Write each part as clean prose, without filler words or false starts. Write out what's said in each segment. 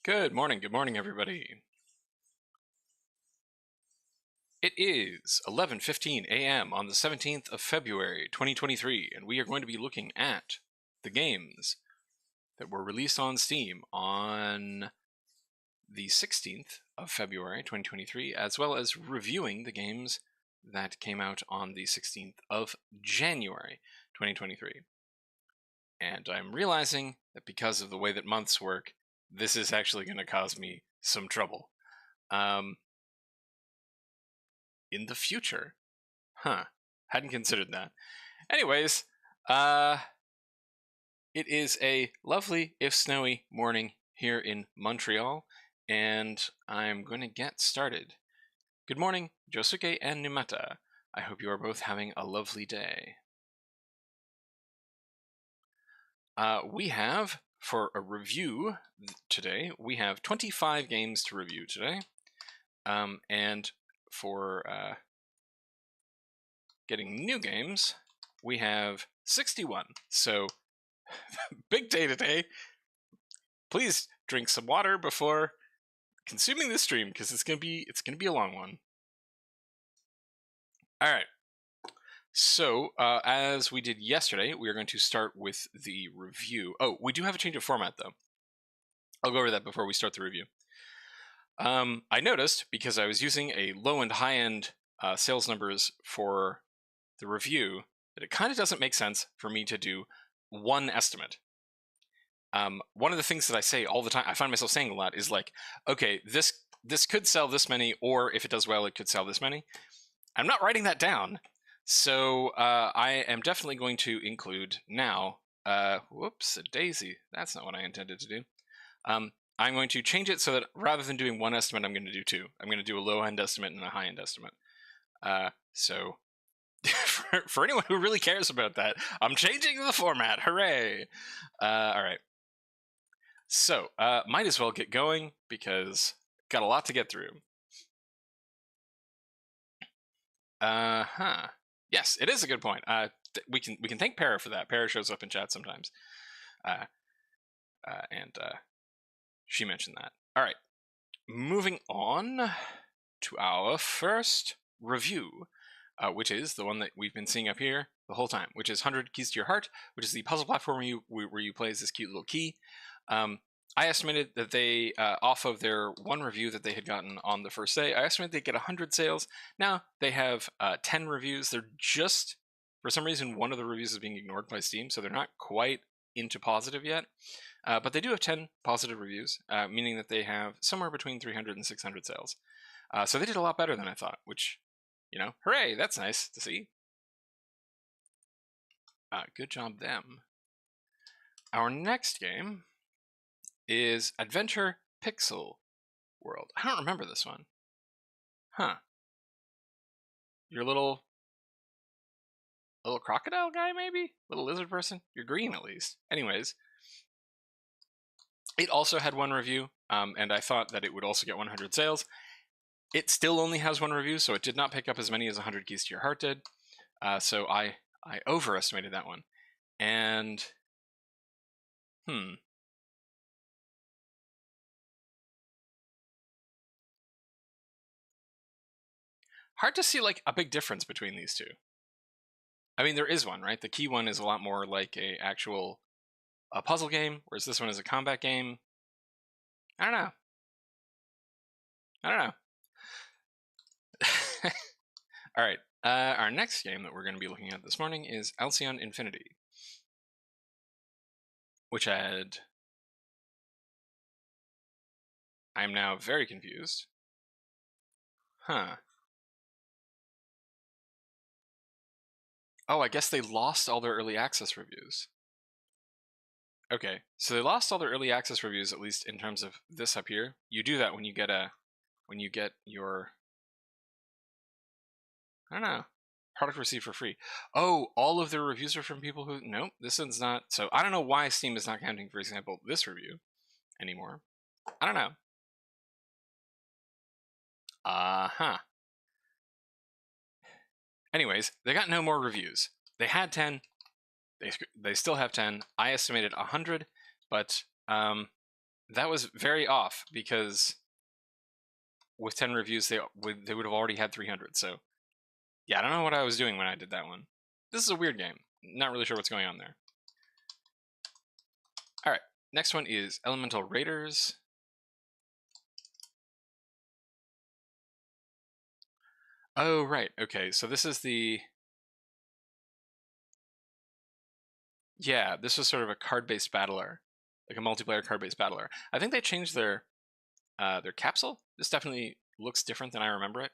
Good morning, everybody. It is 11:15 a.m. on the 17th of February, 2023, and we are going to be looking at the games that were released on Steam on the 16th of February, 2023, as well as reviewing the games that came out on the 16th of January, 2023. And I'm realizing that because of the way that months work, this is actually going to cause me some trouble. In the future. Hadn't considered that. Anyways, it is a lovely, if snowy, morning here in Montreal, and I'm going to get started. Good morning, Josuke and Numata. I hope you are both having a lovely day. We have, for a review today, we have 25 games to review today, and for getting new games, we have 61. So, big day today. Please drink some water before consuming this stream, because it's gonna be a long one. All right. So, as we did yesterday, we are going to start with the review. Oh, we do have a change of format, though. I'll go over that before we start the review. I noticed, because I was using a low and high end sales numbers for the review, that it kind of doesn't make sense for me to do one estimate. One of the things that I say all the time, I find myself saying a lot, is like, okay, this could sell this many, or if it does well, it could sell this many. I'm not writing that down, so I am definitely going to include now. Whoops, a daisy. That's not what I intended to do. I'm going to change it so that rather than doing one estimate, I'm going to do two. I'm going to do a low-end estimate and a high-end estimate. So for anyone who really cares about that, I'm changing the format. Hooray! All right. So, might as well get going because got a lot to get through. Yes, it is a good point. We can thank Para for that. Para shows up in chat sometimes. And she mentioned that. All right. Moving on to our first review, which is the one that we've been seeing up here the whole time, which is 100 Keys to Your Heart, which is the puzzle platform where you play as this cute little key. I estimated that they, off of their one review that they had gotten on the first day, I estimated they'd get 100 sales. Now they have 10 reviews. They're just, for some reason, one of the reviews is being ignored by Steam, so they're not quite into positive yet. But they do have 10 positive reviews, meaning that they have somewhere between 300 and 600 sales. So they did a lot better than I thought, which, hooray, that's nice to see. Good job, them. Our next game is Adventure Pixel World. I don't remember this one. Your little crocodile guy, maybe? Little lizard person? You're green, at least. Anyways, it also had one review, and I thought that it would also get 100 sales. It still only has one review, so it did not pick up as many as 100 Keys to Your Heart did. So I overestimated that one. And, hard to see, like, a big difference between these two. I mean, there is one, right? The key one is a lot more like a actual puzzle game, whereas this one is a combat game. I don't know. All right. Our next game that we're going to be looking at this morning is Alcyon Infinity, which had... I'm now very confused. Oh, I guess they lost all their early access reviews. Okay, so they lost all their early access reviews, at least in terms of this up here. You do that when you get your, I don't know, product received for free. Oh, all of their reviews are from people who, nope, this one's not. So I don't know why Steam is not counting, for example, this review anymore. I don't know. Anyways, they got no more reviews. They had 10. They still have 10. I estimated 100, but that was very off because with 10 reviews, they would have already had 300. So yeah, I don't know what I was doing when I did that one. This is a weird game. Not really sure what's going on there. All right, next one is Elemental Raiders. Oh, right. Okay, so this is the... Yeah, this was sort of a card-based battler, like a multiplayer card-based battler. I think they changed their capsule. This definitely looks different than I remember it.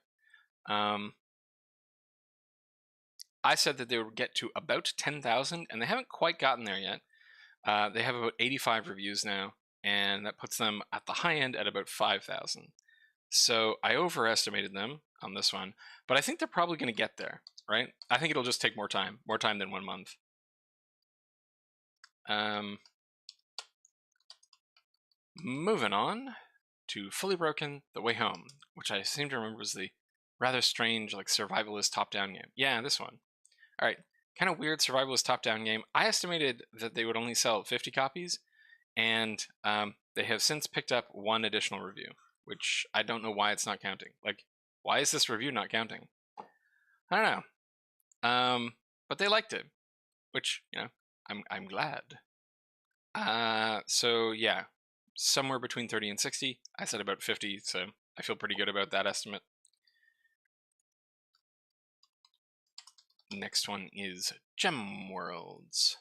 I said that they would get to about 10,000, and they haven't quite gotten there yet. They have about 85 reviews now, and that puts them at the high end at about 5,000. So I overestimated them on this one, but I think they're probably going to get there, right? I think it'll just take more time than 1 month. Moving on to Fully Broken: The Way Home, which I seem to remember was the rather strange, like, survivalist top-down game. Yeah, this one. All right, kind of weird survivalist top-down game. I estimated that they would only sell 50 copies, and they have since picked up 1 additional review, which I don't know why it's not counting. Like, why is this review not counting? I don't know. But they liked it, which, you know, I'm glad. So yeah, somewhere between 30 and 60. I said about 50, so I feel pretty good about that estimate. Next one is Gem Worlds.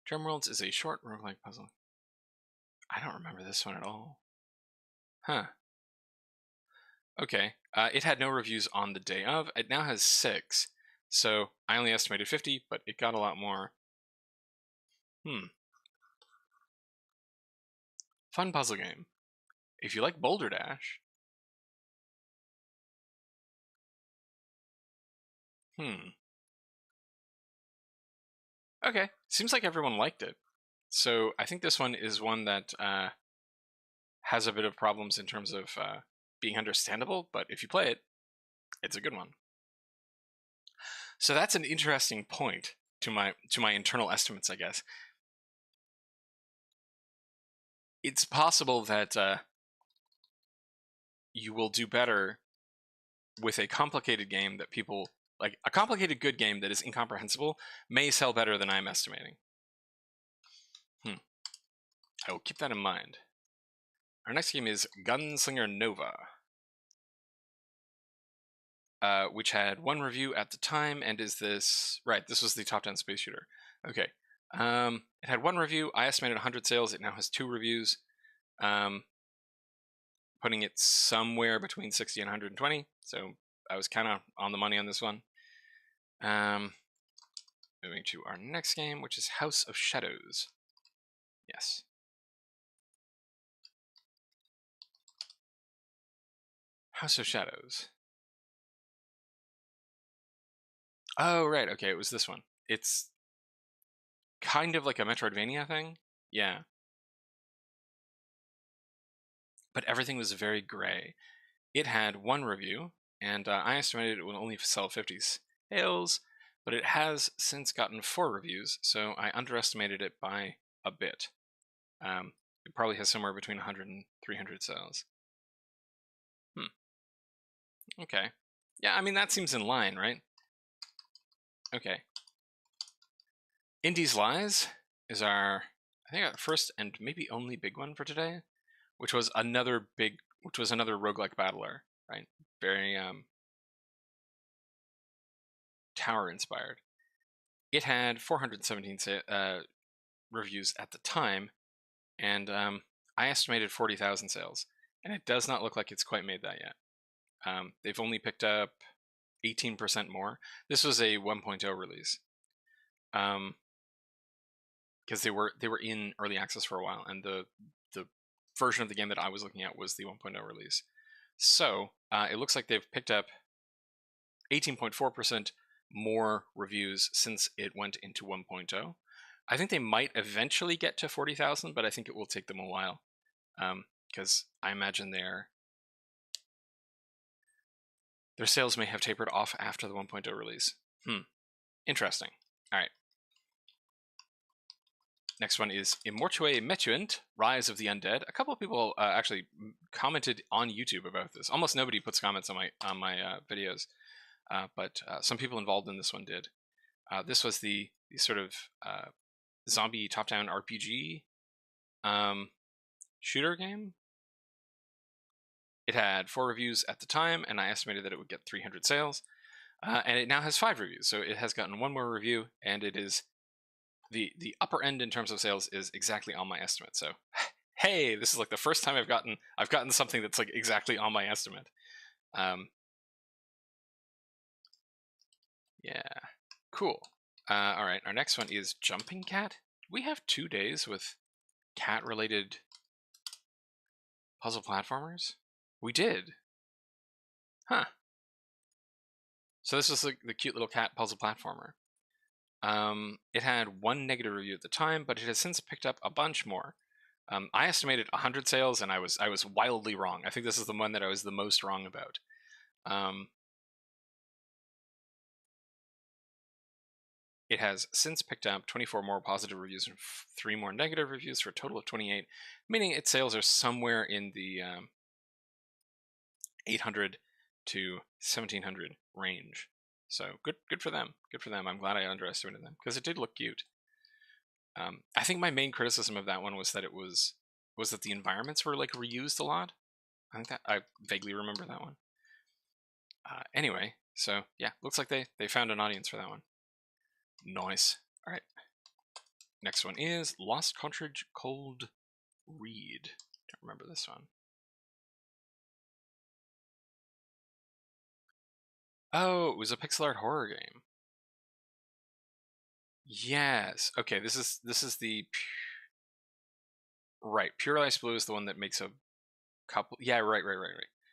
Gem Worlds is a short roguelike puzzle. I don't remember this one at all. Huh. Okay. It had no reviews on the day of. It now has 6. So I only estimated 50, but it got a lot more. Fun puzzle game. If you like Boulder Dash. Okay. Seems like everyone liked it. So I think this one is one that has a bit of problems in terms of being understandable, but if you play it, it's a good one. So that's an interesting point to my internal estimates, I guess. It's possible that you will do better with a complicated game that people like. A complicated good game that is incomprehensible may sell better than I'm estimating. I will keep that in mind. Our next game is Gunslinger Nova, which had 1 review at the time, and is this... Right, this was the top-down space shooter. Okay. It had 1 review. I estimated 100 sales. It now has 2 reviews, putting it somewhere between 60 and 120. So I was kind of on the money on this one. Moving to our next game, which is House of Shadows. Yes. House of Shadows. Oh, right. Okay, it was this one. It's kind of like a Metroidvania thing. Yeah. But everything was very gray. It had 1 review, and I estimated it would only sell 50 sales, but it has since gotten 4 reviews, so I underestimated it by a bit. It probably has somewhere between 100 and 300 sales. Okay. Yeah, I mean, that seems in line, right? Okay. Indies Lies is our, I think, our first and maybe only big one for today, which was another roguelike battler, right? Very tower inspired. It had 417 reviews at the time, and I estimated 40,000 sales, and it does not look like it's quite made that yet. They've only picked up 18% more. This was a 1.0 release, because they were in early access for a while, and the version of the game that I was looking at was the 1.0 release. So it looks like they've picked up 18.4% more reviews since it went into 1.0. I think they might eventually get to 40,000, but I think it will take them a while, because I imagine their sales may have tapered off after the 1.0 release. Interesting. All right. Next one is Immortue Metuant, Rise of the Undead. A couple of people actually commented on YouTube about this. Almost nobody puts comments on my videos, but some people involved in this one did. This was the sort of zombie top-down RPG shooter game. It had 4 reviews at the time, and I estimated that it would get 300 sales. And it now has 5 reviews, so it has gotten 1 more review, and it is the upper end in terms of sales is exactly on my estimate. So, hey, this is like the first time I've gotten something that's like exactly on my estimate. Yeah, cool. All right, our next one is Jumping Cat. We have 2 days with cat-related puzzle platformers. We did. Huh. So this was the cute little cat puzzle platformer. It had 1 negative review at the time, but it has since picked up a bunch more. I estimated 100 sales, and I was wildly wrong. I think this is the one that I was the most wrong about. It has since picked up 24 more positive reviews and 3 more negative reviews for a total of 28, meaning its sales are somewhere in the 800 to 1700 range. So good for them. Good for them. I'm glad I underestimated them because it did look cute. I think my main criticism of that one was that that the environments were like reused a lot. I think that I vaguely remember that one. Anyway, so yeah, looks like they found an audience for that one. Nice. All right. Next one is Lost Cartridge Cold Read. Don't remember this one. Oh, it was a pixel art horror game. Yes. Okay, this is the right. Pure Ice Blue is the one that makes a couple. Yeah, right.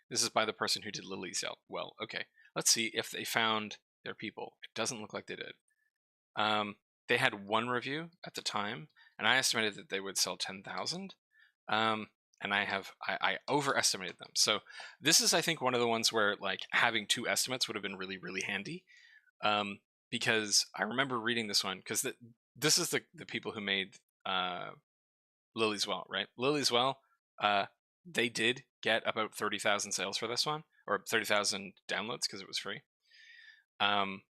This is by the person who did Lily's Out. Well, okay. Let's see if they found their people. It doesn't look like they did. They had 1 review at the time, and I estimated that they would sell 10,000. And I overestimated them. So this is, I think, one of the ones where like having 2 estimates would have been really, really handy. Because I remember reading this one because this is the people who made Lily's Well, right? Lily's Well, they did get about 30,000 sales for this one, or 30,000 downloads because it was free. And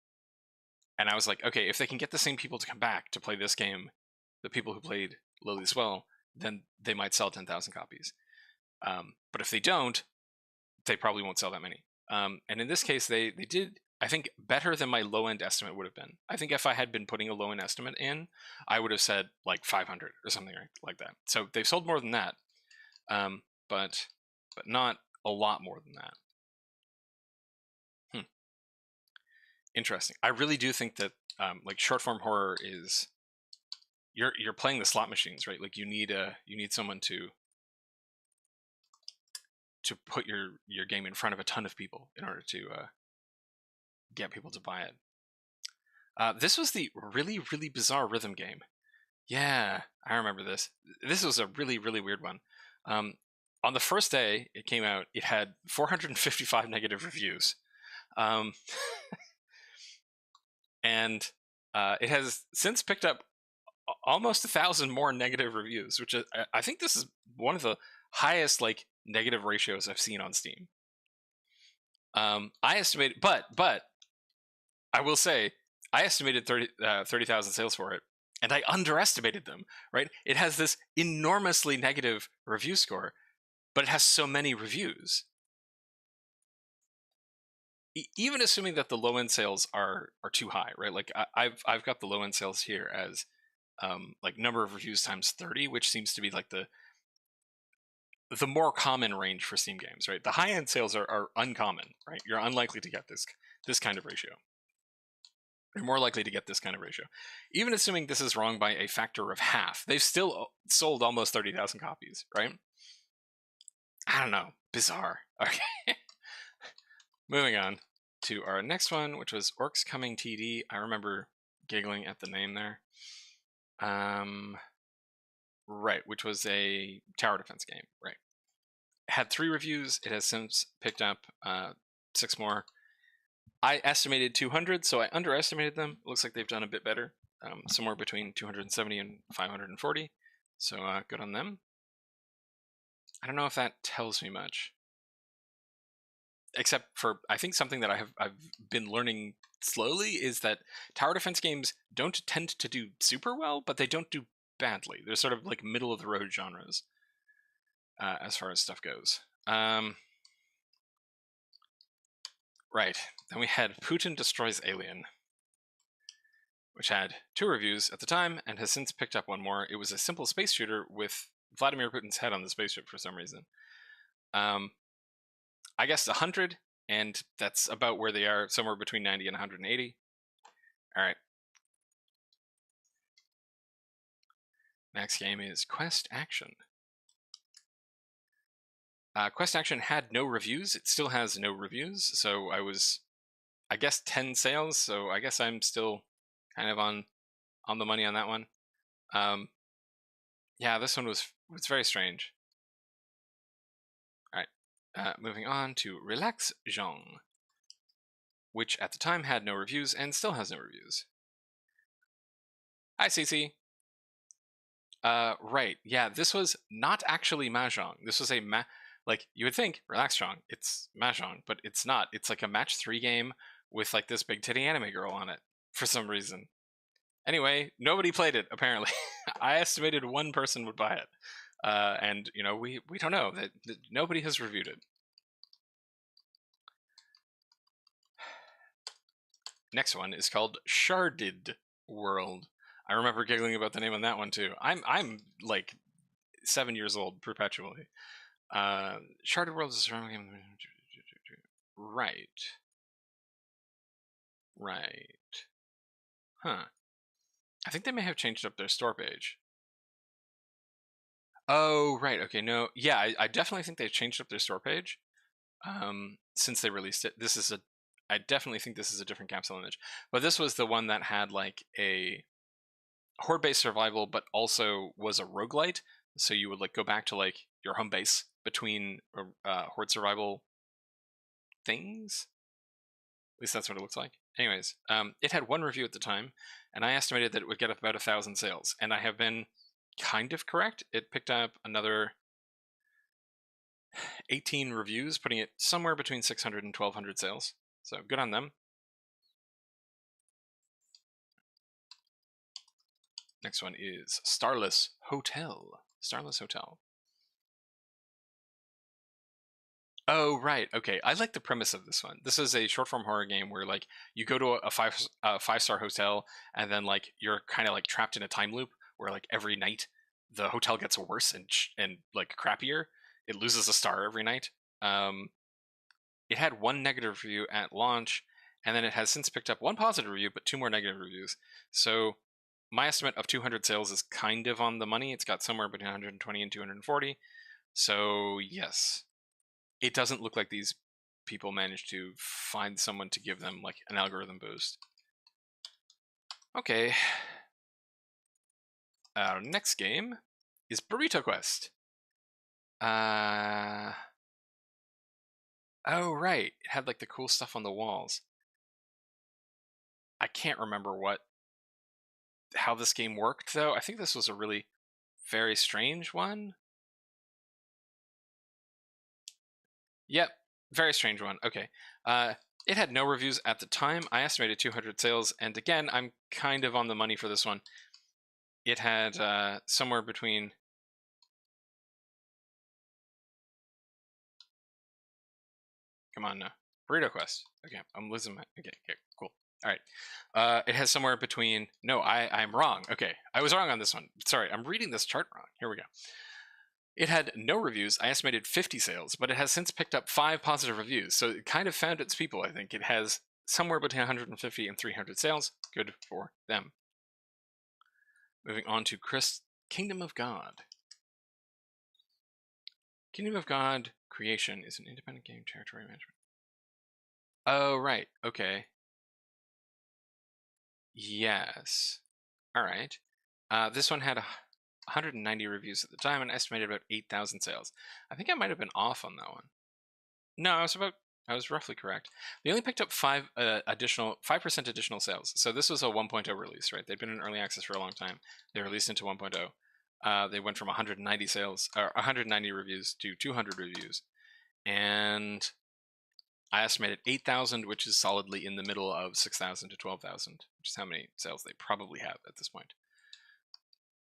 I was like, okay, if they can get the same people to come back to play this game, the people who played Lily's Well, then they might sell 10,000 copies. But if they don't, they probably won't sell that many. And in this case, they did, I think, better than my low-end estimate would have been. I think if I had been putting a low-end estimate in, I would have said like 500 or something like that. So they've sold more than that, but not a lot more than that. Interesting. I really do think that like short-form horror is you're playing the slot machines, right? Like you need someone to put your game in front of a ton of people in order to get people to buy it. This was the really, really bizarre rhythm game. Yeah, I remember this. This was a really, really weird one. On the first day it came out, it had 455 negative reviews. And it has since picked up almost 1,000 more negative reviews, which I think this is one of the highest like negative ratios I've seen on Steam. I estimated, but I will say I estimated 30,000 sales for it, and I underestimated them. Right? It has this enormously negative review score, but it has so many reviews. Even assuming that the low end sales are too high, right? Like I've got the low end sales here as like number of reviews times 30, which seems to be like the more common range for Steam games, right? The high end sales are uncommon, right? You're unlikely to get this kind of ratio. You're more likely to get this kind of ratio. Even assuming this is wrong by a factor of half, they've still sold almost 30,000 copies, right? I don't know. Bizarre. Okay. Moving on to our next one, which was Orcs Coming TD. I remember giggling at the name there. Right, which was a tower defense game, right. It had 3 reviews. It has since picked up 6 more. I estimated 200, so I underestimated them. It looks like they've done a bit better, somewhere between 270 and 540. So good on them. I don't know if that tells me much, except for I think something that I've been learning slowly is that tower defense games don't tend to do super well, but they don't do badly. They're sort of like middle of the road genres as far as stuff goes. Right, then we had Putin Destroys Alien, which had 2 reviews at the time and has since picked up 1 more. It was a simple space shooter with Vladimir Putin's head on the spaceship for some reason. I guessed 100, and that's about where they are, somewhere between 90 and 180. All right. Next game is Quest Action. Quest Action had no reviews. It still has no reviews, so I guess 10 sales, so I guess I'm still kind of on the money on that one. Yeah, this one was very strange. All right, moving on to Relax Zhong, which at the time had no reviews and still has no reviews. Hi, Cece. Right, yeah, this was not actually Mahjong. This was a like, you would think, Relax Zhong, it's Mahjong, but it's not. It's like a match 3 game with like this big titty anime girl on it for some reason. Anyway, nobody played it, apparently. I estimated 1 person would buy it. And, you know, we don't know. That nobody has reviewed it. Next one is called Sharded World. I remember giggling about the name on that one, too. I'm like 7 years old perpetually. Sharded World is a survival game. Right. Huh. I think they may have changed up their store page. Oh, right. Okay, no. Yeah, I definitely think they've changed up their store page since they released it. I definitely think this is a different capsule image. But this was the one that had like a horde-based survival, but also was a roguelite. So you would like go back to like your home base between horde survival things. At least that's what it looks like. Anyways, it had 1 review at the time, and I estimated that it would get up about 1,000 sales. And I have been kind of correct. It picked up another 18 reviews, putting it somewhere between 600 and 1,200 sales. So good on them. Next one is Starless Hotel. Starless Hotel. Oh, right. Okay. I like the premise of this one. This is a short form horror game where like you go to a 5-star hotel, and then like you're kind of like trapped in a time loop where like every night the hotel gets worse and like crappier. It loses a star every night. It had 1 negative review at launch, and then it has since picked up 1 positive review, but 2 more negative reviews. So my estimate of 200 sales is kind of on the money. It's got somewhere between 120 and 240. So yes, it doesn't look like these people managed to find someone to give them like an algorithm boost. Okay. Our next game is Burrito Quest. Oh, right. It had like the cool stuff on the walls. I can't remember how this game worked, though. I think this was a really very strange one. Yep, very strange one. Okay. It had no reviews at the time. I estimated 200 sales, and again, I'm kind of on the money for this one. It had somewhere between... Come on now. Burrito Quest. Okay, I'm losing my... Okay, cool. All right. It has somewhere between... No, I'm wrong. Okay, I was wrong on this one. Sorry, I'm reading this chart wrong. Here we go. It had no reviews. I estimated 50 sales, but it has since picked up 5 positive reviews, so it kind of found its people, I think. It has somewhere between 150 and 300 sales. Good for them. Moving on to Kingdom of God. Kingdom of God Creation is an independent game territory management. Oh, right. Okay. Yes. All right. This one had 190 reviews at the time and estimated about 8,000 sales. I think I might have been off on that one. No, I I was roughly correct. They only picked up 5% additional sales. So this was a 1.0 release, right? They'd been in early access for a long time. They released into 1.0. They went from 190 sales or 190 reviews to 200 reviews, and I estimated 8,000, which is solidly in the middle of 6,000 to 12,000, which is how many sales they probably have at this point.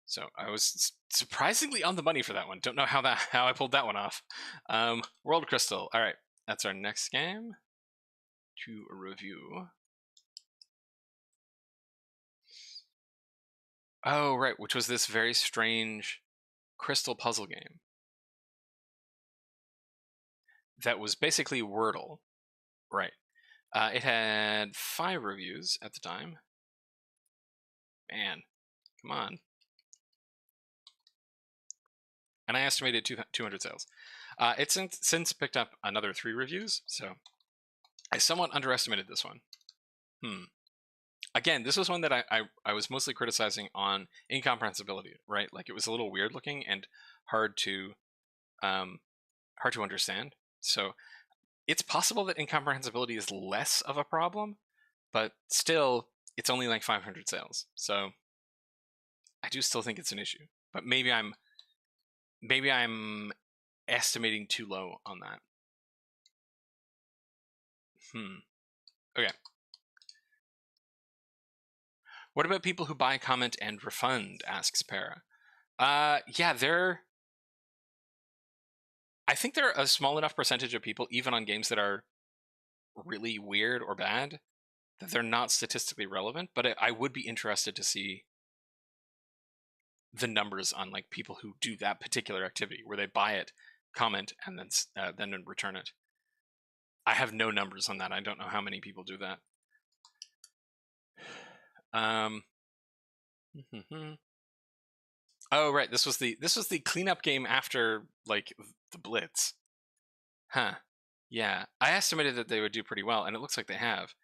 So I was surprisingly on the money for that one. Don't know how I pulled that one off. World Crystal. All right, that's our next game to review. Oh, right, which was this very strange crystal puzzle game that was basically Wordle. Right. It had 5 reviews at the time. Man, come on. And I estimated 200 sales. It's since picked up another 3 reviews, so I somewhat underestimated this one. Again, this was one that I was mostly criticizing on incomprehensibility, right? Like, it was a little weird looking and hard to understand. So it's possible that incomprehensibility is less of a problem, but still, it's only like 500 sales. So I do still think it's an issue. But maybe I'm estimating too low on that. Okay. What about people who buy, comment, and refund? Asks Para. Yeah, I think they're a small enough percentage of people, even on games that are really weird or bad, that they're not statistically relevant. But I would be interested to see the numbers on like people who do that particular activity, where they buy it, comment, and then return it. I have no numbers on that. I don't know how many people do that. Oh, right. This was the cleanup game after like the Blitz. Huh. Yeah. I estimated that they would do pretty well, and it looks like they have.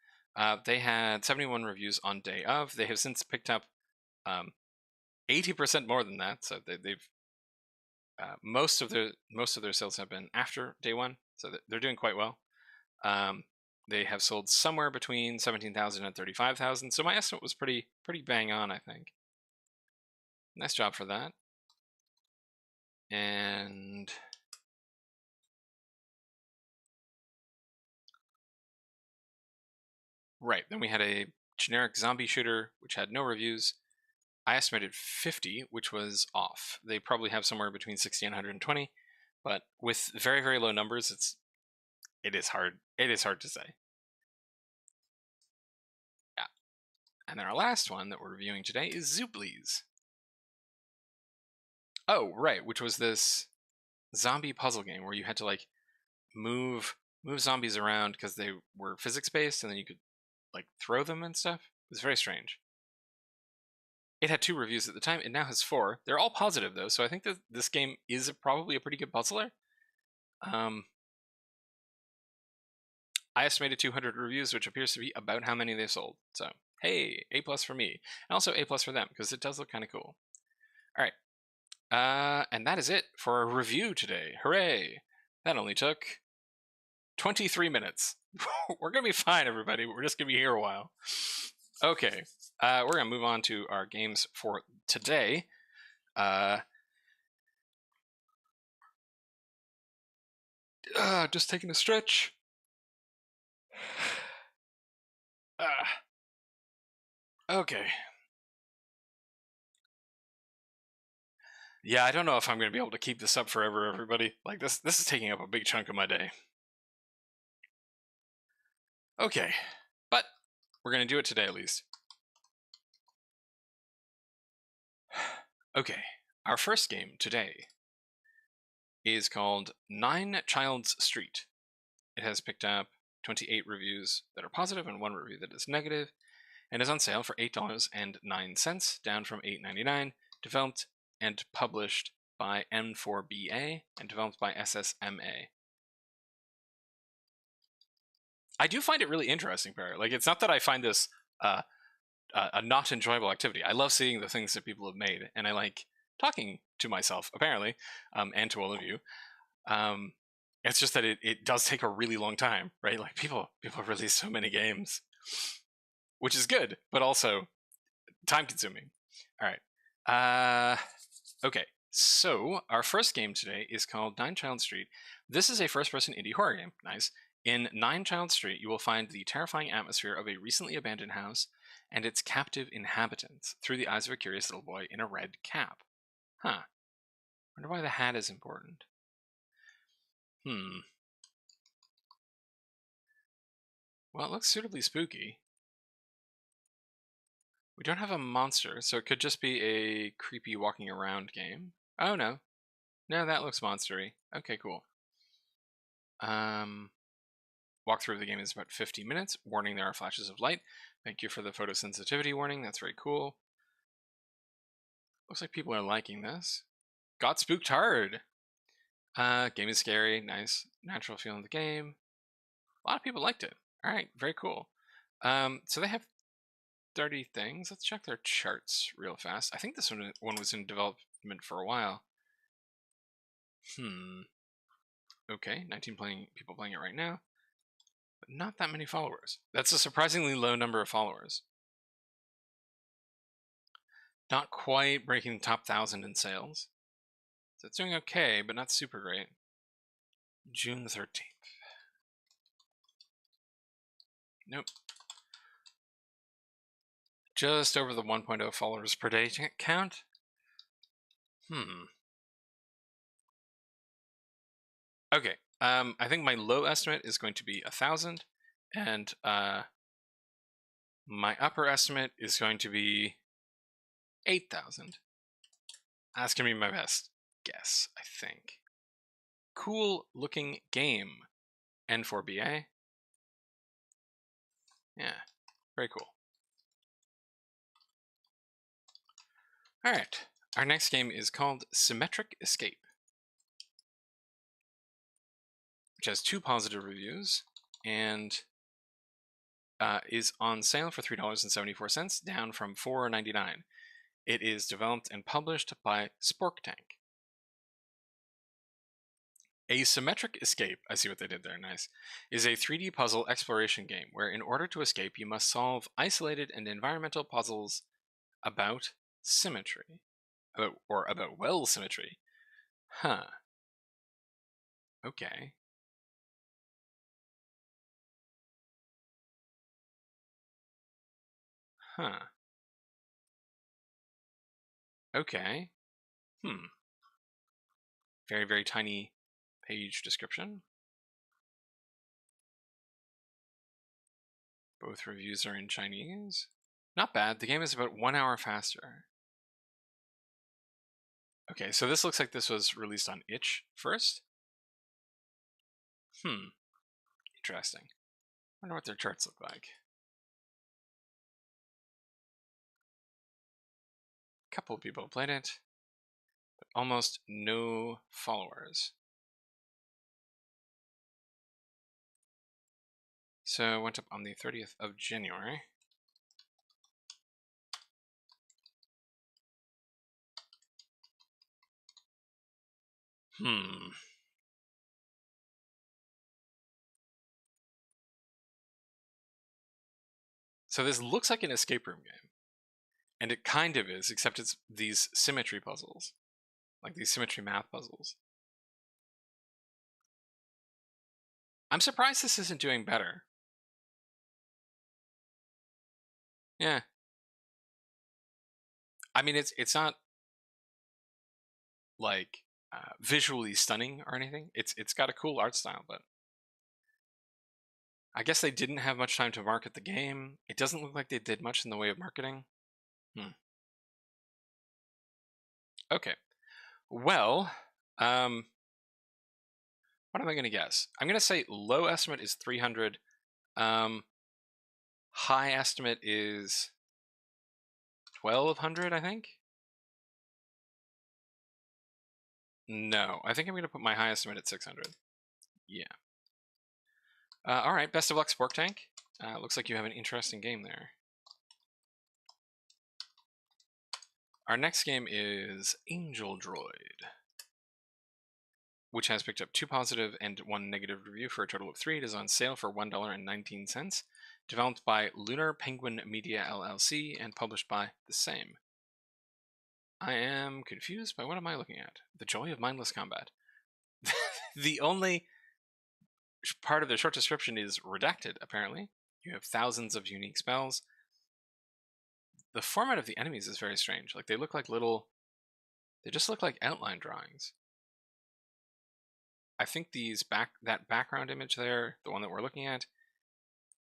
They had 71 reviews on day of. They have since picked up 80% more than that. So they've most of their sales have been after day 1. So they're doing quite well. They have sold somewhere between 17,000 and 35,000. So my estimate was pretty bang on, I think. Nice job for that. And right, then we had a generic zombie shooter, which had no reviews. I estimated 50, which was off. They probably have somewhere between 60 and 120, but with very, very low numbers, it is hard to say. Yeah. And then our last one that we're reviewing today is Zooblies. Oh, right, which was this zombie puzzle game where you had to like move zombies around because they were physics based, and then you could like throw them and stuff. It was very strange. It had 2 reviews at the time. It now has 4. They're all positive though, so I think that this game is probably a pretty good puzzler. I estimated 200 reviews, which appears to be about how many they sold. So hey, A+ for me, and also A+ for them because it does look kind of cool. All right, and that is it for our review today. Hooray! That only took 23 minutes. We're gonna be fine, everybody. We're just gonna be here a while. Okay, we're gonna move on to our games for today. Just taking a stretch. Okay. Yeah, I don't know if I'm going to be able to keep this up forever, everybody. Like, this is taking up a big chunk of my day. Okay, but we're going to do it today at least. Okay, our first game today is called 9 Child's Street. It has picked up 28 reviews that are positive and 1 review that is negative, and is on sale for $8.09, down from $8.99, developed and published by M4BA and developed by SSMA. I do find it really interesting, Barry. Like, it's not that I find this a not enjoyable activity. I love seeing the things that people have made, and I like talking to myself, apparently, and to all of you. It's just that it does take a really long time, right? Like people release so many games, which is good, but also time consuming. All right. Okay. So our first game today is called Nine Child Street. This is a first-person indie horror game. Nice. In Nine Child Street, you will find the terrifying atmosphere of a recently abandoned house and its captive inhabitants through the eyes of a curious little boy in a red cap. Huh. Wonder why the hat is important. Well, it looks suitably spooky. We don't have a monster, so it could just be a creepy walking around game. Oh, no. No, that looks monstery. Okay, cool. Walkthrough of the game is about 50 minutes. Warning, there are flashes of light. Thank you for the photosensitivity warning. That's very cool. Looks like people are liking this. Got spooked hard. Game is scary. Nice. Natural feel in the game. A lot of people liked it. All right, very cool. So they have 30 things. Let's check their charts real fast. I think this one was in development for a while. Okay, 19 people playing it right now, but not that many followers. That's a surprisingly low number of followers. Not quite breaking top 1,000 in sales. So it's doing okay, but not super great. June 13th. Nope. Just over the 1.0 followers per day count. Okay. I think my low estimate is going to be 1,000, and my upper estimate is going to be 8,000. That's gonna be my best guess, I think. Cool looking game. N4BA. Yeah, very cool. Alright, our next game is called Symmetric Escape, which has 2 positive reviews and is on sale for $3.74, down from $4.99. It is developed and published by SporkTank. A Symmetric Escape, I see what they did there, nice, is a 3D puzzle exploration game where in order to escape you must solve isolated and environmental puzzles about symmetry. About well symmetry. Huh. Okay. Huh. Okay. Very, very tiny page description. Both reviews are in Chinese. Not bad. The game is about 1 hour faster. Okay, so this looks like this was released on itch first. Interesting. Wonder what their charts look like. A couple of people played it, but almost no followers. So it went up on the 30th of January. So this looks like an escape room game. And it kind of is, except it's these symmetry puzzles. Like these symmetry math puzzles. I'm surprised this isn't doing better. Yeah. I mean, it's not like visually stunning or anything. It's got a cool art style, but I guess they didn't have much time to market the game. It doesn't look like they did much in the way of marketing. Okay. Well, what am I going to guess? I'm going to say low estimate is 300. High estimate is 1,200, I think. No, I think I'm going to put my high estimate at 600. Yeah. All right, best of luck, SporkTank. Looks like you have an interesting game there. Our next game is Angel Droid, which has picked up 2 positive and 1 negative review for a total of 3. It is on sale for $1.19. Developed by Lunar Penguin Media LLC and published by the same. I am confused by what am I looking at? The Joy of Mindless Combat. The only part of the short description is redacted, apparently. You have thousands of unique spells. The format of the enemies is very strange. Like, they look like little... They just look like outline drawings. I think that background image there, the one that we're looking at,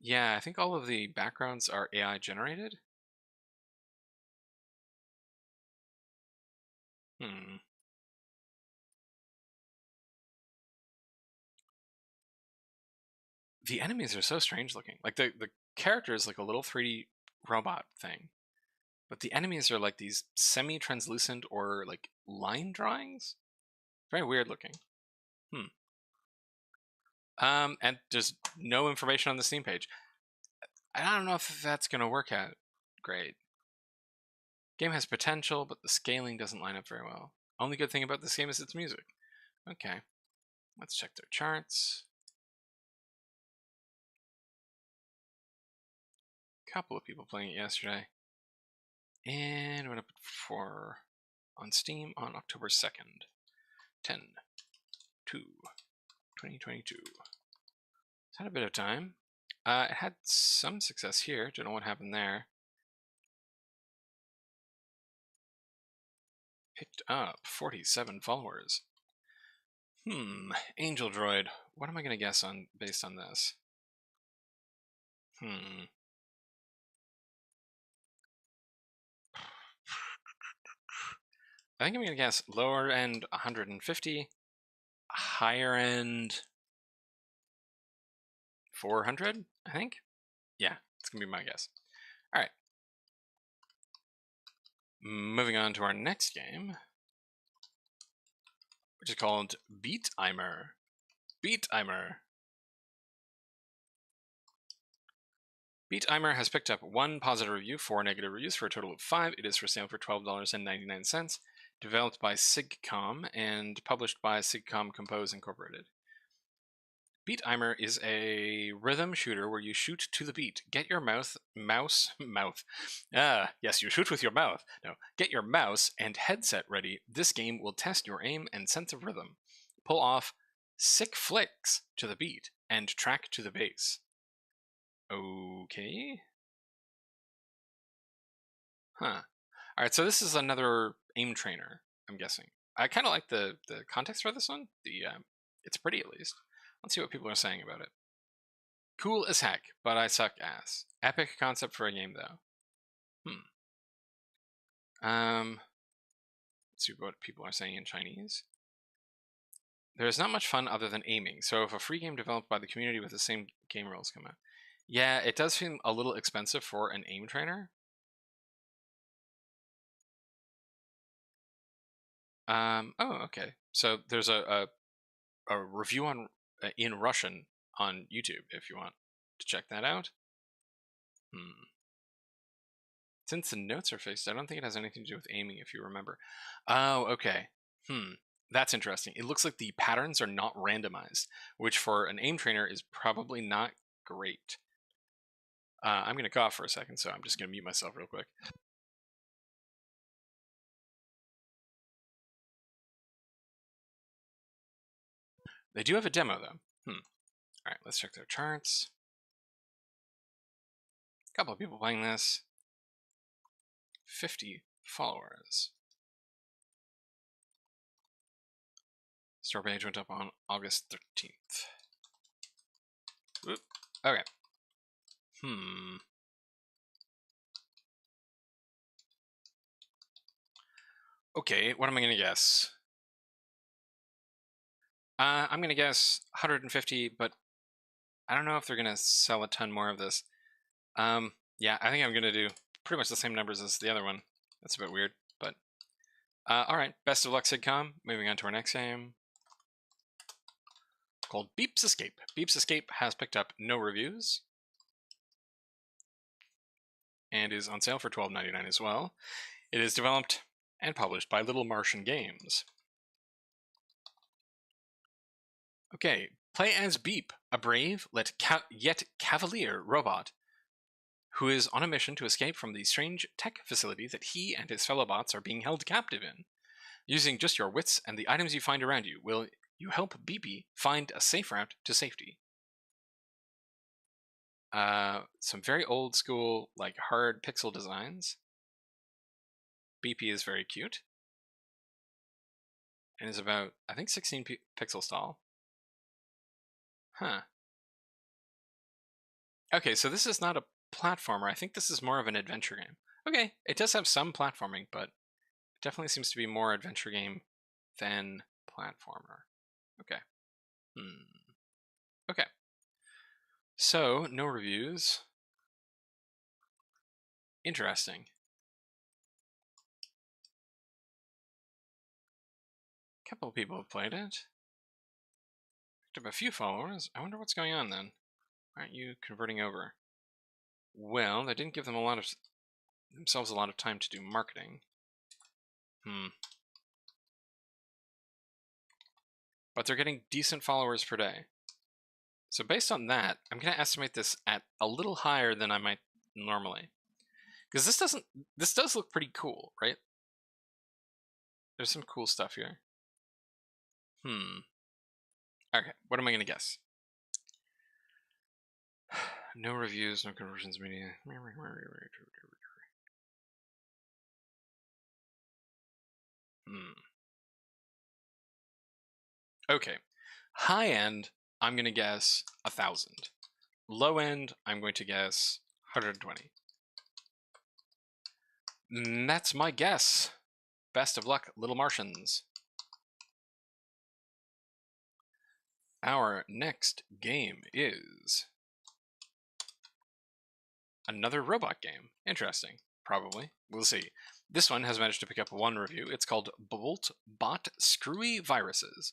yeah, I think all of the backgrounds are AI generated. The enemies are so strange looking. Like, the character is like a little 3D robot thing. But the enemies are like these semi-translucent or like line drawings. Very weird looking. And there's no information on the Steam page. I don't know if that's going to work out great. Game has potential, but the scaling doesn't line up very well. Only good thing about this game is its music. Okay, let's check their charts. Couple of people playing it yesterday. And went up for on Steam on October 2nd. 10/2/2022. It's had a bit of time. It had some success here. Don't know what happened there. Picked up 47 followers. Angel Droid. What am I going to guess on based on this? I think I'm going to guess lower end 150, higher end 400, I think. Yeah, it's going to be my guess. All right. Moving on to our next game, which is called BeatIMERROR. BeatIMERROR. BeatIMERROR has picked up 1 positive review, 4 negative reviews for a total of 5. It is for sale for $12.99. Developed by Sigcom and published by Sigcom Compose Incorporated. BeatIMERROR is a rhythm shooter where you shoot to the beat. Get your mouse. Yes, you shoot with your mouth. No, get your mouse and headset ready. This game will test your aim and sense of rhythm. Pull off sick flicks to the beat and track to the bass. Okay. Huh. Alright, so this is another aim trainer, I'm guessing. I kind of like the context for this one. It's pretty, at least. Let's see what people are saying about it. Cool as heck, but I suck ass. Epic concept for a game, though. Let's see what people are saying in Chinese. There is not much fun other than aiming, so if a free game developed by the community with the same game rules come out. Yeah, it does seem a little expensive for an aim trainer. Oh, okay. So there's a review on in Russian on YouTube if you want to check that out. Since the notes are fixed, I don't think it has anything to do with aiming, if you remember. Oh, okay. That's interesting. It looks like the patterns are not randomized, which for an aim trainer is probably not great. I'm going to cough for a second, so I'm just going to mute myself real quick. They do have a demo, though. Alright, let's check their charts. A couple of people playing this. 50 followers. Store page went up on August 13th. Oop. Okay. Okay, what am I going to guess? I'm going to guess 150, but I don't know if they're going to sell a ton more of this. Yeah, I think I'm going to do pretty much the same numbers as the other one. That's a bit weird, but... Alright, best of luck, Sigcom. Moving on to our next game. Called Beeps Escape. Beeps Escape has picked up no reviews. And is on sale for $12.99 as well. It is developed and published by Little Martian Games. Okay, play as Beep, a brave yet cavalier robot who is on a mission to escape from the strange tech facility that he and his fellow bots are being held captive in. Using just your wits and the items you find around you, will you help Beepy find a safe route to safety? Some very old school, like hard pixel designs. Beepy is very cute. And is about, I think, 16 pixels tall. Huh. Okay, so this is not a platformer. I think this is more of an adventure game. Okay, it does have some platforming, but it definitely seems to be more adventure game than platformer. Okay. Okay. So, no reviews. Interesting. A couple of people have played it. Picked up a few followers. I wonder what's going on then. Why aren't you converting over? Well, they didn't give them themselves a lot of time to do marketing. But they're getting decent followers per day. So based on that, I'm going to estimate this at a little higher than I might normally. Because this does look pretty cool, right? There's some cool stuff here. Okay, what am I going to guess? No reviews, no conversions media. Okay, high end, I'm going to guess 1,000. Low end, I'm going to guess 120. That's my guess. Best of luck, little Martians. Our next game is another robot game. Interesting. Probably. We'll see. This one has managed to pick up one review. It's called Bolt Bot Screwy Viruses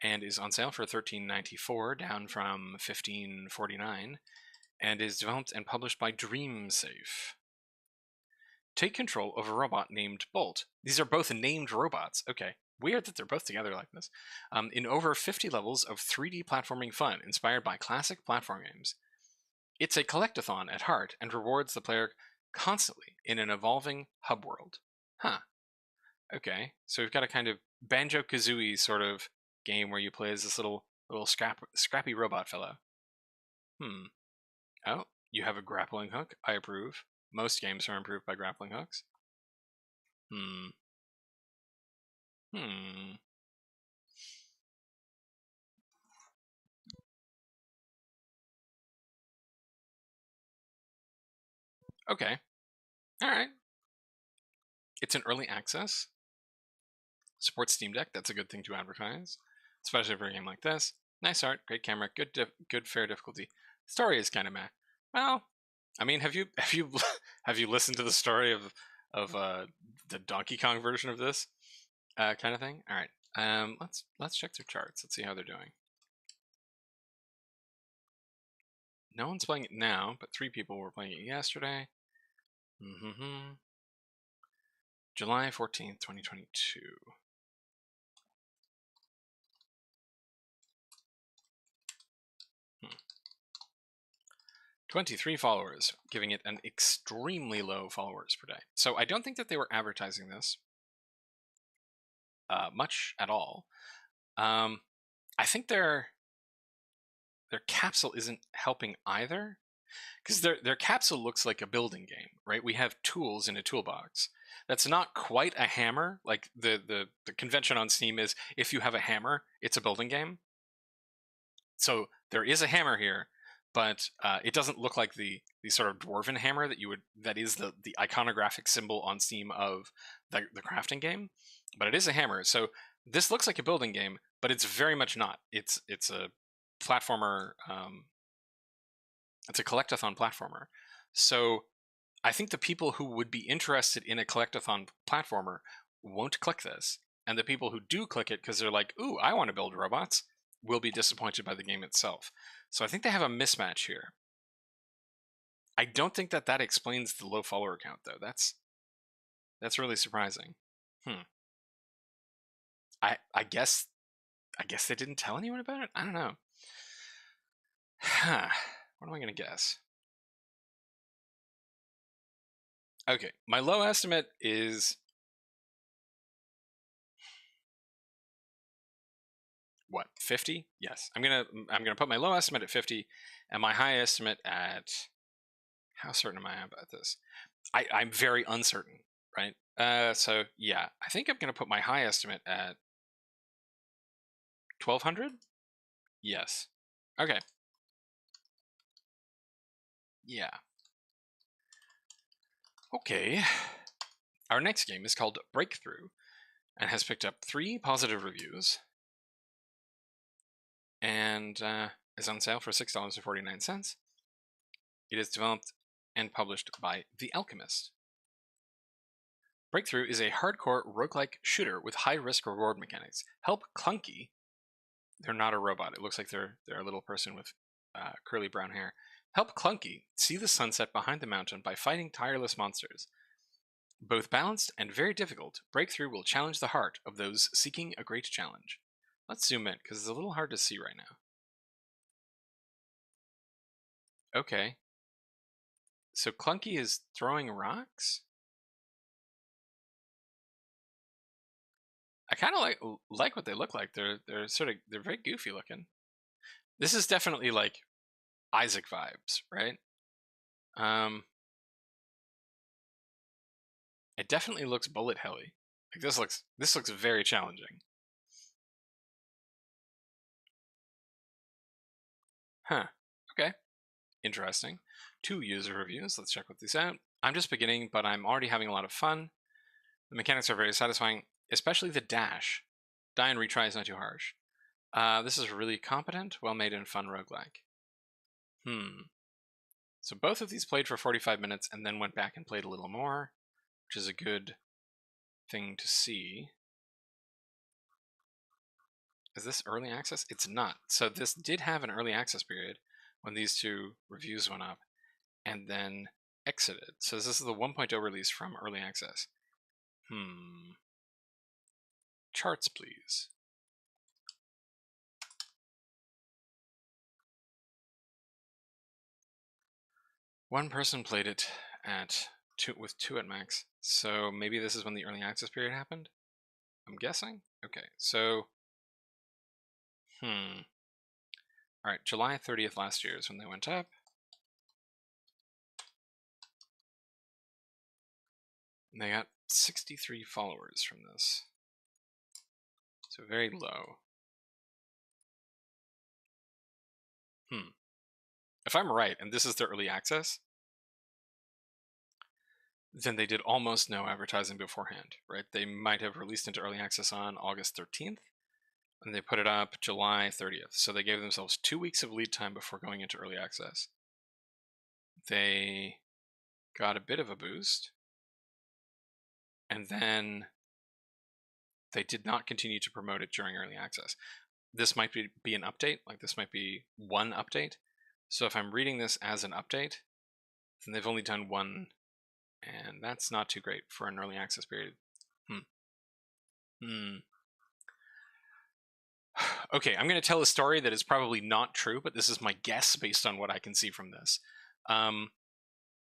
and is on sale for $13.94, down from $15.49, and is developed and published by DreamSafe. Take control of a robot named Bolt. These are both named robots. Okay. Weird that they're both together like this. In over 50 levels of 3D platforming fun inspired by classic platform games. It's a collectathon at heart and rewards the player constantly in an evolving hub world. Huh. Okay, so we've got a kind of Banjo-Kazooie sort of game where you play as this little scrappy robot fellow. Oh, you have a grappling hook. I approve. Most games are improved by grappling hooks. Okay. Alright. It's an early access. Supports Steam Deck. That's a good thing to advertise, especially for a game like this. Nice art, great camera, good fair difficulty. Story is kind of meh. Well, I mean, have you have you listened to the story of the Donkey Kong version of this kind of thing? All right, let's check their charts. Let's see how they're doing. No one's playing it now, but 3 people were playing it yesterday. July 14th, 2022. 23 followers, giving it an extremely low followers per day. So I don't think that they were advertising this much at all. I think their capsule isn't helping either, because their capsule looks like a building game, right? We have tools in a toolbox. That's not quite a hammer. Like the convention on Steam is, if you have a hammer, it's a building game. So there is a hammer here, but it doesn't look like the sort of dwarven hammer that is the iconographic symbol on Steam of the crafting game. But it is a hammer. So this looks like a building game, but it's very much not. It's a platformer. It's a collectathon platformer. So I think the people who would be interested in a collectathon platformer won't click this, and the people who do click it because they're like, "Ooh, I want to build robots," will be disappointed by the game itself. So I think they have a mismatch here. I don't think that explains the low follower count, though. That's really surprising. I guess I guess they didn't tell anyone about it? I don't know. Huh. What am I going to guess? Okay, my low estimate is... what, 50? Yes. I'm gonna put my low estimate at 50 and my high estimate at... how certain am I about this? I'm very uncertain, right? So yeah, I think I'm gonna put my high estimate at 1200? Yes. Okay. Yeah. Okay. Our next game is called Breakthrough and has picked up 3 positive reviews and is on sale for $6.49. It is developed and published by The Alchemist. Breakthrough is a hardcore roguelike shooter with high-risk reward mechanics. Help Clunky. They're not a robot. It looks like they're a little person with curly brown hair. Help Clunky see the sunset behind the mountain by fighting tireless monsters. Both balanced and very difficult, Breakthrough will challenge the heart of those seeking a great challenge. Let's zoom in, because it's a little hard to see right now. Okay. So Clunky is throwing rocks? I kind of like what they look like. They're very goofy looking. This is definitely like Isaac vibes, right? It definitely looks bullet helly. Like this looks very challenging. Huh. Okay. Interesting. 2 user reviews. Let's check what these out. I'm just beginning, but I'm already having a lot of fun. The mechanics are very satisfying, especially the dash. Die and retry is not too harsh. This is really competent, well-made, and fun roguelike. So both of these played for 45 minutes and then went back and played a little more, which is a good thing to see. Is this early access? It's not. So this did have an early access period when these 2 reviews went up and then exited. So this is the 1.0 release from early access. Charts, please. One person played it at with 2 at max. So maybe this is when the early access period happened? I'm guessing? Okay, so... Alright, July 30th last year is when they went up. And they got 63 followers from this. So very low. If I'm right, and this is their early access, then they did almost no advertising beforehand, right? They might have released into early access on August 13th, and they put it up July 30th. So they gave themselves 2 weeks of lead time before going into early access. They got a bit of a boost, and then they did not continue to promote it during early access. This might be an update, like this might be one update. So if I'm reading this as an update, then they've only done 1, and that's not too great for an early access period. Okay, I'm going to tell a story that is probably not true, but this is my guess based on what I can see from this.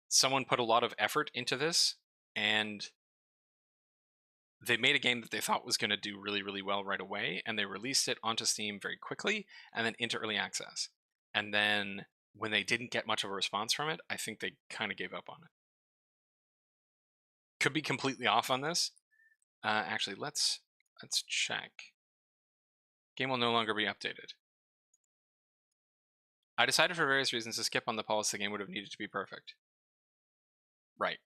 Someone put a lot of effort into this, and they made a game that they thought was going to do really, really well right away, and they released it onto Steam very quickly, and then into early access. And then when they didn't get much of a response from it, I think they kind of gave up on it. Could be completely off on this. Actually, let's check. Game will no longer be updated. I decided for various reasons to skip on the policy. The game would have needed to be perfect. Right.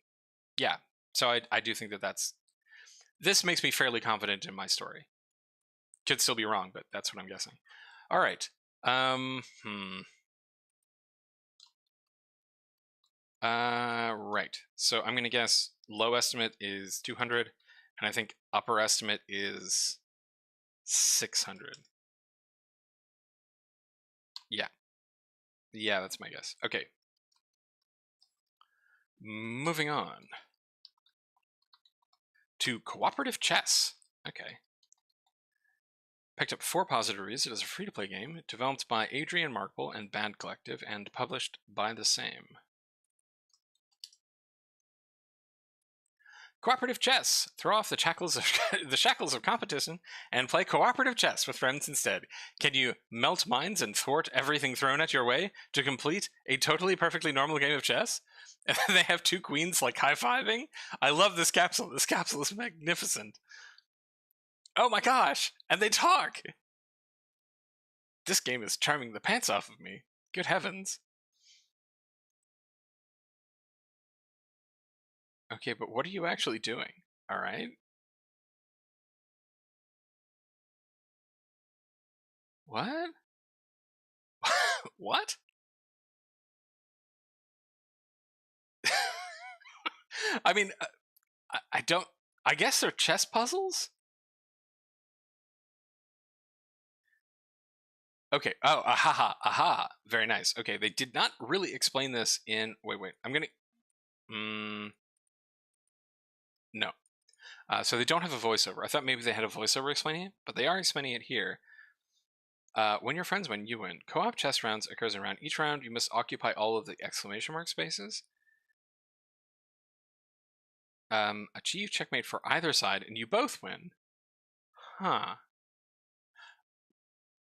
Yeah. So I do think that's... This makes me fairly confident in my story. Could still be wrong, but that's what I'm guessing. All right. Right. So I'm going to guess low estimate is 200, and I think upper estimate is 600. Yeah. Yeah, that's my guess. Okay. Moving on to Cooperative Chess. Okay. Picked up 4 positive reviews. It is a free-to-play game developed by Adrian Markle and Band Collective and published by the same. Cooperative Chess. Throw off the shackles of competition and play cooperative chess with friends instead. Can you melt minds and thwart everything thrown at your way to complete a totally perfectly normal game of chess? And then they have 2 queens like high-fiving. I love this capsule. This capsule is magnificent. Oh my gosh! And they talk! This game is charming the pants off of me. Good heavens. Okay, but what are you actually doing? Alright. What? What? I mean, I don't... I guess they're chess puzzles? Okay. Oh, aha, aha. Very nice. Okay, they did not really explain this in... Wait. I'm gonna... No. So they don't have a voiceover. I thought maybe they had a voiceover explaining it, but they are explaining it here. When your friends win, you win. Co-op chess rounds occurs in round. Each round, you must occupy all of the exclamation mark spaces. Achieve checkmate for either side, and you both win. Huh.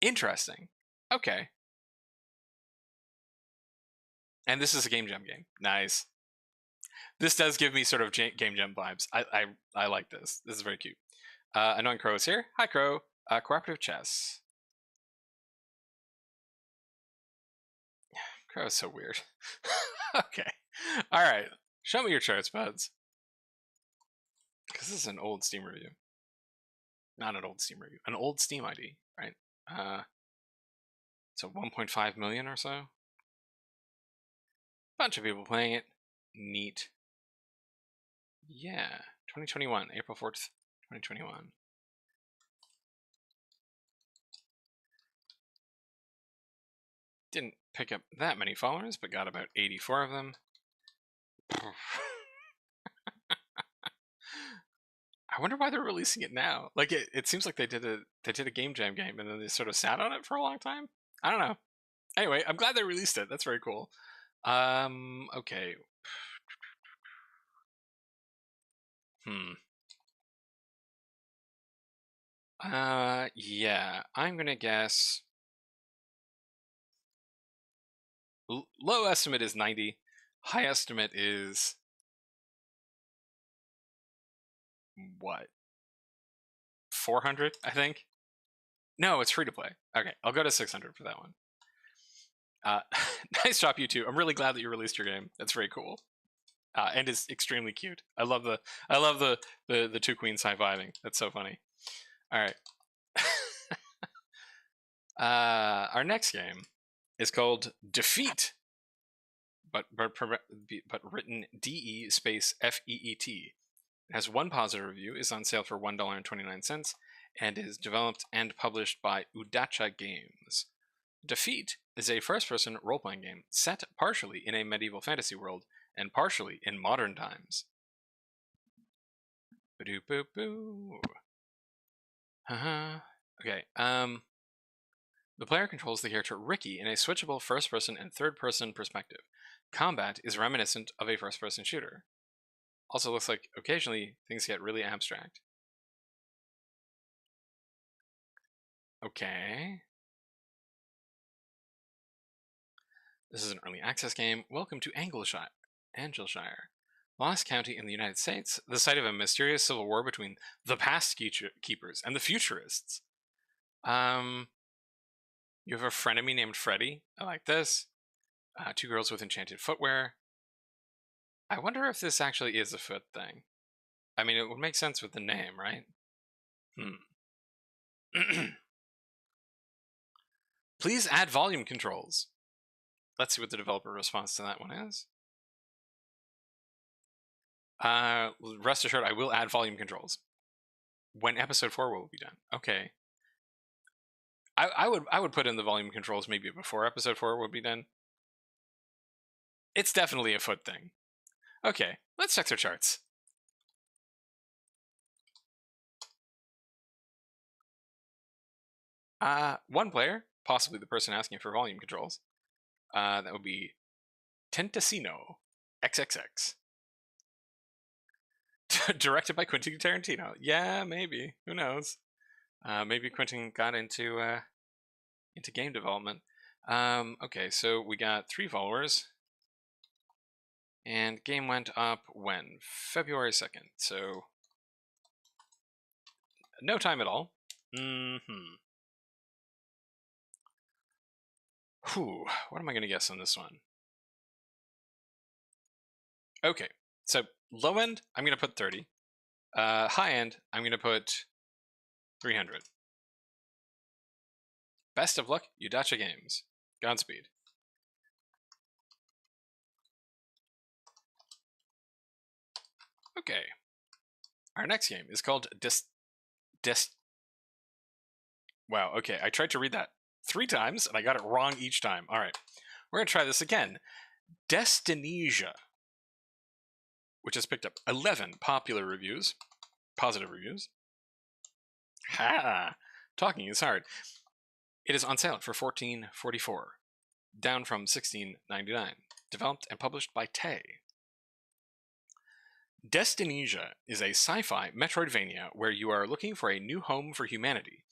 Interesting. Okay. And this is a Game Jam game. Nice. This does give me sort of Game Jam vibes. I like this. This is very cute. Annoying Crow is here. Hi, Crow. Cooperative Chess. Crow is so weird. Okay. All right. Show me your charts, buds. Because this is an old Steam review. Not an old Steam review. An old Steam ID, right? So 1.5 million or so. Bunch of people playing it. Neat. Yeah. 2021. April 4th, 2021. Didn't pick up that many followers, but got about 84 of them. I wonder why they're releasing it now. Like it seems like they did a Game Jam game and then they sort of sat on it for a long time. I don't know. Anyway, I'm glad they released it. That's very cool. Okay. Yeah. I'm gonna guess. Low estimate is 90. High estimate is what? 400, I think. No, it's free to play. Okay, I'll go to 600 for that one. Nice job, you two. I'm really glad that you released your game. That's very cool, and it's extremely cute. I love the 2 queens high-fiving. That's so funny. All right. Our next game is called Defeat, but written DE space FEET. It has 1 positive review, is on sale for $1.29, and is developed and published by Udacha Games. Defeat is a first-person role-playing game set partially in a medieval fantasy world and partially in modern times. Ba-doo-boo-boo. Okay, the player controls the character Ricky in a switchable first-person and third-person perspective. Combat is reminiscent of a first-person shooter. Also looks like occasionally things get really abstract. Okay. This is an early access game. Welcome to Angleshire, Lost County in the United States, the site of a mysterious civil war between the past keepers and the futurists. You have a frenemy named Freddy. I like this. 2 girls with enchanted footwear. I wonder if this actually is a foot thing. I mean, it would make sense with the name, right? Please add volume controls. Let's see what the developer response to that one is. Rest assured, I will add volume controls when episode 4 will be done. Okay. I would put in the volume controls maybe before episode 4 would be done. It's definitely a foot thing. Okay, let's check their charts. One player, possibly the person asking for volume controls. That would be Tentacino XXX. Directed by Quentin Tarantino. Yeah, maybe. Who knows? Maybe Quentin got into game development. Okay, so we got 3 followers. And game went up when? February 2nd. So no time at all. What am I going to guess on this one? Okay, so low end, I'm going to put 30. High end, I'm going to put 300. Best of luck, Udacha Games. Godspeed. Okay. Our next game is called Wow, okay, I tried to read that 3 times, and I got it wrong each time. All right, we're going to try this again. Destinesia, which has picked up 11 positive reviews. Ha! Talking is hard. It is on sale for $14.44, down from $16.99. Developed and published by Tay. Destinesia is a sci-fi Metroidvania where you are looking for a new home for humanity.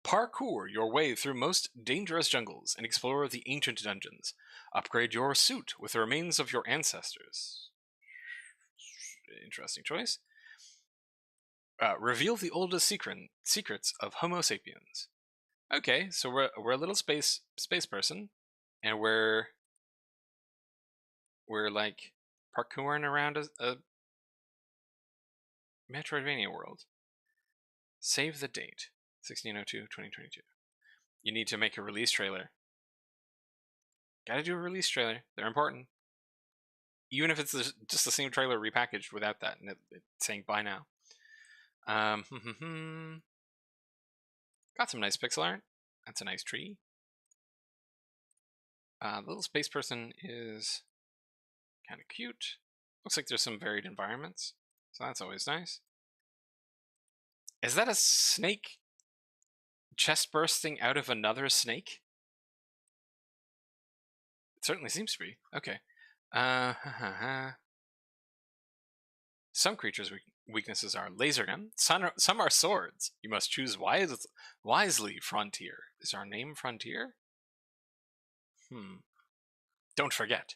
Parkour your way through most dangerous jungles and explore the ancient dungeons. Upgrade your suit with the remains of your ancestors. Interesting choice. Reveal the oldest secrets of Homo sapiens. Okay, so we're a little space person, and we're like parkouring around a Metroidvania world. Save the date, 16/02/2022. You need to make a release trailer. Gotta do a release trailer. They're important. Even if it's just the same trailer repackaged without that, and it's saying bye now. Got some nice pixel art. That's a nice tree. The little space person is kind of cute. Looks like there's some varied environments, so that's always nice. Is that a snake chest bursting out of another snake? It certainly seems to be. Okay. Some creatures' weaknesses are laser gun. Some are swords. You must choose wisely. Frontier. Is our name Frontier? Don't forget.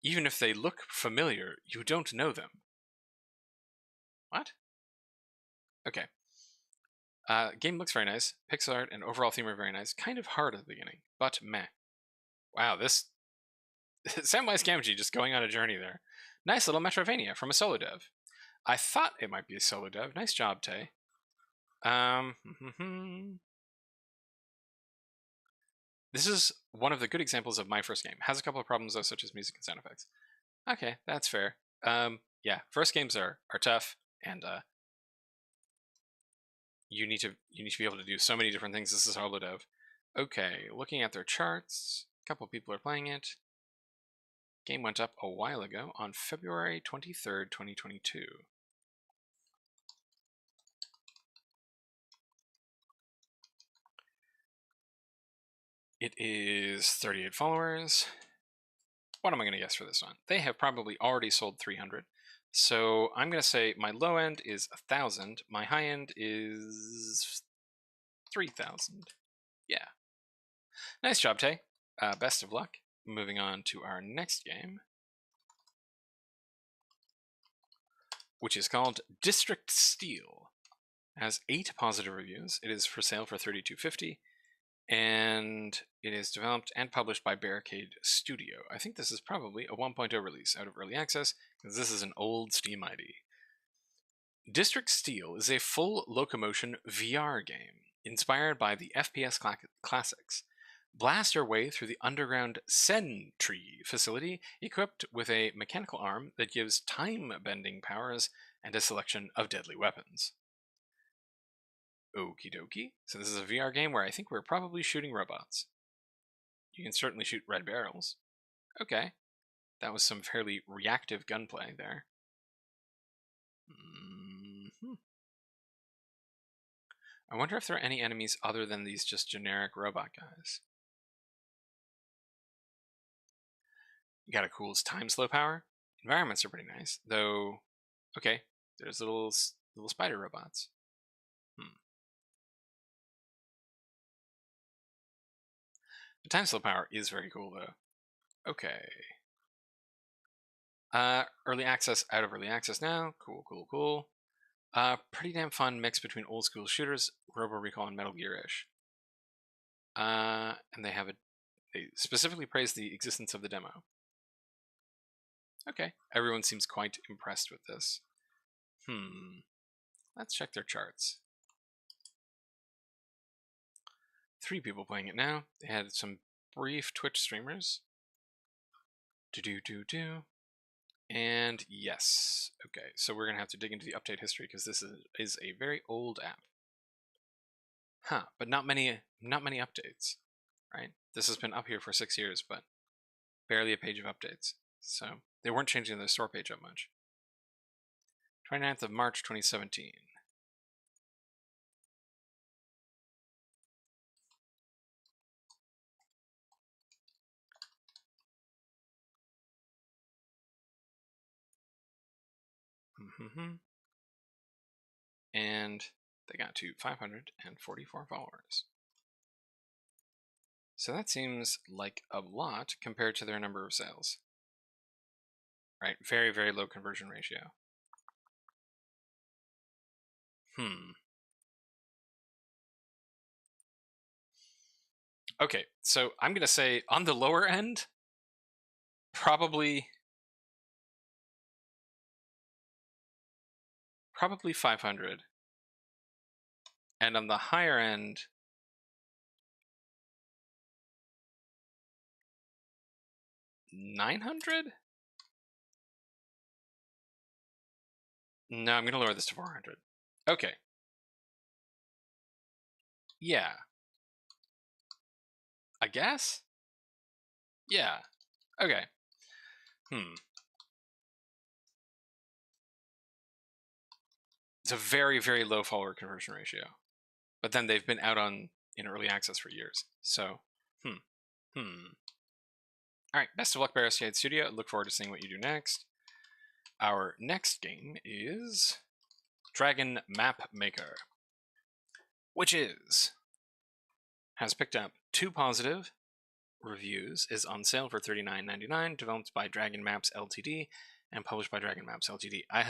Even if they look familiar, you don't know them. What? Okay. Game looks very nice. Pixel art and overall theme are very nice. Kind of hard at the beginning, but meh. Wow, this... Samwise Gamgee just going on a journey there. Nice little Metroidvania from a solo dev. I thought it might be a solo dev. Nice job, Tay. This is one of the good examples of my first game. Has a couple of problems though, such as music and sound effects. Okay, that's fair. Yeah, first games are tough, and you need to be able to do so many different things. This is solo dev. Okay, looking at their charts, a couple of people are playing it. Game went up a while ago on February 23rd, 2022. It is 38 followers. What am I going to guess for this one? They have probably already sold 300. So I'm going to say my low end is 1,000. My high end is 3,000. Yeah. Nice job, Tay. Best of luck. Moving on to our next game, which is called District Steel. It has 8 positive reviews. It is for sale for $32.50. And it is developed and published by Barricade Studio. I think this is probably a 1.0 release out of early access, because this is an old Steam ID. District Steel is a full locomotion VR game, inspired by the FPS classics. Blast your way through the underground Sentry facility, equipped with a mechanical arm that gives time-bending powers and a selection of deadly weapons. Okie dokie. So this is a VR game where I think we're probably shooting robots. You can certainly shoot red barrels. Okay. That was some fairly reactive gunplay there. I wonder if there are any enemies other than these just generic robot guys. You got a cool time slow power. Environments are pretty nice, though. Okay, there's little spider robots. The time slow power is very cool, though. Okay. Early access out of early access now. Cool, cool, cool. Pretty damn fun mix between old school shooters, Robo Recall, and Metal Gear-ish. And they specifically praise the existence of the demo. Okay, everyone seems quite impressed with this. Let's check their charts. 3 people playing it now. They had some brief Twitch streamers. And yes. Okay, so we're going to have to dig into the update history because this is a very old app. But not many updates, right? This has been up here for 6 years, but barely a page of updates. So they weren't changing the store page up much. 29th of March 2017. And they got to 544 followers. So that seems like a lot compared to their number of sales. Right, very, very low conversion ratio. Okay, so I'm going to say on the lower end, probably 500. And on the higher end, 900? No, I'm going to lower this to 400. Okay. Yeah. I guess? Yeah. Okay. It's a very, very low follower conversion ratio. But then they've been out in early access for years. So, All right, best of luck, Barricade Studio. Look forward to seeing what you do next. Our next game is Dragon Map Maker, which has picked up 2 positive reviews, is on sale for $39.99, developed by Dragon Maps Ltd. And published by Dragon Maps Ltd. I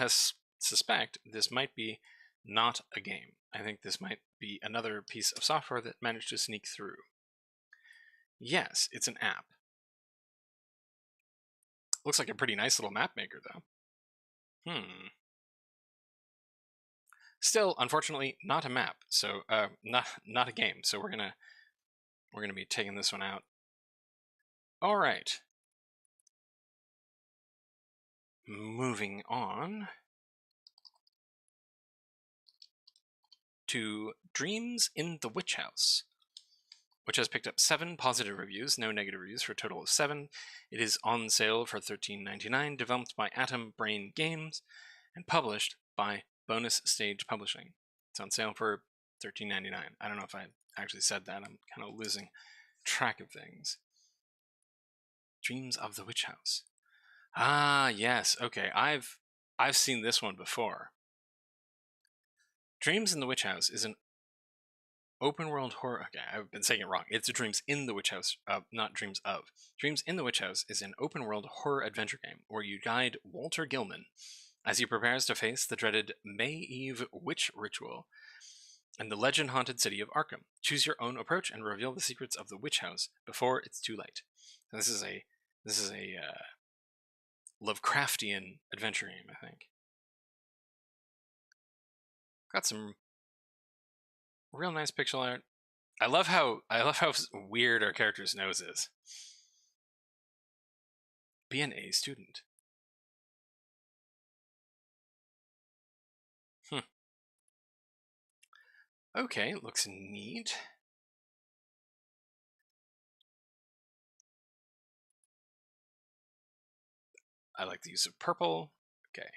suspect this might be not a game. I think this might be another piece of software that managed to sneak through. Yes, it's an app. Looks like a pretty nice little map maker, though. Still, unfortunately, not a map. So, not a game. So we're gonna be taking this one out. All right. Moving on to Dreams in the Witch House, which has picked up 7 positive reviews, no negative reviews, for a total of 7. It is on sale for $13.99, developed by Atom Brain Games, and published by Bonus Stage Publishing. It's on sale for $13.99. I don't know if I actually said that. I'm kind of losing track of things. Dreams of the Witch House. Ah, yes. Okay, I've seen this one before. Dreams in the Witch House is an open world horror. Okay, I've been saying it wrong. It's Dreams in the Witch House, not Dreams of. Dreams in the Witch House is an open world horror adventure game where you guide Walter Gilman as he prepares to face the dreaded May Eve witch ritual in the legend-haunted city of Arkham. Choose your own approach and reveal the secrets of the witch house before it's too late. And this is a Lovecraftian adventure game, I think. Got some real nice pixel art. I love how weird our character's nose is. Be an A student. Okay, looks neat. I like the use of purple. Okay.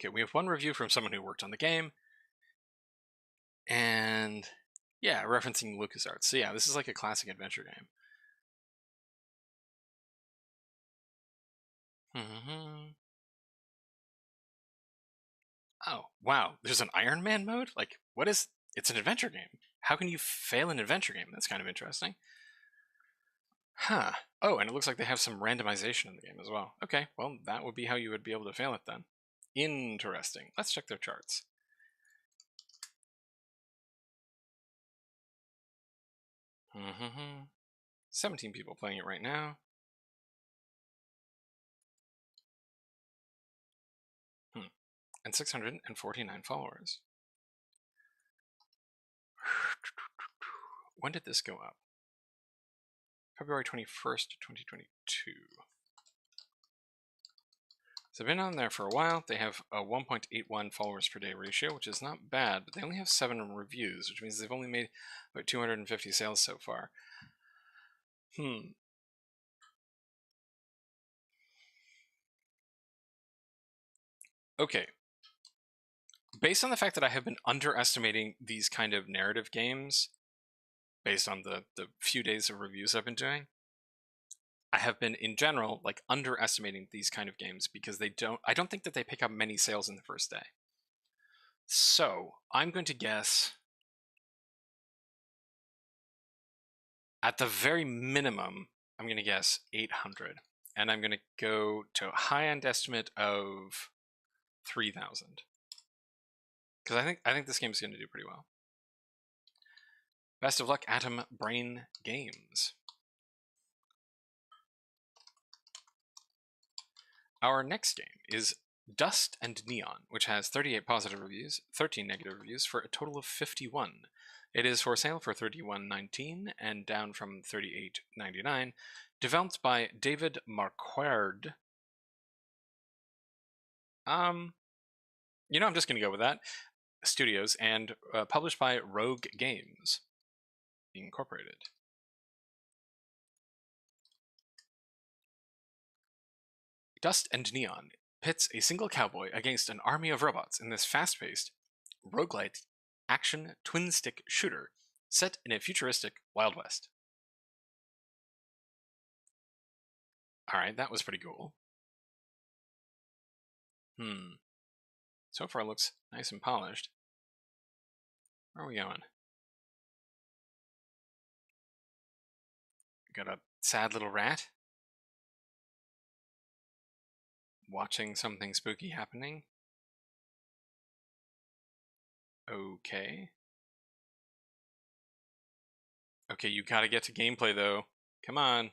Okay, we have one review from someone who worked on the game. And yeah, referencing LucasArts. So yeah, this is like a classic adventure game. Oh, wow. There's an Iron Man mode? Like, what is... It's an adventure game. How can you fail an adventure game? That's kind of interesting. Huh. Oh, and it looks like they have some randomization in the game as well. Okay, well, that would be how you would be able to fail it then. Interesting. Let's check their charts. Mm-hmm. 17 people playing it right now. And 649 followers. When did this go up? February 21st, 2022. So they've been on there for a while. They have a 1.81 followers per day ratio, which is not bad, but they only have 7 reviews, which means they've only made about 250 sales so far. Okay. Based on the fact that I have been underestimating these kind of narrative games, based on the few days of reviews I've been doing, I have been, in general, like, underestimating these kind of games because I don't think that they pick up many sales in the first day. So, I'm going to guess, at the very minimum, I'm going to guess 800. And I'm going to go to a high-end estimate of 3,000. Because I think this game is going to do pretty well. Best of luck, Atom Brain Games. Our next game is Dust and Neon, which has 38 positive reviews, 13 negative reviews, for a total of 51. It is for sale for $31.19 and down from $38.99. Developed by David Marquard. You know, I'm just going to go with that. Studios, and published by Rogue Games Incorporated. Dust and Neon pits a single cowboy against an army of robots in this fast-paced, roguelite action twin-stick shooter set in a futuristic Wild West. Alright, that was pretty cool. So far it looks nice and polished. Where are we going? Got a sad little rat watching something spooky happening. Okay. Okay, you gotta get to gameplay though. Come on.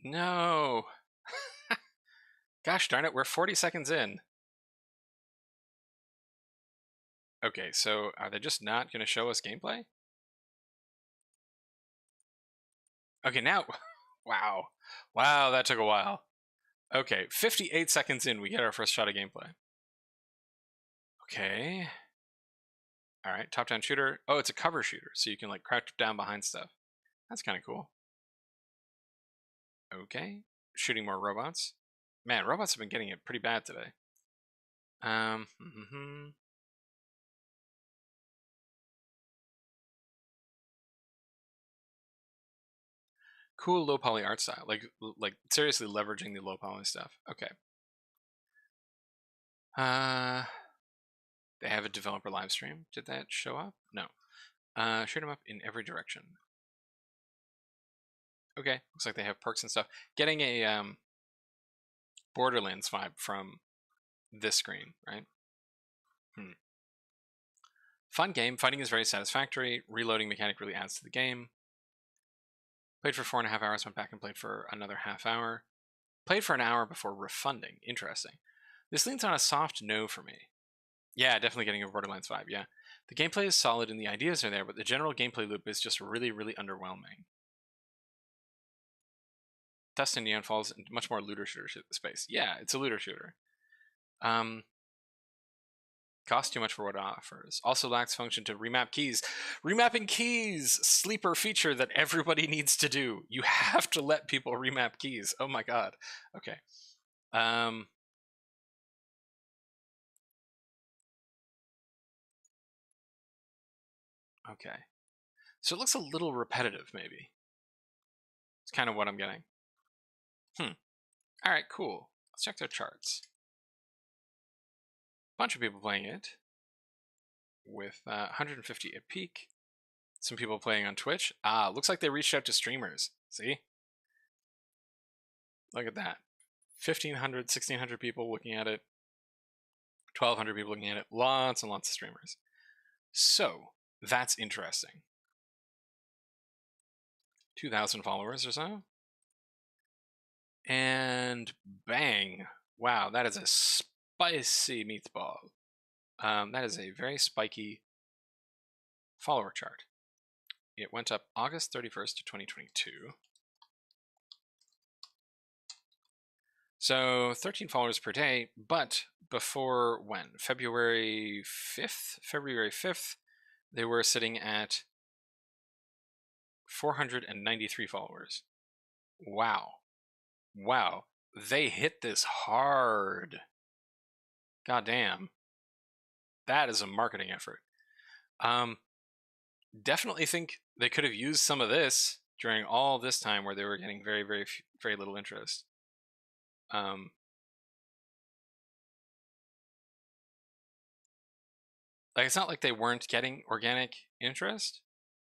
No. Gosh darn it, we're 40 seconds in. Okay, so are they just not going to show us gameplay? Okay, now... Wow. Wow, that took a while. Okay, 58 seconds in, we get our first shot of gameplay. Okay. Alright, top-down shooter. Oh, it's a cover shooter, so you can, like, crouch down behind stuff. That's kind of cool. Okay. Shooting more robots. Man, robots have been getting it pretty bad today. Cool low poly art style. Like seriously leveraging the low poly stuff. Okay. They have a developer live stream. Did that show up? No. Shoot them up in every direction. Okay, looks like they have perks and stuff. Getting a Borderlands vibe from this screen, right? Fun game. Fighting is very satisfactory. Reloading mechanic really adds to the game. Played for 4.5 hours, went back and played for another half hour. Played for an hour before refunding. Interesting. This leans on a soft no for me. Yeah, definitely getting a Borderlands vibe, yeah. The gameplay is solid and the ideas are there, but the general gameplay loop is just really, really underwhelming. Dust and Neon falls into much more looter shooter space. Yeah, it's a looter shooter. Costs too much for what it offers. Also lacks function to remap keys. Remapping keys! Sleeper feature that everybody needs to do. You have to let people remap keys. Oh my god. Okay. Okay. So it looks a little repetitive, maybe. It's kind of what I'm getting. Alright, cool. Let's check their charts. Bunch of people playing it. With 150 at peak. Some people playing on Twitch. Ah, looks like they reached out to streamers. See? Look at that. 1,500, 1,600 people looking at it. 1,200 people looking at it. Lots and lots of streamers. So, that's interesting. 2,000 followers or so. And bang. Wow, that is a spicy meatball. That is a very spiky follower chart. It went up August 31st to 2022. So 13 followers per day, but before when? February 5th? February 5th, they were sitting at 493 followers. Wow. Wow. They hit this hard. Goddamn. That is a marketing effort. Definitely think they could have used some of this during all this time where they were getting very, very little interest. Like, it's not like they weren't getting organic interest,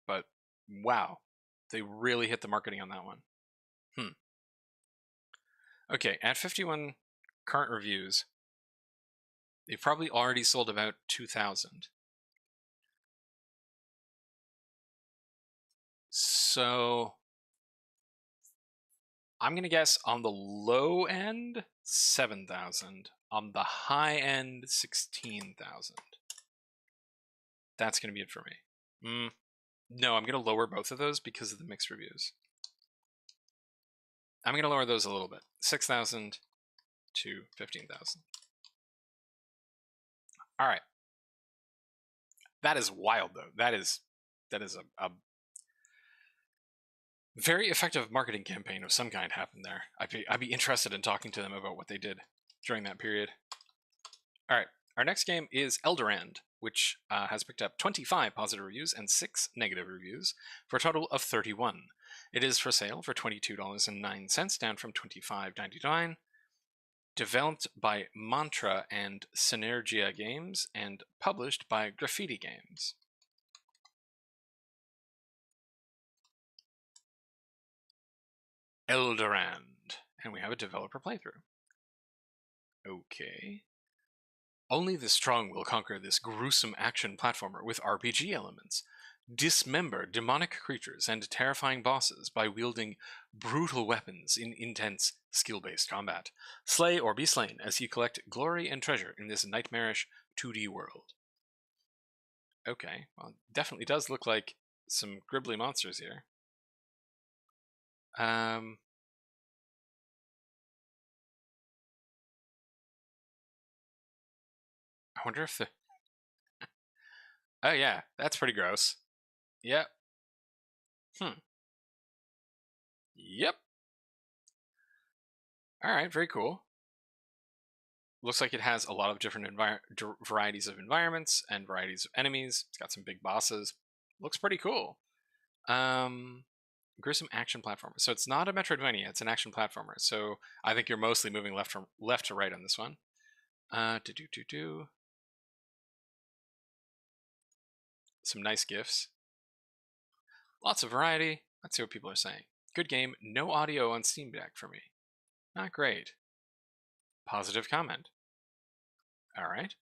but wow, they really hit the marketing on that one. Okay, at 51 current reviews, they've probably already sold about 2,000. So I'm going to guess on the low end, 7,000. On the high end, 16,000. That's going to be it for me. No, I'm going to lower both of those because of the mixed reviews. I'm going to lower those a little bit. 6,000 to 15,000. All right. That is wild, though. That is a very effective marketing campaign of some kind happened there. I'd be interested in talking to them about what they did during that period. All right. Our next game is Elderand, which has picked up 25 positive reviews and 6 negative reviews for a total of 31. It is for sale for $22.09, down from $25.99. Developed by Mantra and Synergia Games, and published by Graffiti Games. Elderand. And we have a developer playthrough. Okay. Only the strong will conquer this gruesome action platformer with RPG elements. Dismember demonic creatures and terrifying bosses by wielding brutal weapons in intense, skill-based combat. Slay or be slain as you collect glory and treasure in this nightmarish 2D world. Okay, well, definitely does look like some gribbly monsters here. I wonder if the... Oh yeah, that's pretty gross. Yep. Yep. Alright, very cool. Looks like it has a lot of different varieties of environments and varieties of enemies. It's got some big bosses. Looks pretty cool. Gruesome action platformer. So it's not a Metroidvania, it's an action platformer. So I think you're mostly moving left to right on this one. Some nice GIFs. Lots of variety. Let's see what people are saying. Good game. No audio on Steam Deck for me. Not great. Positive comment. Alright.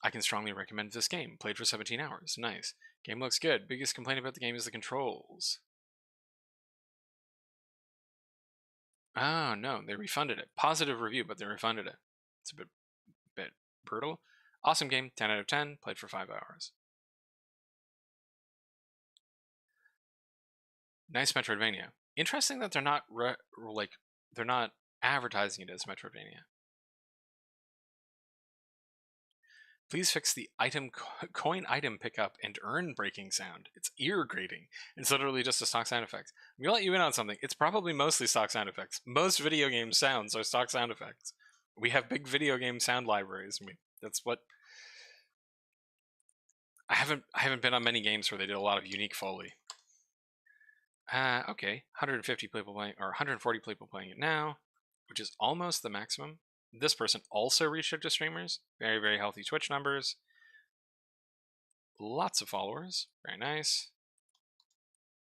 I can strongly recommend this game. Played for 17 hours. Nice. Game looks good. Biggest complaint about the game is the controls. Oh, no. They refunded it. Positive review, but they refunded it. It's a bit brutal. Awesome game. 10 out of 10. Played for 5 hours. Nice Metroidvania. Interesting that they're not they're not advertising it as Metroidvania. Please fix the coin item pickup and urn breaking sound. It's ear grating. It's literally just a stock sound effect. I'm gonna let you in on something. It's probably mostly stock sound effects. Most video game sounds are stock sound effects. We have big video game sound libraries. That's what. I haven't been on many games where they did a lot of unique Foley. Okay, 150 people playing, or 140 people playing it now, which is almost the maximum. This person also reached out to streamers. Very, very healthy Twitch numbers. Lots of followers. Very nice.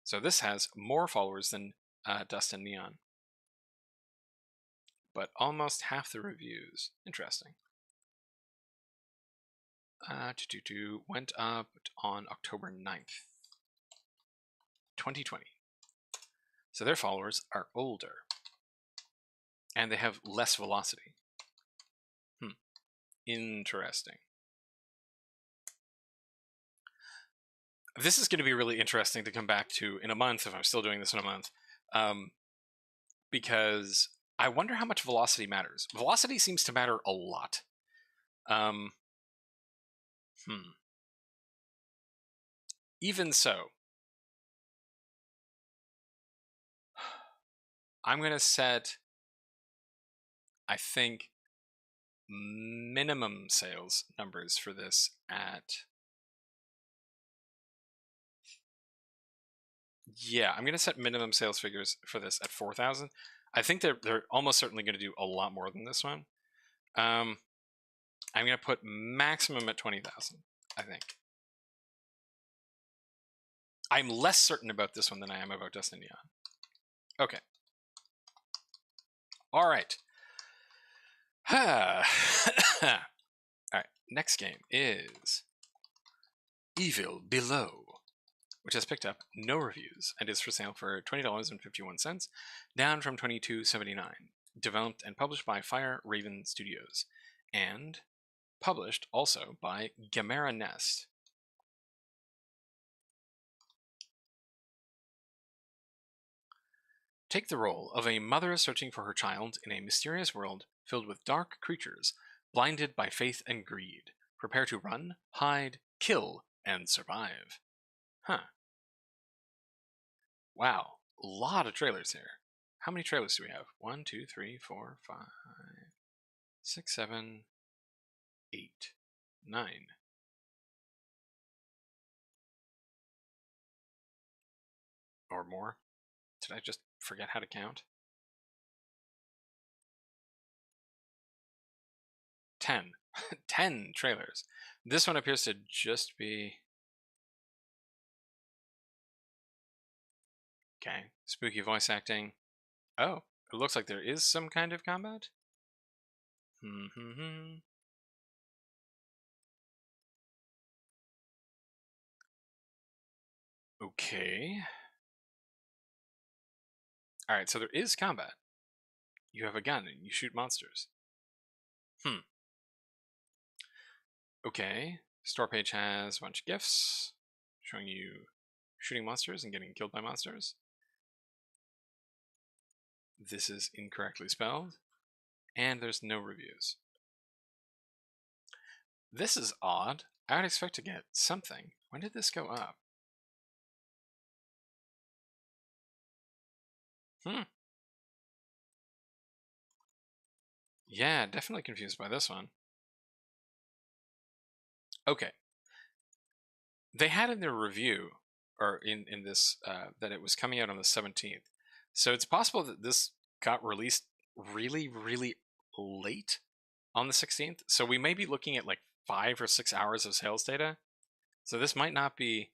So this has more followers than Dust and Neon. But almost half the reviews. Interesting. Went up on October 9th, 2020. So their followers are older. And they have less velocity. Interesting. This is going to be really interesting to come back to in a month, if I'm still doing this in a month. Because I wonder how much velocity matters. Velocity seems to matter a lot. Even so, I'm going to set, I think, minimum sales numbers for this at... Yeah, I'm going to set minimum sales figures for this at 4,000. I think they're almost certainly going to do a lot more than this one. I'm going to put maximum at 20,000, I think. I'm less certain about this one than I am about Destinesia. Okay. All right. All right. Next game is Evil Below, which has picked up no reviews and is for sale for $20.51, down from $22.79. Developed and published by Fire Raven Studios, and published also by Gomorrah Nest. Take the role of a mother searching for her child in a mysterious world filled with dark creatures, blinded by faith and greed. Prepare to run, hide, kill, and survive. Huh. Wow, a lot of trailers here. How many trailers do we have? 1, 2, 3, 4, 5, 6, 7, 8, 9. Or more? Did I just forget how to count? 10. 10 trailers. This one appears to just be... Okay, spooky voice acting. Oh, it looks like there is some kind of combat? Okay. Alright, so there is combat. You have a gun and you shoot monsters. Okay. Store page has a bunch of gifts showing you shooting monsters and getting killed by monsters. This is incorrectly spelled. And there's no reviews. This is odd. I would expect to get something. When did this go up? Yeah, definitely confused by this one. Okay. They had in their review, or in this, that it was coming out on the 17th. So it's possible that this got released really, really late on the 16th. So we may be looking at like 5 or 6 hours of sales data. So this might not be...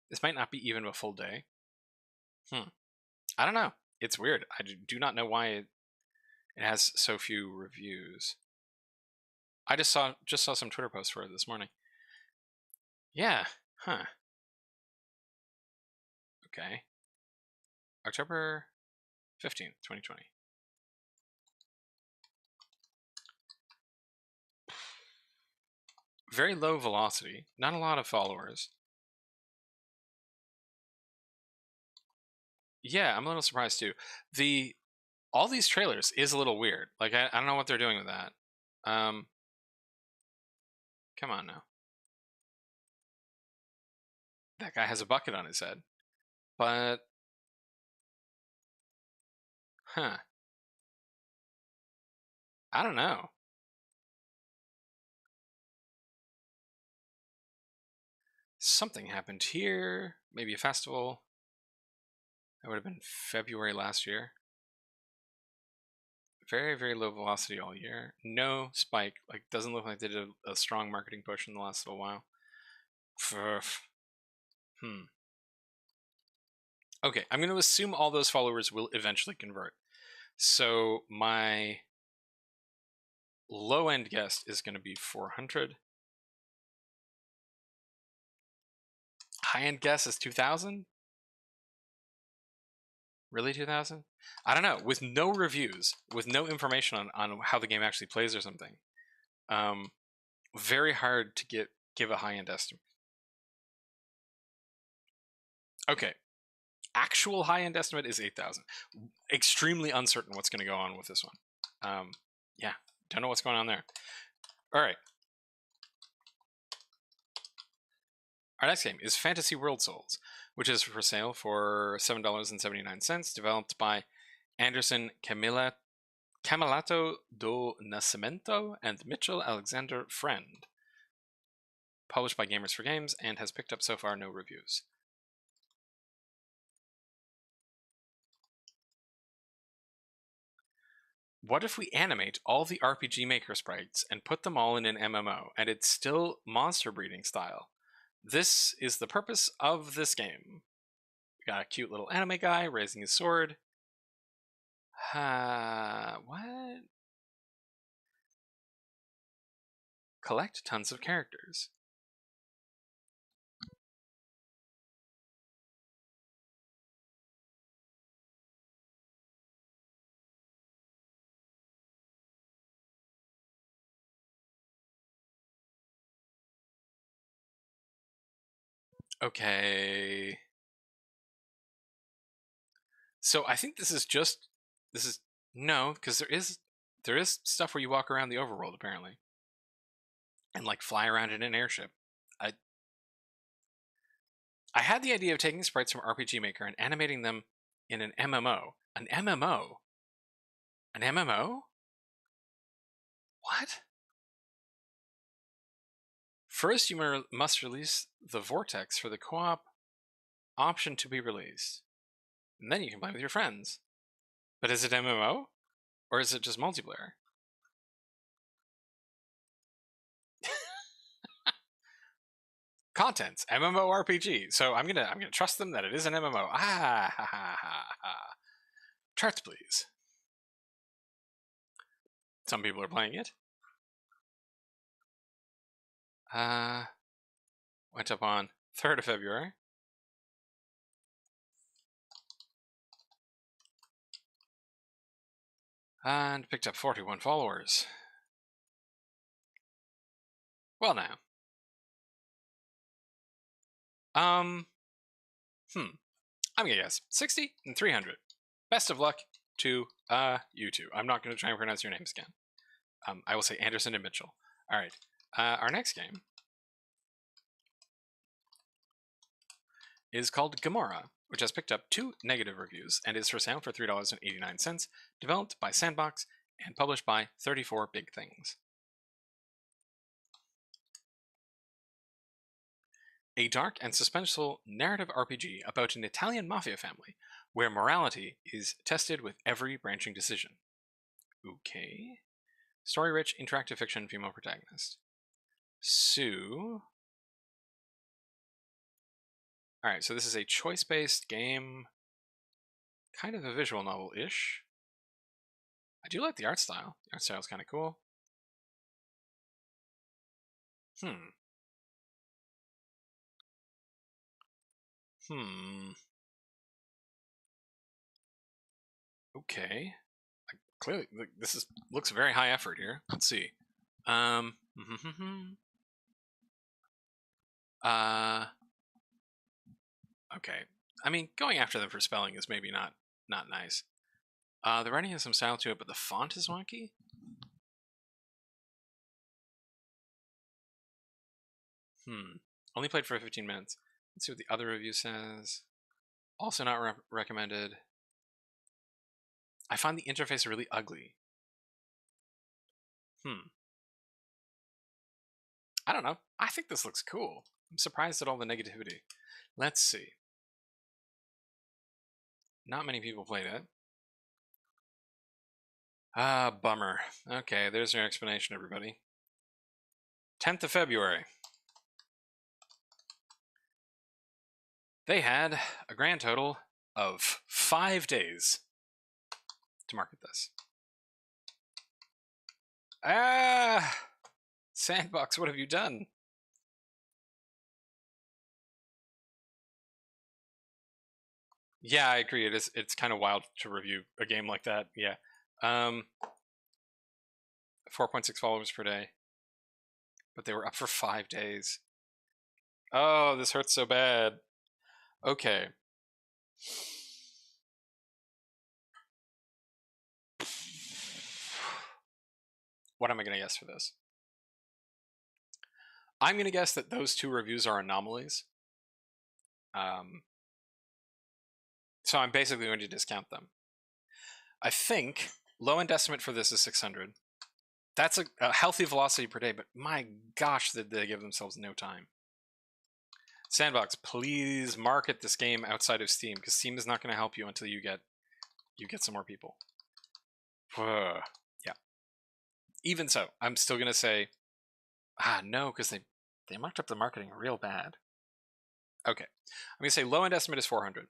This might not be even a full day. I don't know. It's weird. I do not know why it has so few reviews. I just saw some Twitter posts for it this morning. Yeah. Huh. Okay. October 15th, 2020. Very low velocity. Not a lot of followers. Yeah, I'm a little surprised too. All these trailers is a little weird. Like, I don't know what they're doing with that. Come on now. That guy has a bucket on his head. But... Huh. I don't know. Something happened here. Maybe a festival. That would have been February last year. Very, very low velocity all year. No spike. Like, doesn't look like they did a strong marketing push in the last little while. Okay, I'm going to assume all those followers will eventually convert. So my low-end guess is going to be 400. High-end guess is 2,000? Really 2,000? I don't know. With no reviews, with no information on how the game actually plays or something, very hard to give a high-end estimate. Okay. Actual high-end estimate is 8,000. Extremely uncertain what's going to go on with this one. Yeah, don't know what's going on there. All right. Our next game is Fantasy World Souls, which is for sale for $7.79, developed by Anderson Camelato do Nascimento and Mitchell Alexander Friend. Published by Gamers for Games and has picked up so far no reviews. What if we animate all the RPG Maker sprites and put them all in an MMO, and it's still monster breeding style? This is the purpose of this game. We got a cute little anime guy raising his sword. What? Collect tons of characters. Okay. So I think this is no, because there is stuff where you walk around the overworld apparently, and like fly around in an airship. I had the idea of taking sprites from RPG Maker and animating them in an MMO. An MMO? An MMO? What? First, you must release the Vortex for the co-op option to be released. And then you can play with your friends. But is it MMO? Or is it just multiplayer? Contents, MMORPG. So I'm gonna trust them that it is an MMO. Charts, please. Some people are playing it. Went up on 3rd of February. And picked up 41 followers. Well now. I'm gonna guess 60 and 300. Best of luck to you two. I'm not gonna try and pronounce your names again. I will say Anderson and Mitchell. All right. Our next game is called Gomorrah, which has picked up 2 negative reviews and is for sale for $3.89, developed by Sandbox and published by 34 Big Things. A dark and suspenseful narrative RPG about an Italian mafia family where morality is tested with every branching decision. Okay. Story-rich, interactive fiction, female protagonist. Sue. Alright, so this is a choice-based game. Kind of a visual novel-ish. I do like the art style. The art style is kind of cool. Okay. Clearly, this looks very high effort here. Let's see. Okay. I mean, going after them for spelling is maybe not nice. The writing has some style to it, but the font is wonky. Only played for 15 minutes. Let's see what the other review says. Also not recommended. I find the interface really ugly. I don't know. I think this looks cool. I'm surprised at all the negativity. Let's see. Not many people played it. Ah, bummer. Okay, there's your explanation, everybody. 10th of February. They had a grand total of 5 days to market this. Ah! Sandbox, what have you done? Yeah, I agree. It's kind of wild to review a game like that. Yeah. 4.6 followers per day. But they were up for 5 days. Oh, this hurts so bad. Okay. What am I going to guess for this? I'm going to guess that those 2 reviews are anomalies. So I'm basically going to discount them. I think low-end estimate for this is 600. That's a healthy velocity per day, but my gosh, did they give themselves no time. Sandbox, please market this game outside of Steam, because Steam is not going to help you until you get some more people. Yeah. Even so, I'm still going to say, no, because they marked up the marketing real bad. Okay. I'm going to say low-end estimate is 400.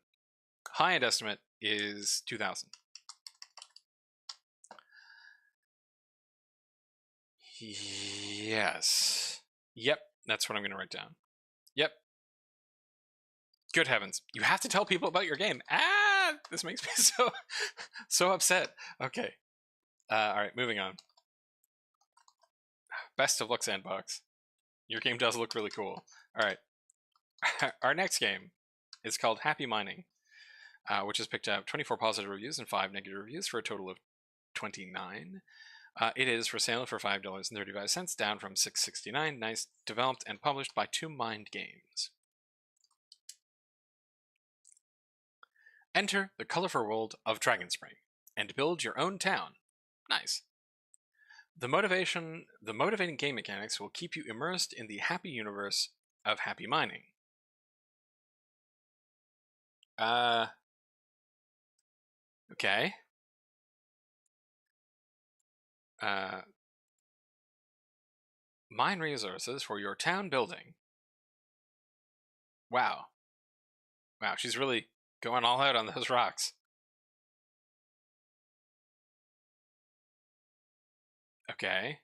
High-end estimate is 2,000. Yes. Yep, that's what I'm going to write down. Yep. Good heavens. You have to tell people about your game. This makes me so upset. Okay. All right, moving on. Best of luck, Sandbox. Your game does look really cool. All right. Our next game is called Happy Mining, which has picked up 24 positive reviews and 5 negative reviews for a total of 29. It is for sale for $5.35, down from $6.69. Nice, developed and published by Two Mind Games. Enter the colorful world of Dragonspring and build your own town. Nice. The motivating game mechanics will keep you immersed in the happy universe of Happy Mining. Okay. Mine resources for your town building. Wow. Wow, she's really going all out on those rocks. Okay.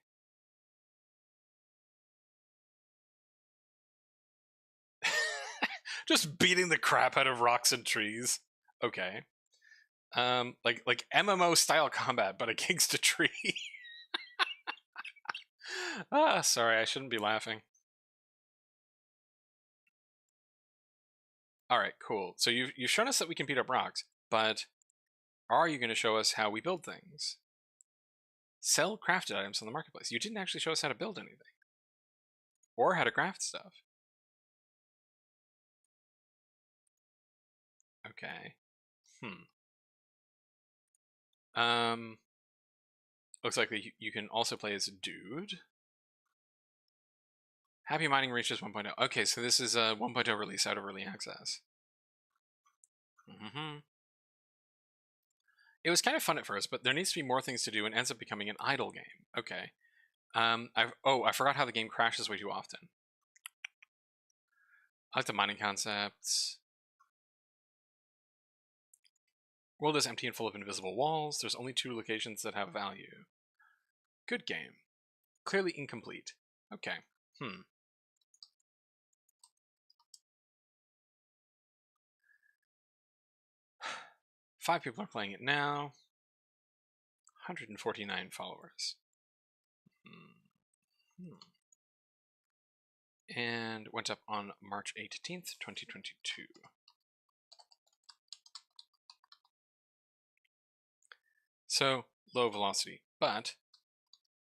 Just beating the crap out of rocks and trees. Okay. Like MMO style combat, but against a tree. Sorry, I shouldn't be laughing. All right, cool. So you've shown us that we can beat up rocks, but are you going to show us how we build things? Sell crafted items on the marketplace. You didn't actually show us how to build anything. Or how to craft stuff. Okay. Looks like you can also play as a dude. Happy Mining reaches 1.0. Okay, so this is a 1.0 release out of early access. It was kind of fun at first, but there needs to be more things to do and ends up becoming an idle game. Okay. I forgot how the game crashes way too often. I like the mining concepts. World is empty and full of invisible walls. There's only 2 locations that have value. Good game. Clearly incomplete. Okay. 5 people are playing it now. 149 followers. And went up on March 18th, 2022. So, low velocity, but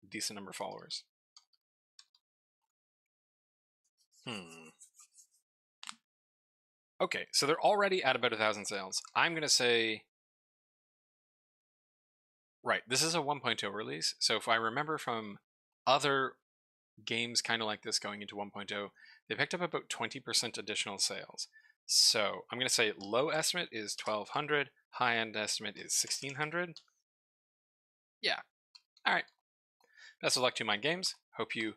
decent number of followers. Okay, so they're already at about 1,000 sales. I'm gonna say, right, this is a 1.0 release, so if I remember from other games kind of like this going into 1.0, they picked up about 20% additional sales. So I'm gonna say low estimate is 1,200, high end estimate is 1,600. Yeah, all right. Best of luck to my games. Hope you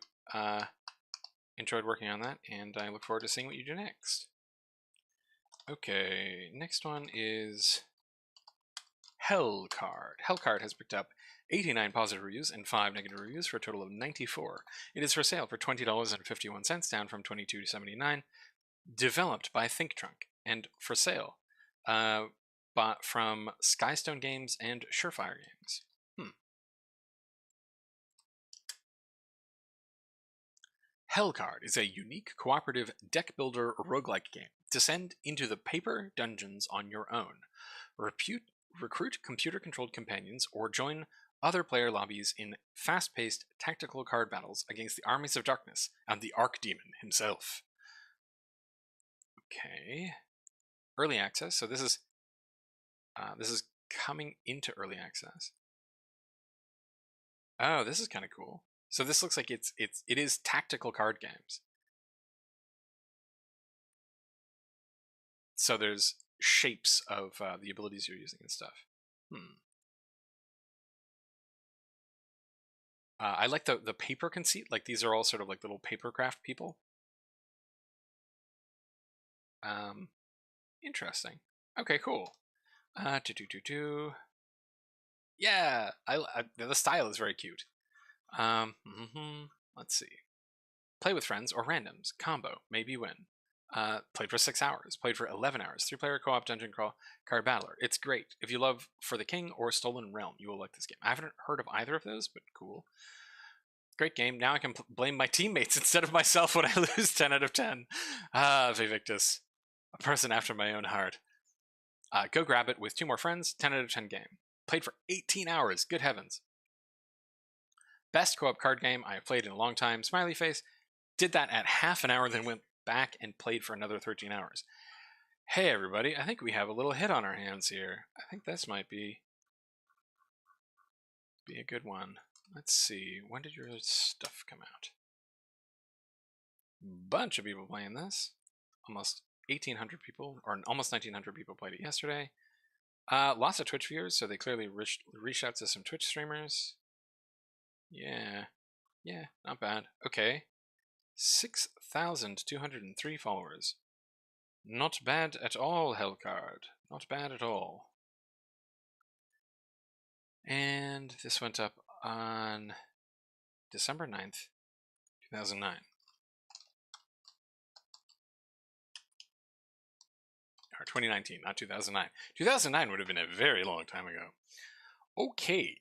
enjoyed working on that, and I look forward to seeing what you do next. Okay, next one is HELLCARD. HELLCARD has picked up 89 positive reviews and 5 negative reviews for a total of 94. It is for sale for $20.51, down from $22.79. Developed by ThinkTrunk and for sale bought from Skystone Games and Surefire Games. HELLCARD is a unique cooperative deck builder roguelike game. Descend into the paper dungeons on your own. Recruit computer-controlled companions or join other player lobbies in fast-paced tactical card battles against the armies of darkness and the Archdemon himself. Okay. Early access. So this is coming into early access. Oh, this is kind of cool. So this looks like it is tactical card games. So there's shapes of the abilities you're using and stuff. I like the paper conceit. Like these are all sort of like little papercraft people. Interesting. Okay, cool. Yeah, the style is very cute. Let's see. Play with friends or randoms. Combo. Maybe win. Played for 6 hours. Played for 11 hours. 3-player co-op dungeon crawl card battler. It's great. If you love For the King or Stolen Realm, you will like this game. I haven't heard of either of those, but cool. Great game. Now I can blame my teammates instead of myself when I lose 10 out of 10. Vivictus. A person after my own heart. Go grab it with 2 more friends. 10 out of 10 game. Played for 18 hours. Good heavens. Best co-op card game I have played in a long time. Smiley face. Did that at half an hour, then went back and played for another 13 hours. Hey everybody, I think we have a little hit on our hands here. I think this might be a good one. Let's see, when did your stuff come out? Bunch of people playing this. Almost 1,800 people, or almost 1,900 people played it yesterday. Lots of Twitch viewers, so they clearly reached out to some Twitch streamers. Yeah, not bad. Okay. 6,203 followers. Not bad at all, HELLCARD. Not bad at all. And this went up on December 9th, 2009. Or 2019, not 2009. 2009 would have been a very long time ago. Okay.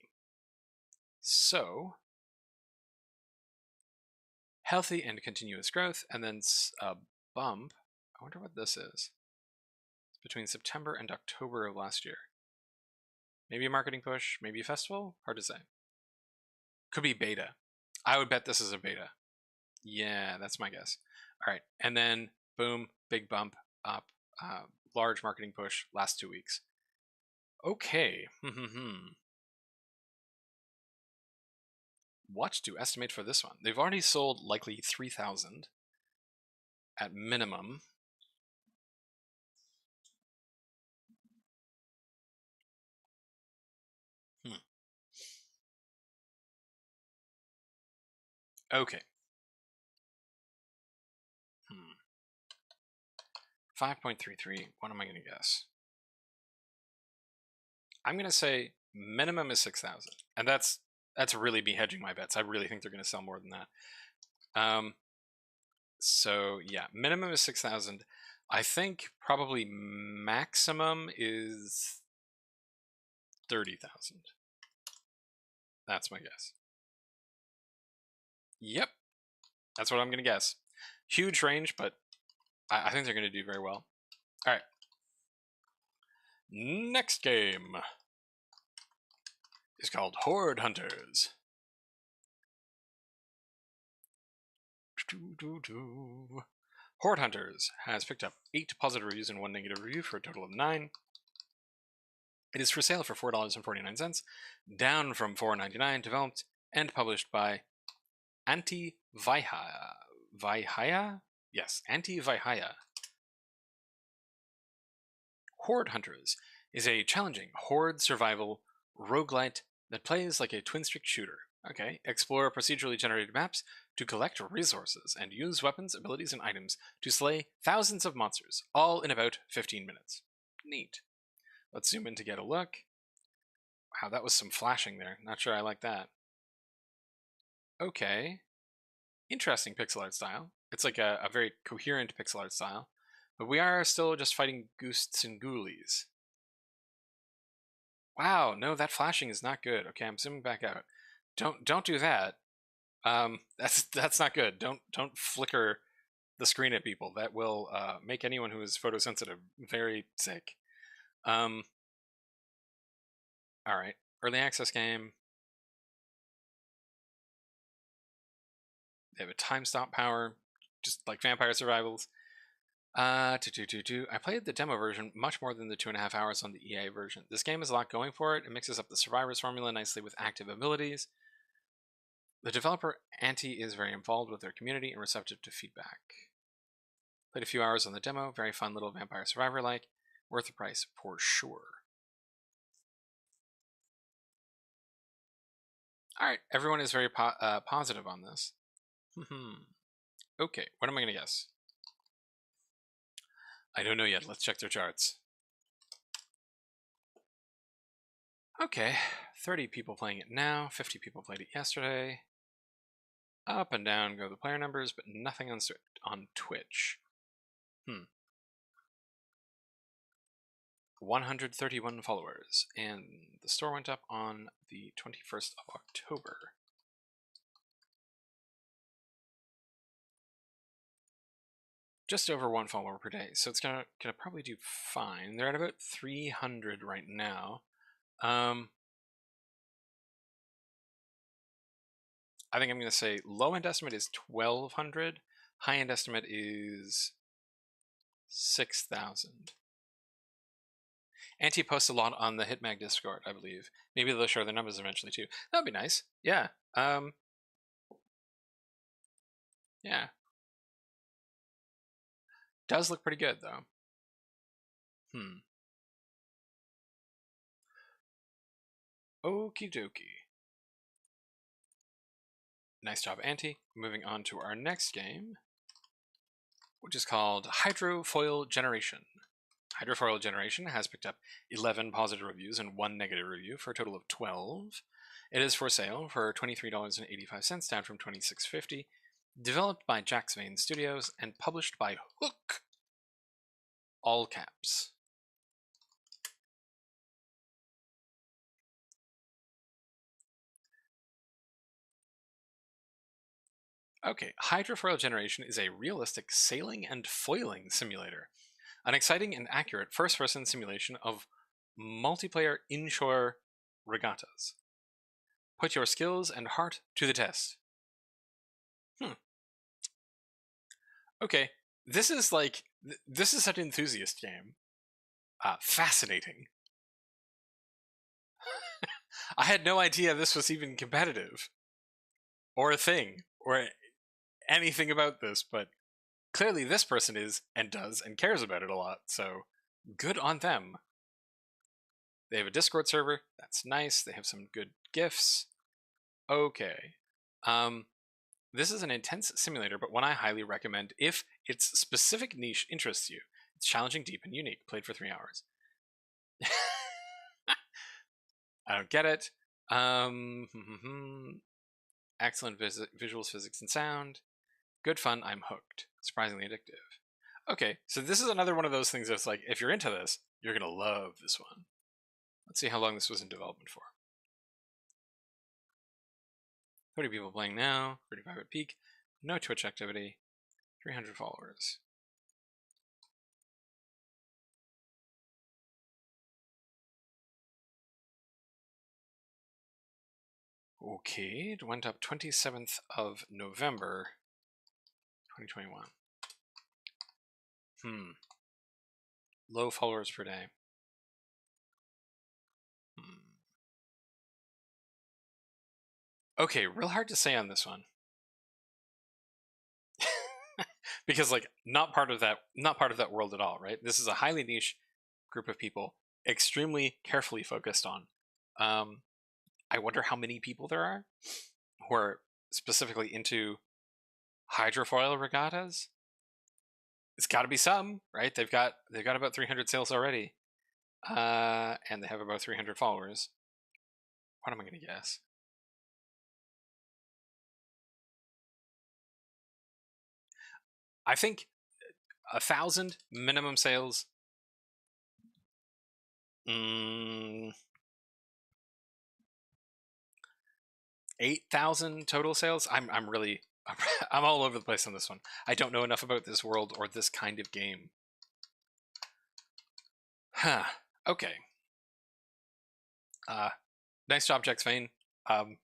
So, healthy and continuous growth, and then a bump. I wonder what this is. It's between September and October of last year. Maybe a marketing push, maybe a festival? Hard to say. Could be beta. I would bet this is a beta. Yeah, that's my guess. All right, and then boom, big bump up, large marketing push, last 2 weeks. Okay. What to estimate for this one? They've already sold likely 3,000 at minimum. Okay. 5.33. What am I going to guess? I'm going to say minimum is 6,000, and that's really me hedging my bets. I really think they're going to sell more than that. So yeah, minimum is 6,000. I think probably maximum is 30,000. That's my guess. Yep, that's what I'm going to guess. Huge range, but I think they're going to do very well. All right. Next game is called Horde Hunters. Horde Hunters has picked up 8 positive reviews and 1 negative review for a total of 9. It is for sale for $4.49, down from $4.99, developed and published by Anti-Vihaya? Yes, Anti-Vihaya. Horde Hunters is a challenging horde survival roguelite that plays like a twin-stick shooter. Okay, explore procedurally generated maps to collect resources and use weapons, abilities, and items to slay thousands of monsters, all in about 15 minutes. Neat. Let's zoom in to get a look. Wow, that was some flashing there. Not sure I like that. Okay. Interesting pixel art style. It's like a very coherent pixel art style. But we are still just fighting ghosts and ghoulies. Wow, no, that flashing is not good. Okay, I'm zooming back out. Don't do that. That's not good. Don't flicker the screen at people. That will make anyone who is photosensitive very sick. All right, early access game. They have a time stop power, just like Vampire Survivals. I played the demo version much more than the 2.5 hours on the EA version. This game has a lot going for it. It mixes up the Survivors formula nicely with active abilities. The developer, Anti, is very involved with their community and receptive to feedback. Played a few hours on the demo. Very fun little Vampire Survivor-like. Worth the price for sure. Alright, everyone is very positive on this. Okay, what am I going to guess? I don't know yet. Let's check their charts. Okay, 30 people playing it now. 50 people played it yesterday. Up and down go the player numbers, but nothing on Twitch. 131 followers, and the store went up on the 21st of October. Just over 1 follower per day, so it's gonna probably do fine. They're at about 300 right now. I think I'm gonna say low-end estimate is 1,200. High-end estimate is 6,000. Anti posts a lot on the Hitmag Discord, I believe. Maybe they'll share their numbers eventually too. That would be nice. Yeah. Yeah. Does look pretty good though. Okie dokie. Nice job, Anti. Moving on to our next game, which is called Hydrofoil Generation. Hydrofoil Generation has picked up 11 positive reviews and 1 negative review for a total of 12. It is for sale for $23.85, down from $26.50. Developed by Jack's Vein Studios and published by Hook. All caps. Okay, Hydrofoil Generation is a realistic sailing and foiling simulator. An exciting and accurate first-person simulation of multiplayer inshore regattas. Put your skills and heart to the test. Okay, this is an enthusiast game. Fascinating. I had no idea this was even competitive. Or a thing. Or anything about this, but clearly this person is, and does, and cares about it a lot, so good on them. They have a Discord server. That's nice. They have some good GIFs. Okay. This is an intense simulator, but one I highly recommend if its specific niche interests you. It's challenging, deep, and unique. Played for 3 hours. I don't get it. Excellent visuals, physics, and sound. Good fun. I'm hooked. Surprisingly addictive. Okay, so this is another one of those things that's like, if you're into this, you're going to love this one. Let's see how long this was in development for. 30 people playing now, 35 at peak, no Twitch activity, 300 followers. Okay, it went up 27th of November, 2021. Low followers per day. Okay, real hard to say on this one. Because like not part of that world at all, right? This is a highly niche group of people, extremely carefully focused on. I wonder how many people there are who are specifically into hydrofoil regattas. It's got to be some, right? They've got about 300 sales already, and they have about 300 followers. What am I going to guess? I think 1,000 minimum sales. 8,000 total sales. I'm all over the place on this one. I don't know enough about this world or this kind of game. Huh. Okay. Nice job, Jax Vane. I'm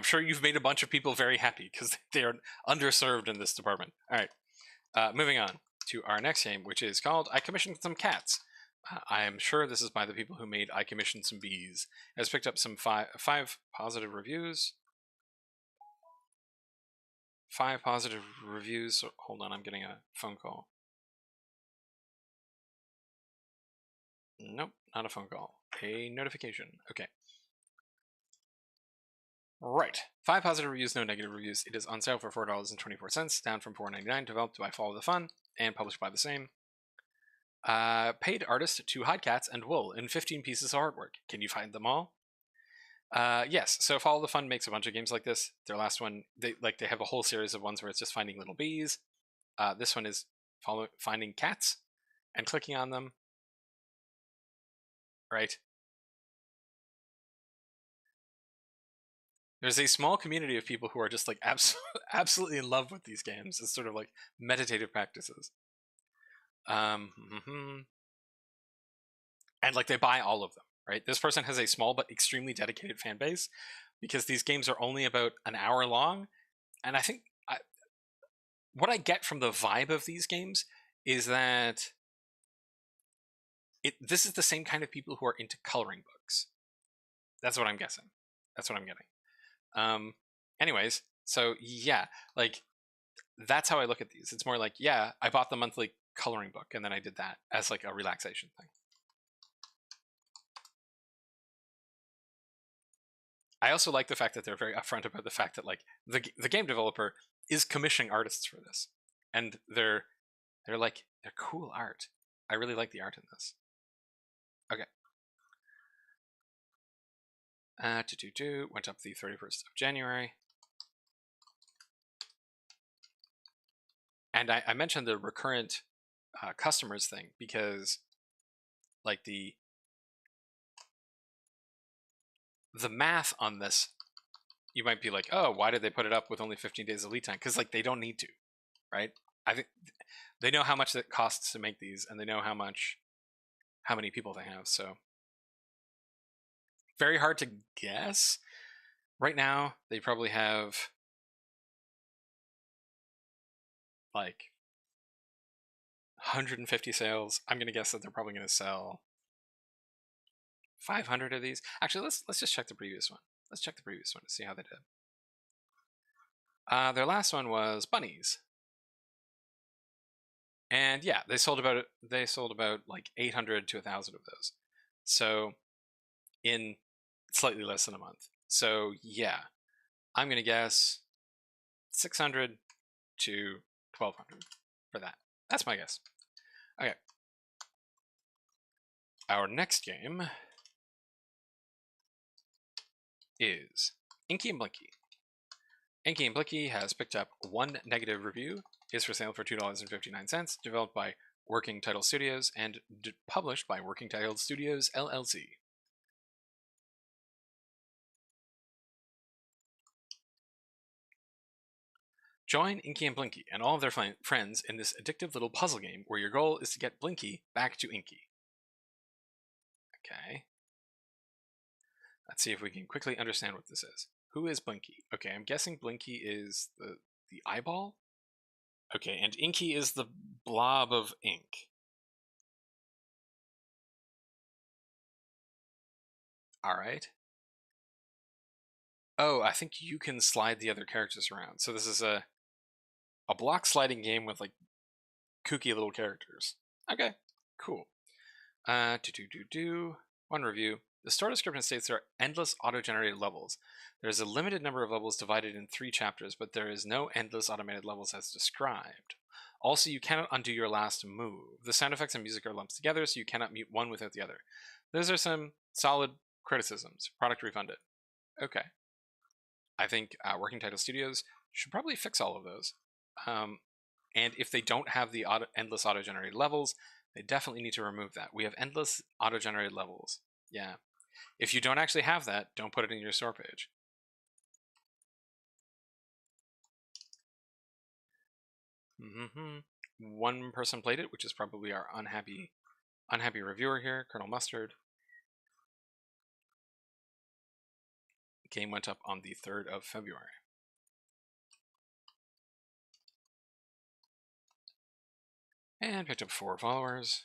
sure you've made a bunch of people very happy because they are underserved in this department. All right. Moving on to our next game, which is called I Commissioned Some Cats. I am sure this is by the people who made I Commissioned Some Bees. It has picked up some five positive reviews. 5 positive reviews. So, hold on, I'm getting a phone call. Nope, not a phone call. A notification. Okay. Right. 5 positive reviews, no negative reviews. It is on sale for $4.24, down from $4.99. Developed by Follow the Fun and published by the same. Paid artist to hide cats and wool in 15 pieces of artwork. Can you find them all? Yes. So Follow the Fun makes a bunch of games like this. Their last one, they have a whole series of ones where it's just finding little bees. This one is finding cats and clicking on them. Right. There's a small community of people who are just like absolutely in love with these games. It's sort of like meditative practices. And like they buy all of them, right? This person has a small but extremely dedicated fan base because these games are only about an hour long. And I think what I get from the vibe of these games is that this is the same kind of people who are into coloring books. That's what I'm guessing. That's what I'm getting. Anyways, so yeah, like that's how I look at these. It's more like, yeah, I bought the monthly coloring book and then I did that as like a relaxation thing. I also like the fact that they're very upfront about the fact that like the game developer is commissioning artists for this, and they're cool art. I really like the art in this. Okay. Went up the 31st of January. And I mentioned the recurrent customers thing because like the math on this, you might be like, oh, why did they put it up with only 15 days of lead time? Because like they don't need to, right? I think they know how much it costs to make these, and they know how many people they have. So very hard to guess. Right now, they probably have like 150 sales. I'm gonna guess that they're probably gonna sell 500 of these. Actually, let's just check the previous one. Let's check the previous one to see how they did. Their last one was bunnies, and yeah, they sold about like 800 to 1,000 of those. So in slightly less than a month. So yeah, I'm gonna guess 600 to 1,200 for that. That's my guess. Okay. Our next game is Inky and Blinky. Inky and Blinky has picked up 1 negative review, is for sale for $2.59, developed by Working Title Studios and published by Working Title Studios LLC. Join Inky and Blinky and all of their friends in this addictive little puzzle game where your goal is to get Blinky back to Inky. Okay. Let's see if we can quickly understand what this is. Who is Blinky? Okay, I'm guessing Blinky is the eyeball. Okay, and Inky is the blob of ink. All right. Oh, I think you can slide the other characters around. So this is a block sliding game with like kooky little characters. Okay, cool. One review. The store description states there are endless auto-generated levels. There is a limited number of levels divided in 3 chapters, but there is no endless automated levels as described. Also, you cannot undo your last move. The sound effects and music are lumped together, so you cannot mute one without the other. Those are some solid criticisms. Product refunded. Okay. I think Working Title Studios should probably fix all of those. And if they don't have the endless auto-generated levels, they definitely need to remove that. We have endless auto-generated levels. Yeah. If you don't actually have that, don't put it in your store page. One person played it, which is probably our unhappy reviewer here, Colonel Mustard. The game went up on the 3rd of February. And picked up 4 followers.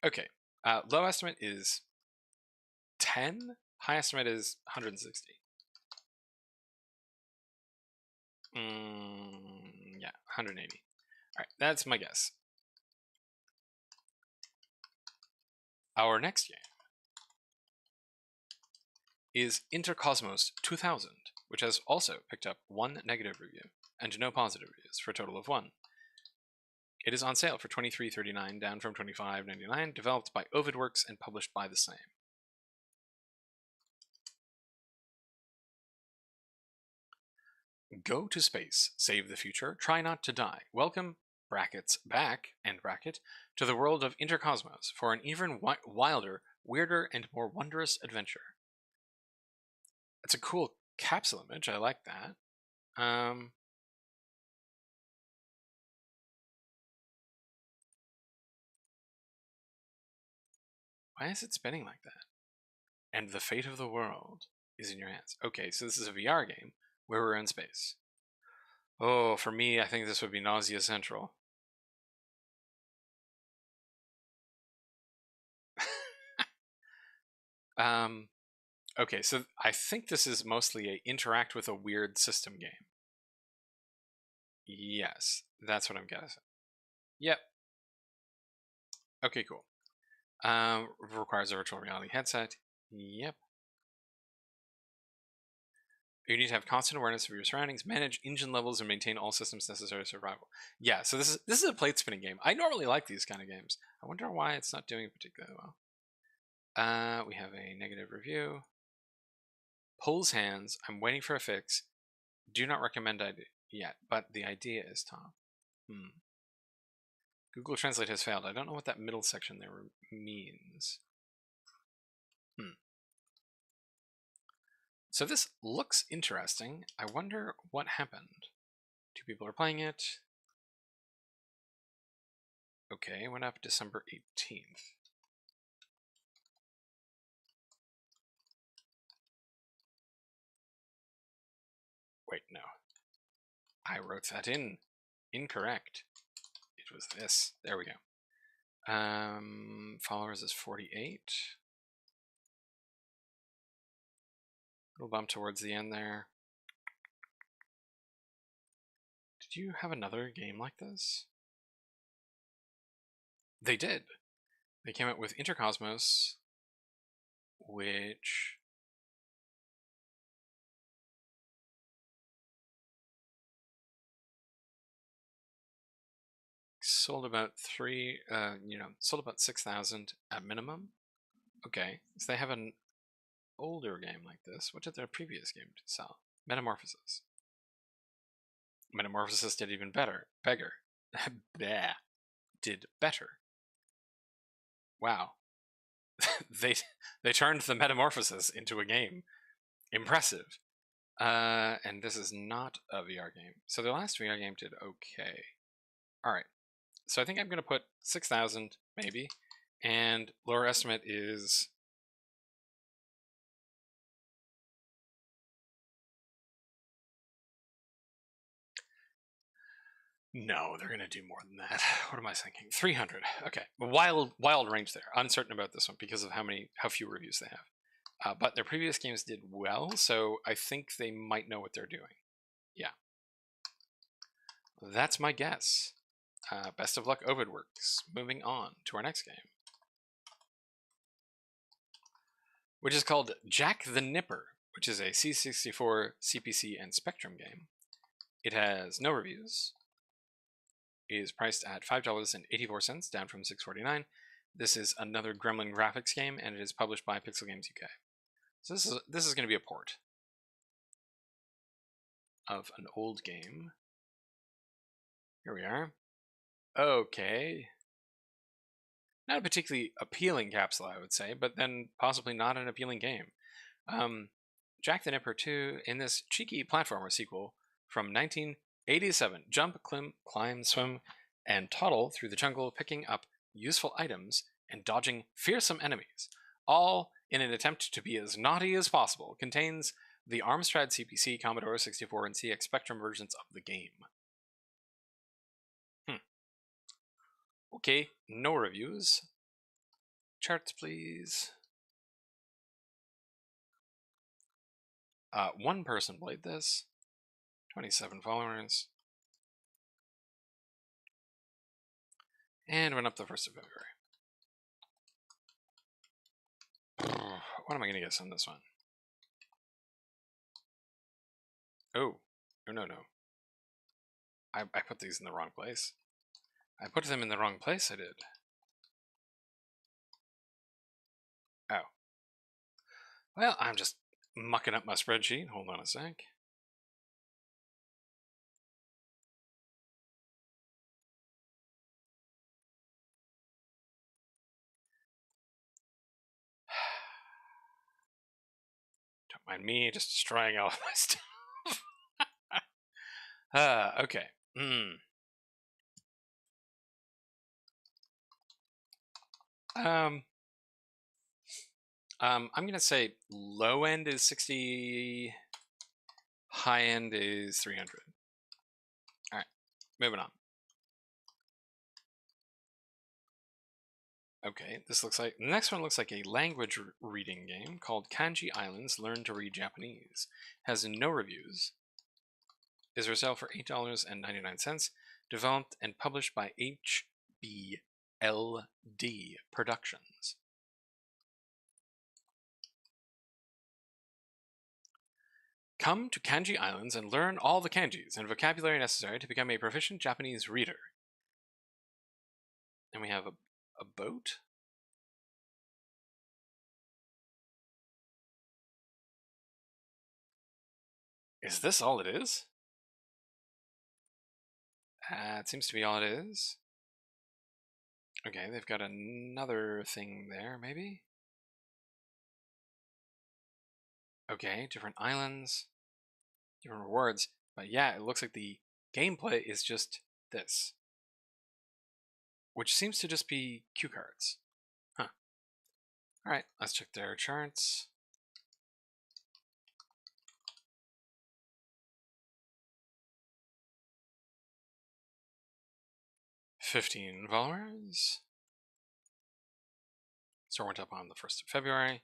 Okay. Low estimate is 10. High estimate is 160. Yeah, 180. Alright, that's my guess. Our next game is Interkosmos 2000, which has also picked up 1 negative review and no positive reviews for a total of 1. It is on sale for $23.39, down from $25.99, developed by Ovidworks and published by the same. Go to space, save the future, try not to die. Welcome, brackets, back, end bracket, to the world of Interkosmos for an even wilder, weirder, and more wondrous adventure. It's a cool capsule image, I like that. Why is it spinning like that? And the fate of the world is in your hands. Okay, so this is a VR game where we're in space. Oh, for me, I think this would be Nausea Central. Okay, so I think this is mostly a interact with a weird system game. Yes, that's what I'm guessing. Yep. Okay, cool. Requires a virtual reality headset. Yep. You need to have constant awareness of your surroundings, manage engine levels, and maintain all systems necessary to survival. Yeah, so this is a plate spinning game. I normally like these kind of games. I wonder why it's not doing particularly well. We have a negative review. Pulls hands. I'm waiting for a fix. Do not recommend it yet, but the idea is top. Google Translate has failed. I don't know what that middle section there means. So this looks interesting. I wonder what happened. 2 people are playing it. Okay, it went up December 18th. Wait, no. I wrote that in. Incorrect. It was this. There we go. Followers is 48. Little bump towards the end there. Did you have another game like this? They did. They came out with Interkosmos, which sold about sold about 6,000 at minimum. Okay, so they have an older game like this. What did their previous game sell? Metamorphosis. Metamorphosis did even better. Bah. Did better. Wow. they turned the Metamorphosis into a game. Impressive. And this is not a VR game. So the last VR game did okay. Alright. So I think I'm going to put 6,000, maybe. And lower estimate is... No, they're going to do more than that. What am I thinking? 300. Okay, wild range there. Uncertain about this one because of how few reviews they have. But their previous games did well, so I think they might know what they're doing. Yeah. That's my guess. Best of luck, Ovidworks. Moving on to our next game, which is called Jack the Nipper, which is a C64, CPC, and Spectrum game. It has no reviews. It is priced at $5.84, down from $6.49. This is another Gremlin graphics game, and it is published by Pixel Games UK. So this is going to be a port of an old game. Here we are. Okay. Not a particularly appealing capsule, I would say, but then possibly not an appealing game. Jack the Nipper 2, in this cheeky platformer sequel from 1987, jump, climb, swim, and toddle through the jungle, picking up useful items and dodging fearsome enemies, all in an attempt to be as naughty as possible. Contains the Amstrad CPC, Commodore 64, and CX Spectrum versions of the game. Okay, no reviews. Charts, please. One person played this. 27 followers. And went up the 1st of February. What am I going to guess on this one? Oh, no. I put these in the wrong place. I put them in the wrong place, I did. Oh. Well, I'm just mucking up my spreadsheet. Hold on a sec. Don't mind me just destroying all of my stuff. Okay. I'm gonna say low end is 60, high end is 300. All right, moving on. Okay, this looks like the next one looks like a language reading game called Kanji Islands Learn to Read Japanese. Has no reviews. Is for sale for $8.99. Developed and published by HBLD Productions. Come to Kanji Islands and learn all the kanjis and vocabulary necessary to become a proficient Japanese reader. And we have a boat. Is this all it is? It seems to be all it is. Okay, they've got another thing there, maybe? Okay, different islands, different rewards. But yeah, it looks like the gameplay is just this. Which seems to just be cue cards. Huh. Alright, let's check their charts. $15 followers. Store went up on the 1st of February.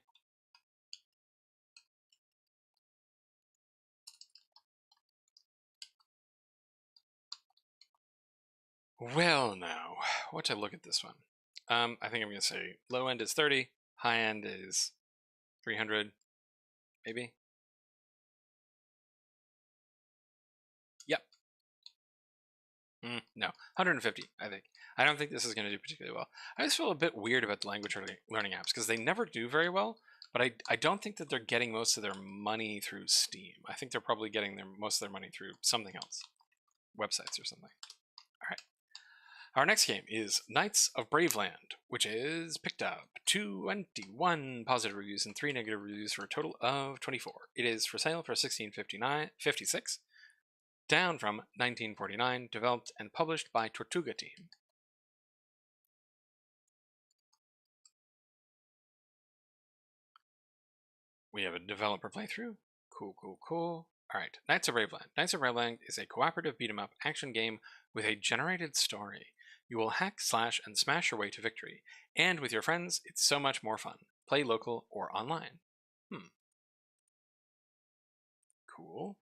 Well, now, what to look at this one? I think I'm going to say low end is 30, high end is 300, maybe? Yep. No, 150, I think. I don't think this is going to do particularly well. I just feel a bit weird about the language learning apps because they never do very well, but I don't think that they're getting most of their money through Steam. I think they're probably getting most of their money through something else, websites or something. All right. Our next game is Knights of Braveland, which is picked up 21 positive reviews and 3 negative reviews for a total of 24. It is for sale for $16.56, down from $19.49, developed and published by Tortuga Team. We have a developer playthrough. Cool. Alright, Knights of Braveland. Knights of Braveland is a cooperative beat-em-up action game with a generated story. You will hack, slash, and smash your way to victory. And with your friends, it's so much more fun. Play local or online. Cool.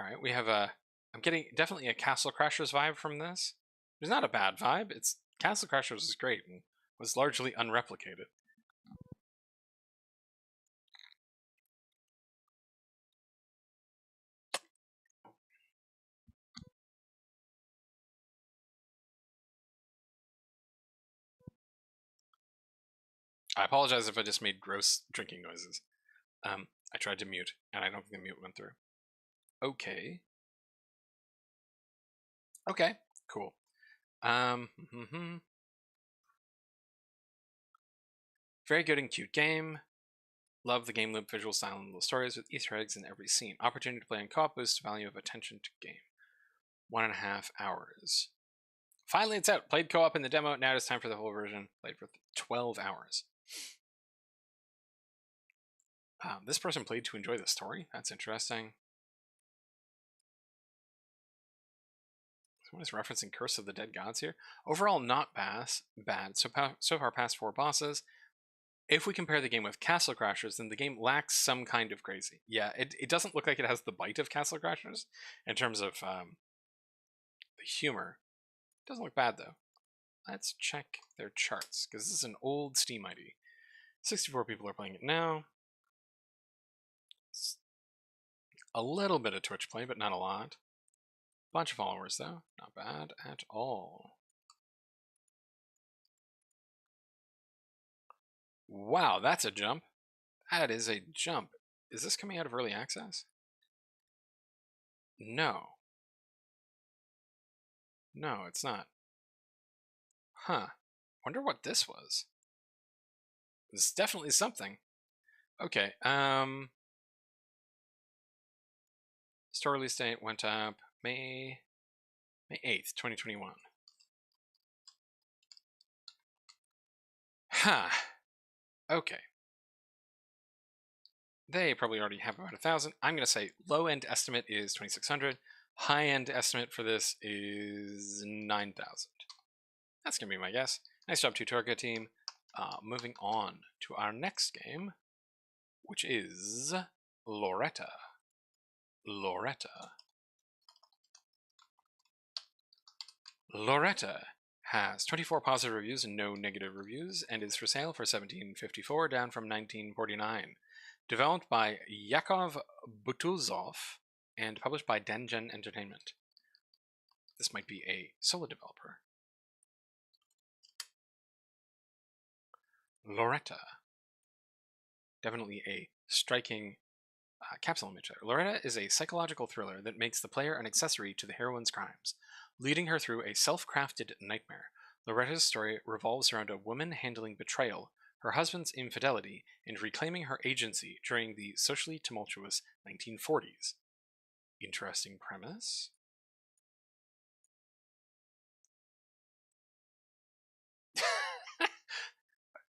Alright, we have a... I'm getting definitely a Castle Crashers vibe from this. It's not a bad vibe. It's Castle Crashers is great and was largely unreplicated. I apologize if I just made gross drinking noises. I tried to mute, and I don't think the mute went through. Okay. Okay, cool. Very good and cute game. Love the game loop, visual style, and little stories with Easter eggs in every scene. Opportunity to play in co-op boosts value of attention to game. 1.5 hours. Finally, it's out. Played co-op in the demo. Now it's time for the full version. Played for 12 hours. This person played to enjoy the story. That's interesting. Someone is referencing Curse of the Dead Gods here. Overall, not bad. So far, past 4 bosses. If we compare the game with Castle Crashers, then the game lacks some kind of crazy. Yeah, it doesn't look like it has the bite of Castle Crashers in terms of the humor. It doesn't look bad, though. Let's check their charts, because this is an old Steam ID. 64 people are playing it now. It's a little bit of Twitch play, but not a lot. Bunch of followers, though. Not bad at all. Wow, that's a jump. That is a jump. Is this coming out of early access? No. No, it's not. Huh. Wonder what this was. It's definitely something. Okay, store release date went up May 8th, 2021. Huh. Okay. They probably already have about 1,000. I'm going to say low-end estimate is 2,600. High-end estimate for this is 9,000. That's going to be my guess. Nice job, Tutorka team. Moving on to our next game, which is Loretta. Loretta has 24 positive reviews and no negative reviews, and is for sale for $17.54, down from $19.49. Developed by Yakov Butuzov and published by Dengen Entertainment. This might be a solo developer. Loretta. Definitely a striking capsule image there. Loretta is a psychological thriller that makes the player an accessory to the heroine's crimes, leading her through a self-crafted nightmare. Loretta's story revolves around a woman handling betrayal, her husband's infidelity, and reclaiming her agency during the socially tumultuous 1940s. Interesting premise.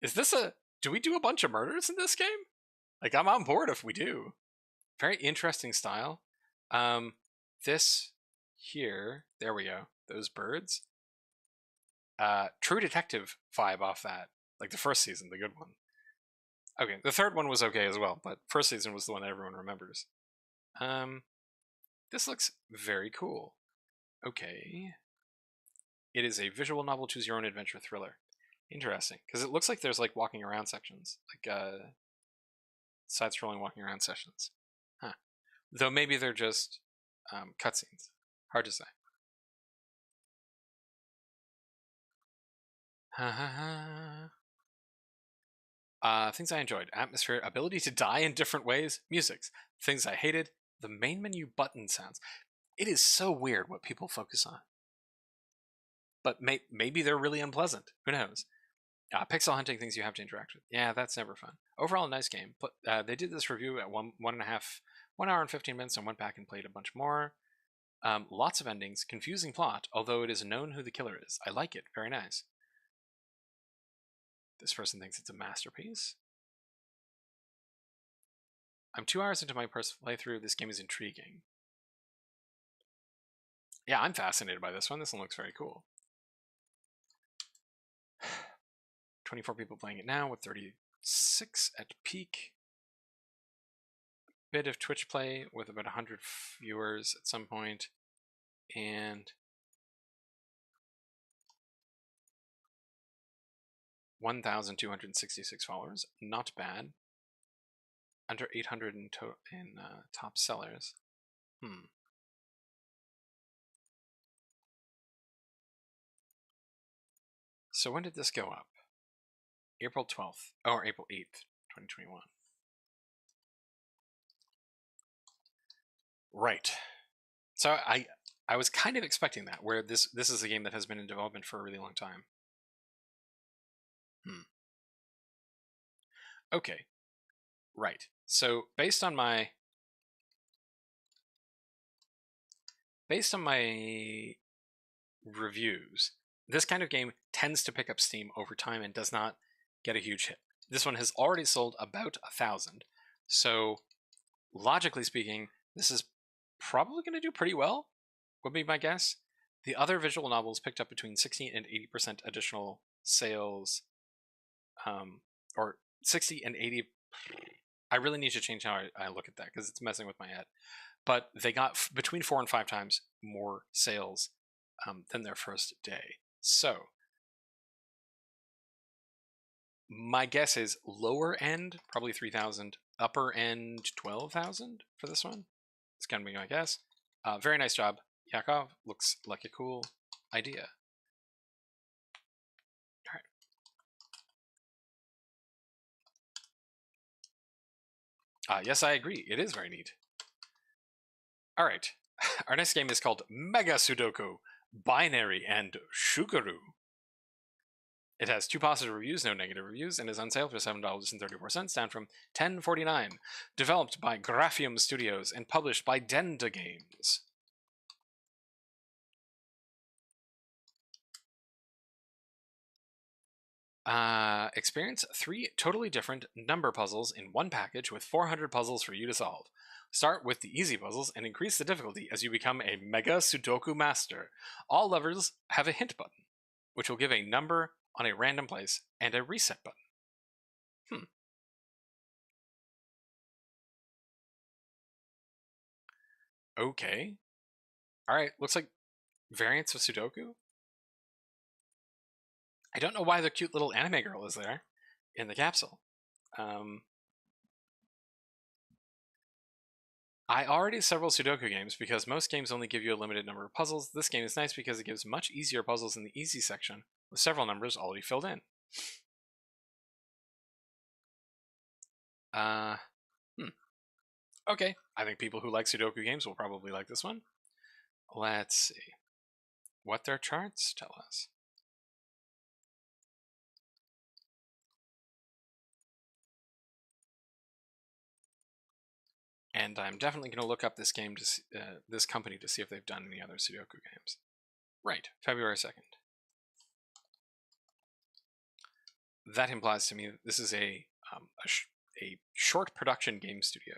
Is this do we do a bunch of murders in this game? Like, I'm on board if we do. Very interesting style. This here, there we go. Those birds. True Detective vibe off that. Like the first season, the good one. Okay, the third one was okay as well, but first season was the one that everyone remembers. This looks very cool. Okay. It is a visual novel, choose your own adventure thriller. Interesting, because it looks like there's like walking around sections, like side-scrolling walking around sessions. Huh. Though maybe they're just cutscenes. Hard to say. Things I enjoyed. Atmosphere, ability to die in different ways, musics. Things I hated, the main menu button sounds. It is so weird what people focus on. But maybe they're really unpleasant. Who knows? Pixel hunting, things you have to interact with. Yeah, that's never fun. Overall, a nice game. They did this review at 1 hour and 15 minutes and went back and played a bunch more. Lots of endings, confusing plot, although it is known who the killer is. I like it. Very nice. This person thinks it's a masterpiece. I'm 2 hours into my first playthrough. This game is intriguing. Yeah, I'm fascinated by this one. This one looks very cool. 24 people playing it now with 36 at peak. Bit of Twitch play with about 100 viewers at some point. And 1,266 followers. Not bad. Under 800 in top sellers. So when did this go up? April 12th, or April 8th, 2021. Right. So I was kind of expecting that, where this is a game that has been in development for a really long time. Okay. Right. So based on my reviews, this kind of game tends to pick up steam over time and does not get a huge hit. This one has already sold about 1,000. So logically speaking, this is probably going to do pretty well, would be my guess. The other visual novels picked up between 60 and 80% additional sales, or 60 and 80. I really need to change how I look at that because it's messing with my head. But they got between 4 and 5 times more sales than their first day. So my guess is lower end, probably 3,000, upper end, 12,000 for this one. It's going to be my guess. Very nice job, Yakov. Looks like a cool idea. All right. Yes, I agree. It is very neat. All right. Our next game is called Mega Sudoku, Binary, and Suguru. It has 2 positive reviews, no negative reviews, and is on sale for $7.34, down from $10.49. Developed by Graphium Studios and published by Denda Games. Experience 3 totally different number puzzles in one package with 400 puzzles for you to solve. Start with the easy puzzles and increase the difficulty as you become a Mega Sudoku Master. All levers have a hint button, which will give a number on a random place and a reset button. Okay. Alright, looks like variants of Sudoku. I don't know why the cute little anime girl is there in the capsule. I already have several Sudoku games because most games only give you a limited number of puzzles. This game is nice because it gives much easier puzzles in the easy section with several numbers already filled in. Okay, I think people who like Sudoku games will probably like this one. Let's see what their charts tell us. And I'm definitely going to look up this game to see, this company to see if they've done any other Sudoku games. Right, February 2nd. That implies to me that this is a short production game studio.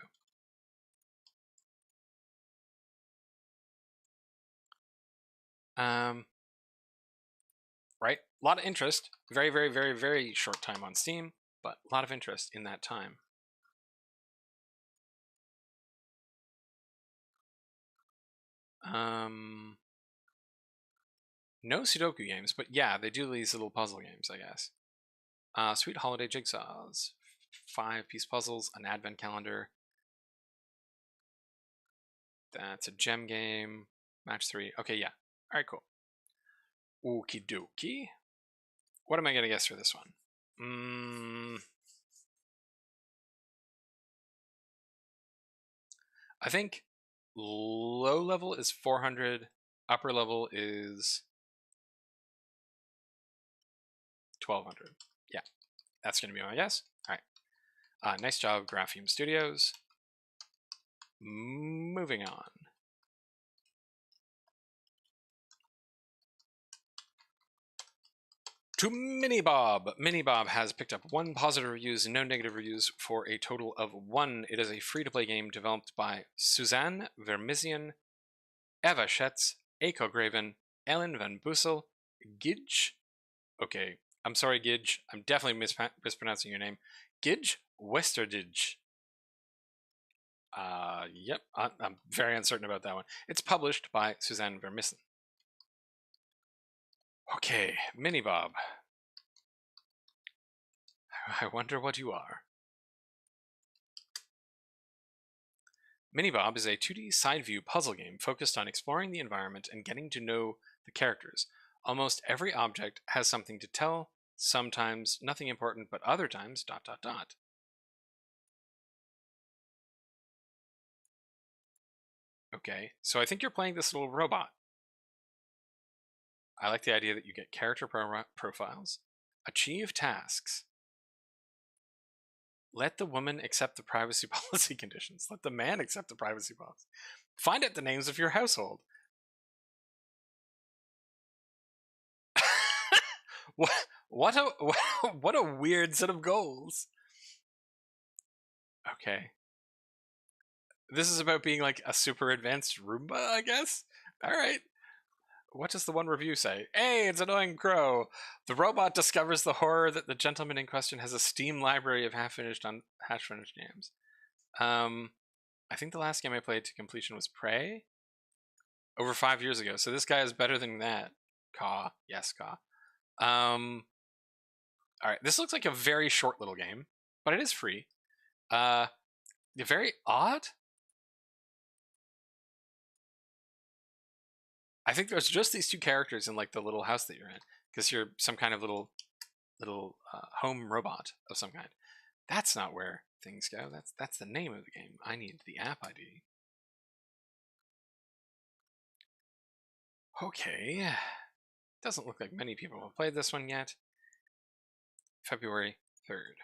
Right, a lot of interest. Very, very, very, very short time on Steam, but a lot of interest in that time. No Sudoku games, but yeah, they do these little puzzle games, I guess. Sweet Holiday Jigsaws. 5-piece puzzles, an advent calendar. That's a gem game. Match 3. Okay, yeah. Alright, cool. Okie dokie. What am I going to guess for this one? I think low level is 400. Upper level is 1,200. Yeah, that's going to be my guess. All right. Nice job, Graphium Studios. Moving on. to MiniBob. MiniBob has picked up 1 positive reviews and no negative reviews for a total of 1. It is a free-to-play game developed by Suzanne Vermisian, Eva Schetz, Eiko Graven, Ellen Van Bussel, Gidge. Okay, I'm sorry, Gidge. I'm definitely mispronouncing your name. Gidge Westerdidge. Yep, I'm very uncertain about that one. It's published by Suzanne Vermissen. Okay, MiniBob. I wonder what you are. MiniBob is a 2D side-view puzzle game focused on exploring the environment and getting to know the characters. Almost every object has something to tell, sometimes nothing important, but other times ... Okay, so I think you're playing this little robot. I like the idea that you get character profiles, achieve tasks, let the woman accept the privacy policy conditions, let the man accept the privacy policy, find out the names of your household. What a weird set of goals. Okay. This is about being like a super advanced Roomba, I guess? Alright. What does the one review say? Hey, it's Annoying Crow! The robot discovers the horror that the gentleman in question has a Steam library of half-finished games. I think the last game I played to completion was Prey? Over 5 years ago, so this guy is better than that. Caw. Yes, caw. Alright, this looks like a very short little game, but it is free. Very odd? I think there's just these 2 characters in like the little house that you're in, because you're some kind of little home robot of some kind. That's not where things go. That's the name of the game. I need the app ID. Okay. Doesn't look like many people have played this one yet. February 3rd.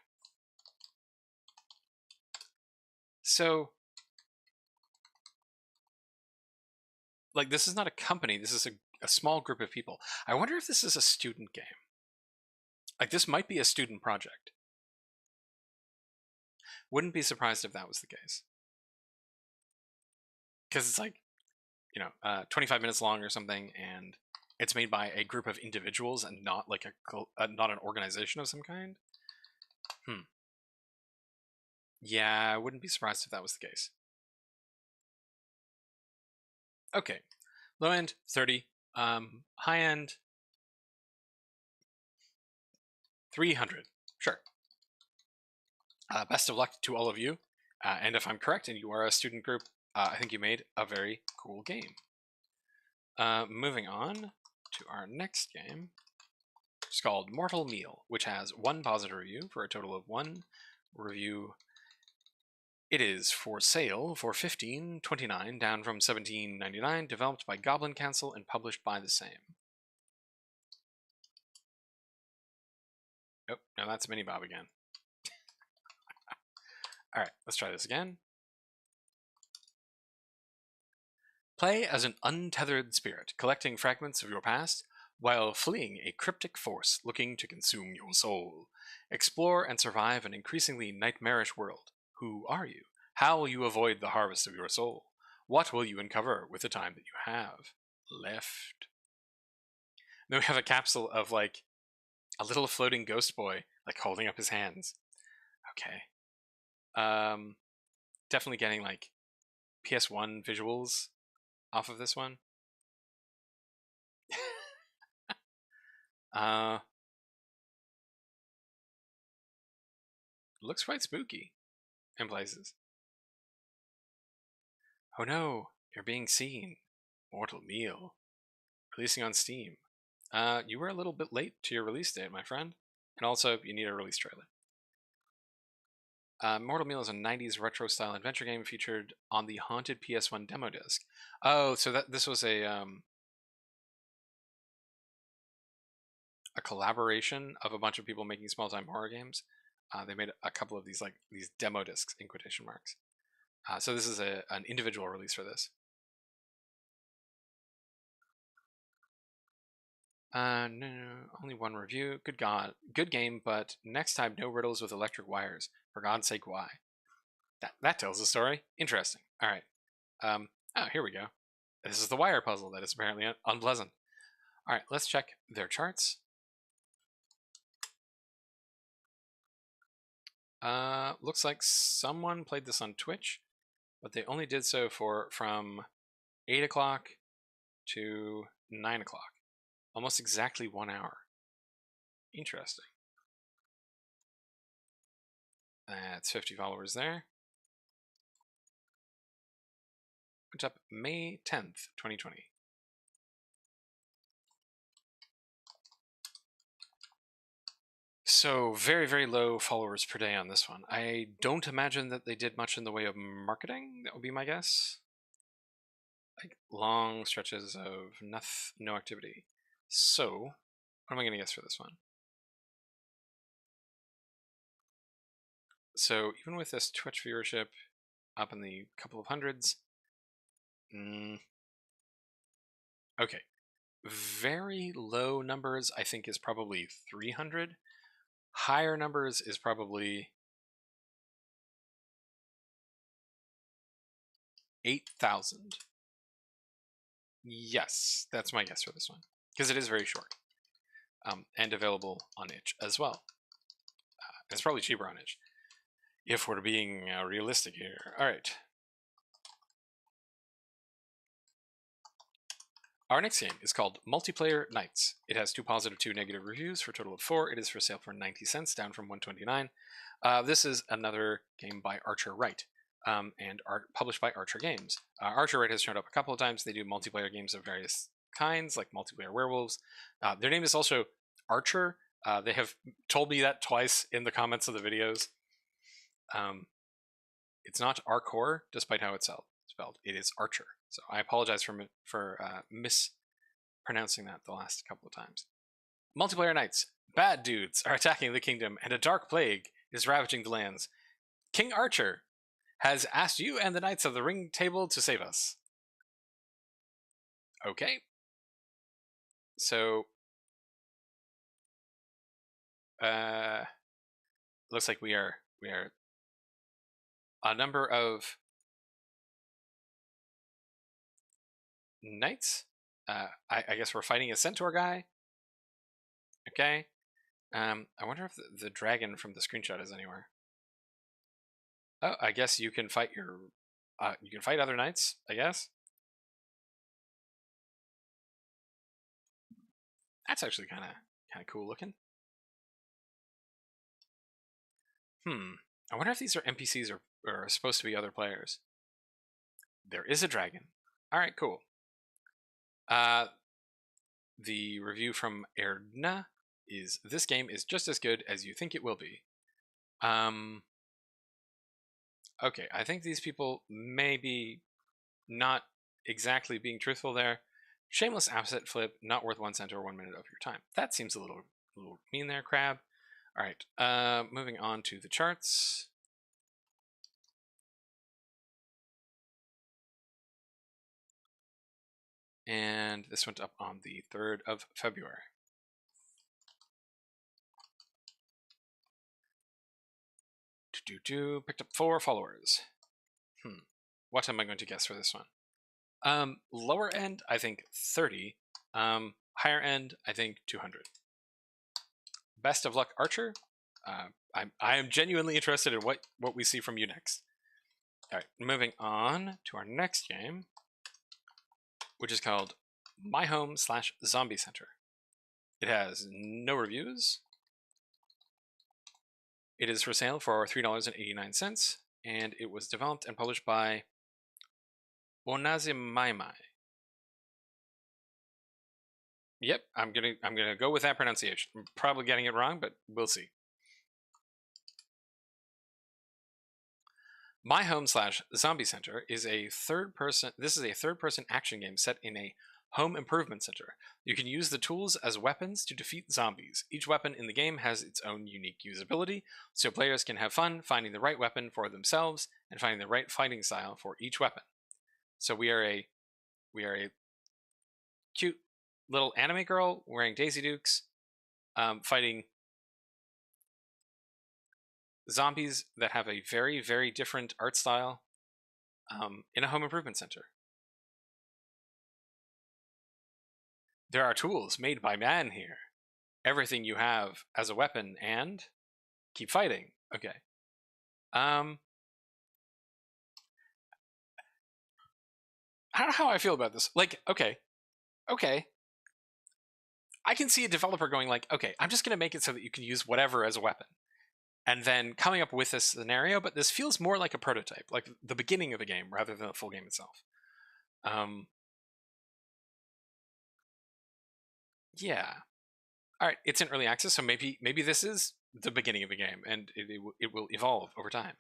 So, like, this is not a company. This is a small group of people. I wonder if this is a student game. Like, this might be a student project. Wouldn't be surprised if that was the case. Because it's like, 25 minutes long or something, and it's made by a group of individuals and not like not an organization of some kind. Yeah, I wouldn't be surprised if that was the case. Okay, low end 30, high end 300. Sure. Best of luck to all of you. And if I'm correct and you are a student group, I think you made a very cool game. Moving on to our next game. It's called Mortal Meal, which has 1 positive review for a total of 1 review. It is for sale for $15.29, down from $17.99, developed by Goblin Council and published by the same. Oh, no, that's MiniBob again. Alright, let's try this again. Play as an untethered spirit, collecting fragments of your past while fleeing a cryptic force looking to consume your soul. Explore and survive an increasingly nightmarish world. Who are you? How will you avoid the harvest of your soul? What will you uncover with the time that you have left? Then we have a capsule of like a little floating ghost boy, like holding up his hands. Okay. Definitely getting like PS1 visuals off of this one. Looks quite spooky in places. Oh no, you're being seen. Mortal Meal. Releasing on Steam. You were a little bit late to your release date, my friend. And also, you need a release trailer. Mortal Meal is a 90s retro-style adventure game featured on the haunted PS1 demo disc. Oh, so this was a collaboration of a bunch of people making small-time horror games. They made a couple of these demo discs in quotation marks. So this is an individual release for this. No, only one review. Good God. Good game, but next time no riddles with electric wires. For God's sake, why? That tells the story. Interesting. All right. Oh, here we go. This is the wire puzzle that is apparently unpleasant. All right, let's check their charts. Looks like someone played this on Twitch, but they only did so from 8 o'clock to 9 o'clock. Almost exactly 1 hour. Interesting. That's 50 followers there. Went up May 10th, 2020. So very, very low followers per day on this one. I don't imagine that they did much in the way of marketing. That would be my guess. Like long stretches of no activity. So, what am I going to guess for this one? So even with this Twitch viewership up in the couple of hundreds, okay, very low numbers I think is probably 300. Higher numbers is probably 8,000. Yes, that's my guess for this one, because it is very short, and available on itch as well. It's probably cheaper on itch, if we're being realistic here. All right. Our next game is called Multiplayer Nights. It has 2 positive, 2 negative reviews for a total of 4. It is for sale for 90 cents, down from 129. This is another game by Archer Wright, and published by Archer Games. Archer Wright has shown up a couple of times. They do multiplayer games of various kinds, like multiplayer werewolves. Their name is also Archer. They have told me that twice in the comments of the videos. It's not Arcor, despite how it's spelled. It is Archer. So I apologize for mispronouncing that the last couple of times. Multiplayer Nights. Bad dudes are attacking the kingdom, and a dark plague is ravaging the lands. King Archer has asked you and the knights of the ring table to save us. Okay. So, looks like we are a number of knights. I guess we're fighting a centaur guy. Okay. I wonder if the dragon from the screenshot is anywhere. Oh, I guess you can fight you can fight other knights, I guess. That's actually kind of cool looking. I wonder if these are NPCs or supposed to be other players. There is a dragon. All right, cool. The review from RINA is, this game is just as good as you think it will be. Okay, I think these people may be not exactly being truthful there. Shameless asset flip, not worth 1 cent or 1 minute of your time. That seems a little mean there, crab. All right, moving on to the charts. And this went up on the 3rd of February. Picked up 4 followers. What am I going to guess for this one? Lower end, I think 30. Higher end, I think 200. Best of luck, Archer. I am genuinely interested in what we see from you next. All right, moving on to our next game, which is called My Home / Zombie Center. It has no reviews. It is for sale for $3.89, and it was developed and published by Onazimaimai. Yep, I'm gonna go with that pronunciation. I'm probably getting it wrong, but we'll see. My Home / Zombie Center is a third-person action game set in a home improvement center. You can use the tools as weapons to defeat zombies. Each weapon in the game has its own unique usability, so players can have fun finding the right weapon for themselves and finding the right fighting style for each weapon. So we are a cute little anime girl wearing Daisy Dukes, fighting zombies that have a very, very different art style in a home improvement center. There are tools made by man here. Everything you have as a weapon and keep fighting. Okay. I don't know how I feel about this. Like, okay. I can see a developer going like, okay, I'm just going to make it so that you can use whatever as a weapon. And then coming up with this scenario, but this feels more like a prototype, like the beginning of the game rather than the full game itself. Yeah. All right, it's in early access, so maybe this is the beginning of the game, and it will evolve over time.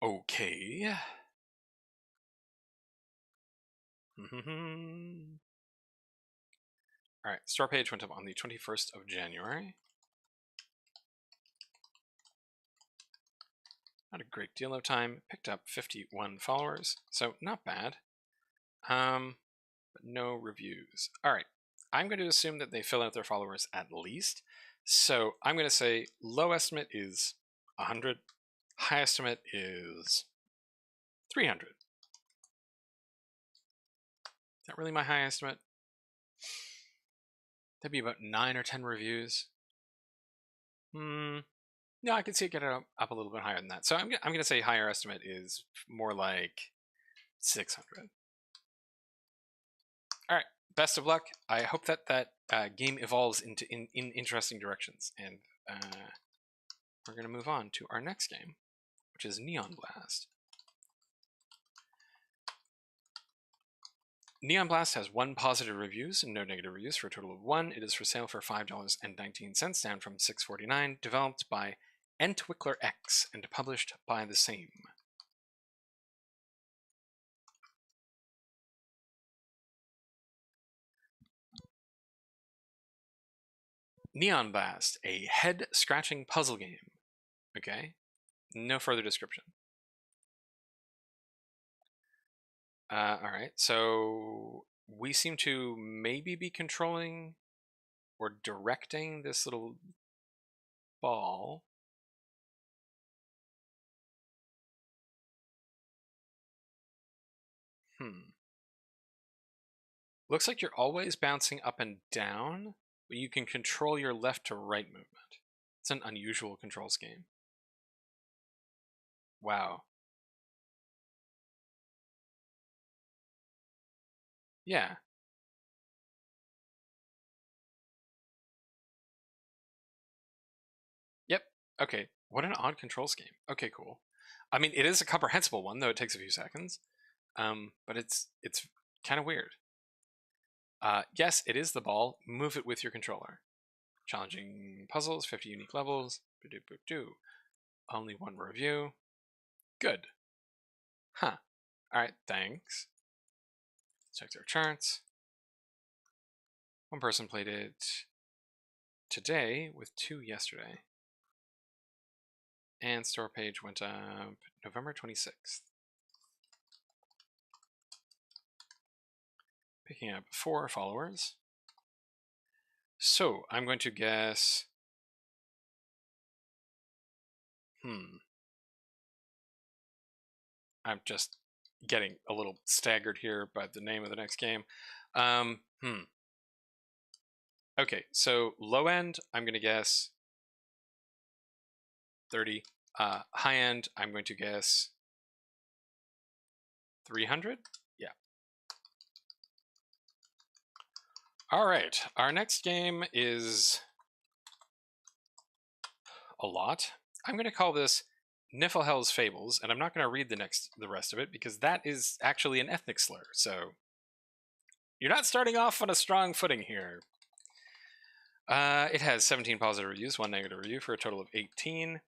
Okay. All right, store page went up on the 21st of January. Not a great deal of time. Picked up 51 followers, so not bad. But no reviews. All right, I'm going to assume that they fill out their followers at least. So I'm going to say low estimate is 100. High estimate is 300. Is that really my high estimate? That'd be about 9 or 10 reviews. No, I could see it get up a little bit higher than that. So I'm going to say higher estimate is more like 600. All right, best of luck. I hope that game evolves into in interesting directions. And we're going to move on to our next game, which is Neon Blast. Neon Blast has 1 positive reviews and no negative reviews for a total of 1. It is for sale for $5.19, down from $6.49. Developed by Entwickler X and published by the same. Neon Blast, a head-scratching puzzle game. Okay, no further description. All right, so we seem to maybe be controlling or directing this little ball. Looks like you're always bouncing up and down, but you can control your left to right movement. It's an unusual control scheme. Wow. Yeah. Yep. Okay. What an odd control scheme. Okay, cool. I mean, it is a comprehensible one, though it takes a few seconds. But it's kind of weird. Yes, it is the ball. Move it with your controller. Challenging puzzles, 50 unique levels. Only 1 review. Good. Huh. Alright, thanks. Check their charts. 1 person played it today with 2 yesterday. And store page went up November 26th. Picking up 4 followers. So I'm going to guess. I'm just getting a little staggered here by the name of the next game. Okay, so low end, I'm going to guess 30. High end, I'm going to guess 300. Yeah. All right, our next game is a lot. I'm going to call this Niflhel's Fables, and I'm not going to read the rest of it because that is actually an ethnic slur. So you're not starting off on a strong footing here. It has 17 positive reviews, 1 negative review for a total of 18.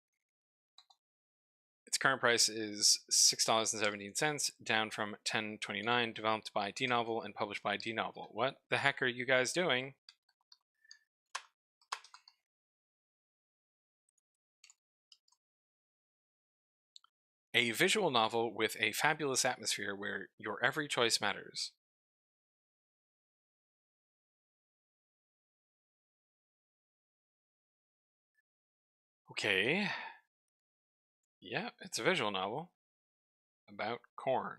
Its current price is $6.17, down from $10.29. Developed by D-Novel and published by D-Novel. What the heck are you guys doing? A visual novel with a fabulous atmosphere where your every choice matters. Okay. Yeah, it's a visual novel about corn.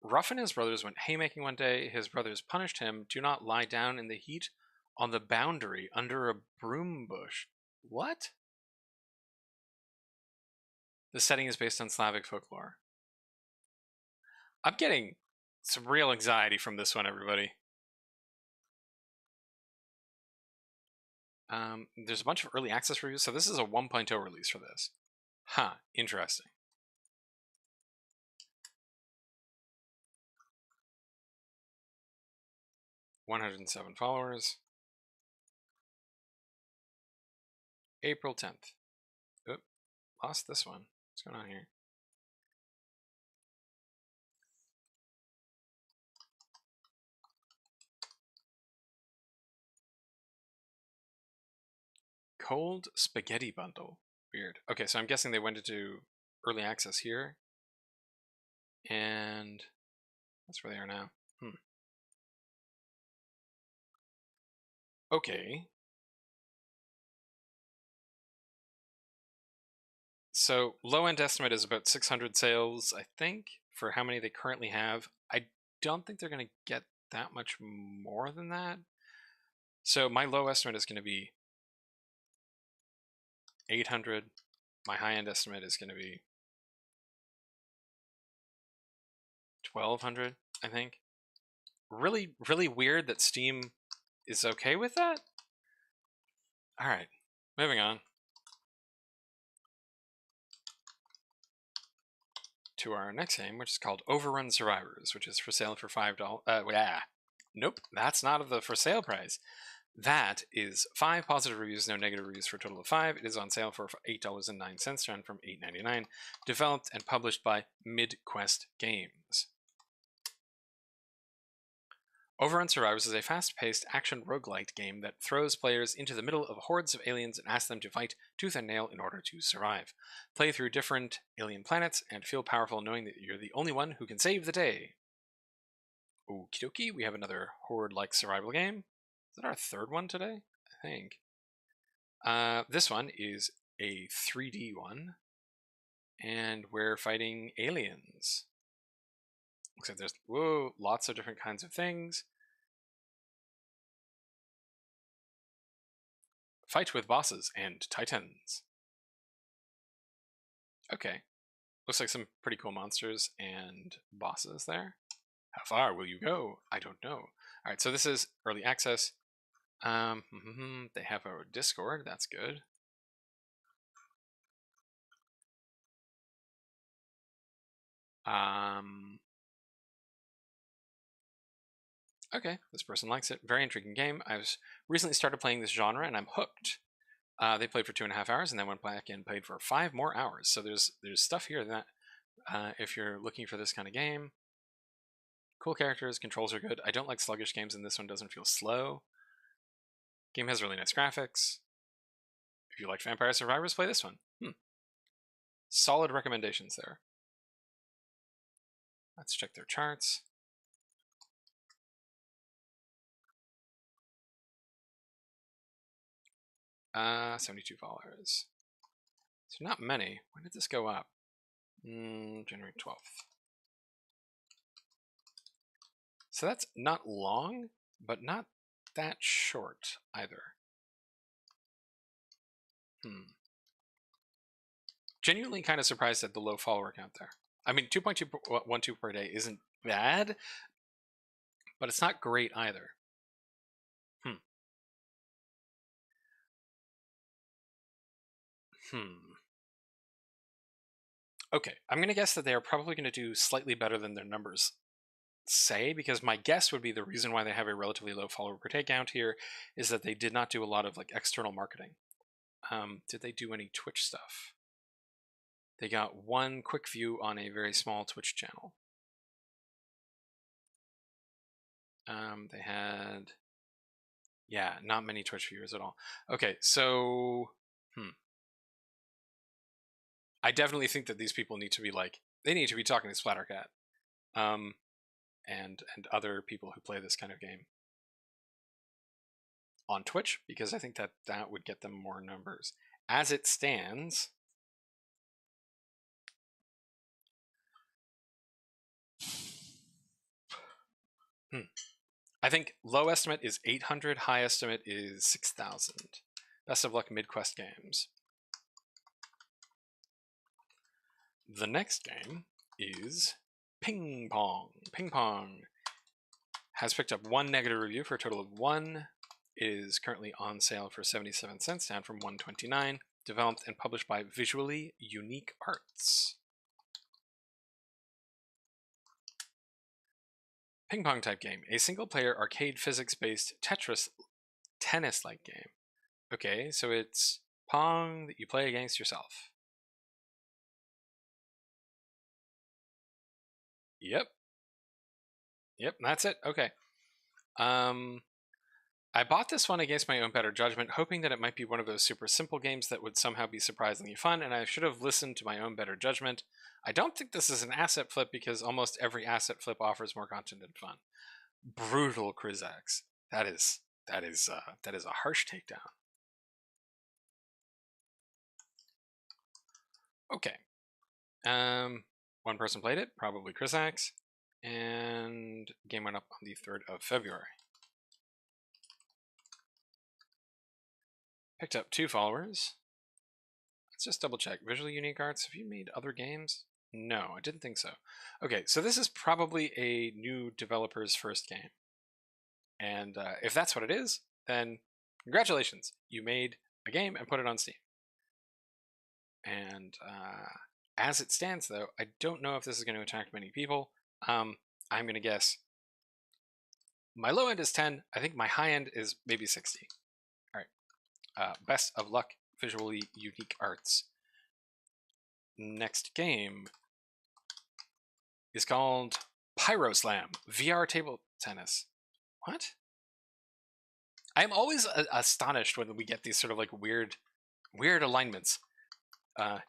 Ruff and his brothers went haymaking one day. His brothers punished him. Do not lie down in the heat on the boundary under a broom bush. What? The setting is based on Slavic folklore. I'm getting some real anxiety from this one, everybody. There's a bunch of early access reviews, so this is a 1.0 release for this. Huh, interesting. $107 followers. April 10th. Oop, lost this one. What's going on here? Cold spaghetti bundle. Weird. Okay, so I'm guessing they went into early access here. And that's where they are now. Okay. So low-end estimate is about 600 sales, I think, for how many they currently have. I don't think they're going to get that much more than that. So my low estimate is going to be 800. My high-end estimate is going to be 1,200, I think. Really, really weird that Steam is okay with that. All right, moving on to our next game, which is called Overrun Survivors, which is for sale for $5. Nope, that's not the for sale price. That is 5 positive reviews, no negative reviews, for a total of 5. It is on sale for $8.09, down from $8.99. Developed and published by MidQuest Games. Overrun Survivors is a fast-paced action roguelite game that throws players into the middle of hordes of aliens and asks them to fight tooth and nail in order to survive. Play through different alien planets and feel powerful knowing that you're the only one who can save the day. Okie dokie, we have another horde-like survival game. Is that our third one today? I think. This one is a 3D one, and we're fighting aliens. Looks like there's lots of different kinds of things. Fight with bosses and titans. Okay. Looks like some pretty cool monsters and bosses there. How far will you go? I don't know. Alright, so this is early access. They have a Discord, that's good. Okay, this person likes it. Very intriguing game. I've recently started playing this genre and I'm hooked. They played for 2.5 hours and then went back and played for 5 more hours. So there's stuff here that if you're looking for this kind of game. Cool characters, controls are good. I don't like sluggish games and this one doesn't feel slow. Game has really nice graphics. If you like Vampire Survivors, play this one. Solid recommendations there. Let's check their charts. $72. So not many. When did this go up? January 12th. So that's not long, but not that short either. Genuinely kind of surprised at the low follower count there. I mean, 2.212 per day isn't bad, but it's not great either. Okay, I'm going to guess that they are probably going to do slightly better than their numbers say, because my guess would be the reason why they have a relatively low follower per day count here is that they did not do a lot of like external marketing. Did they do any Twitch stuff? They got one quick view on a very small Twitch channel. They had Yeah, not many Twitch viewers at all. Okay, so I definitely think that these people need to be like, they need to be talking to Splattercat, and other people who play this kind of game on Twitch, because I think that that would get them more numbers. As it stands, I think low estimate is 800, high estimate is 6,000. Best of luck, mid-quest games. The next game is Ping Pong. Ping Pong has picked up one negative review for a total of 1. It is currently on sale for 77 cents, down from 129. Developed and published by Visually Unique Arts. Ping Pong type game. A single-player arcade physics-based Tetris tennis-like game. Okay, so it's Pong that you play against yourself. Yep. Yep, that's it. Okay. I bought this one against my own better judgment, hoping that it might be one of those super simple games that would somehow be surprisingly fun, and I should have listened to my own better judgment. I don't think this is an asset flip because almost every asset flip offers more content and fun. Brutal Krizax. That is a harsh takedown. Okay. One person played it, probably Krizax, and game went up on the 3rd of February. Picked up 2 followers. Let's just double check. Visually Unique Arts, have you made other games? No, I didn't think so. Okay, so this is probably a new developer's first game. And if that's what it is, then congratulations. You made a game and put it on Steam. And as it stands, though, I don't know if this is going to attract many people. I'm going to guess my low end is 10. I think my high end is maybe 60. All right. Best of luck, Visually Unique Arts. Next game is called PyroSlam VR Table Tennis. What? I'm always astonished when we get these sort of like weird alignments.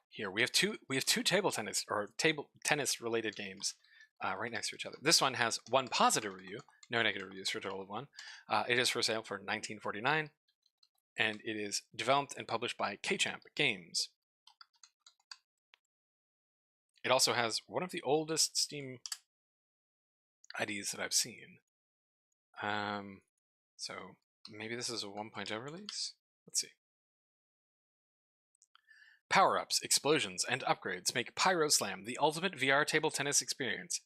Here we have two table tennis or table tennis related games right next to each other. This one has 1 positive review, no negative reviews for a total of 1. It is for sale for $19.49, and it is developed and published by K-Champ Games. It also has one of the oldest Steam IDs that I've seen. So maybe this is a 1.0 release? Let's see. Power-ups, explosions, and upgrades make PyroSlam the ultimate VR table tennis experience.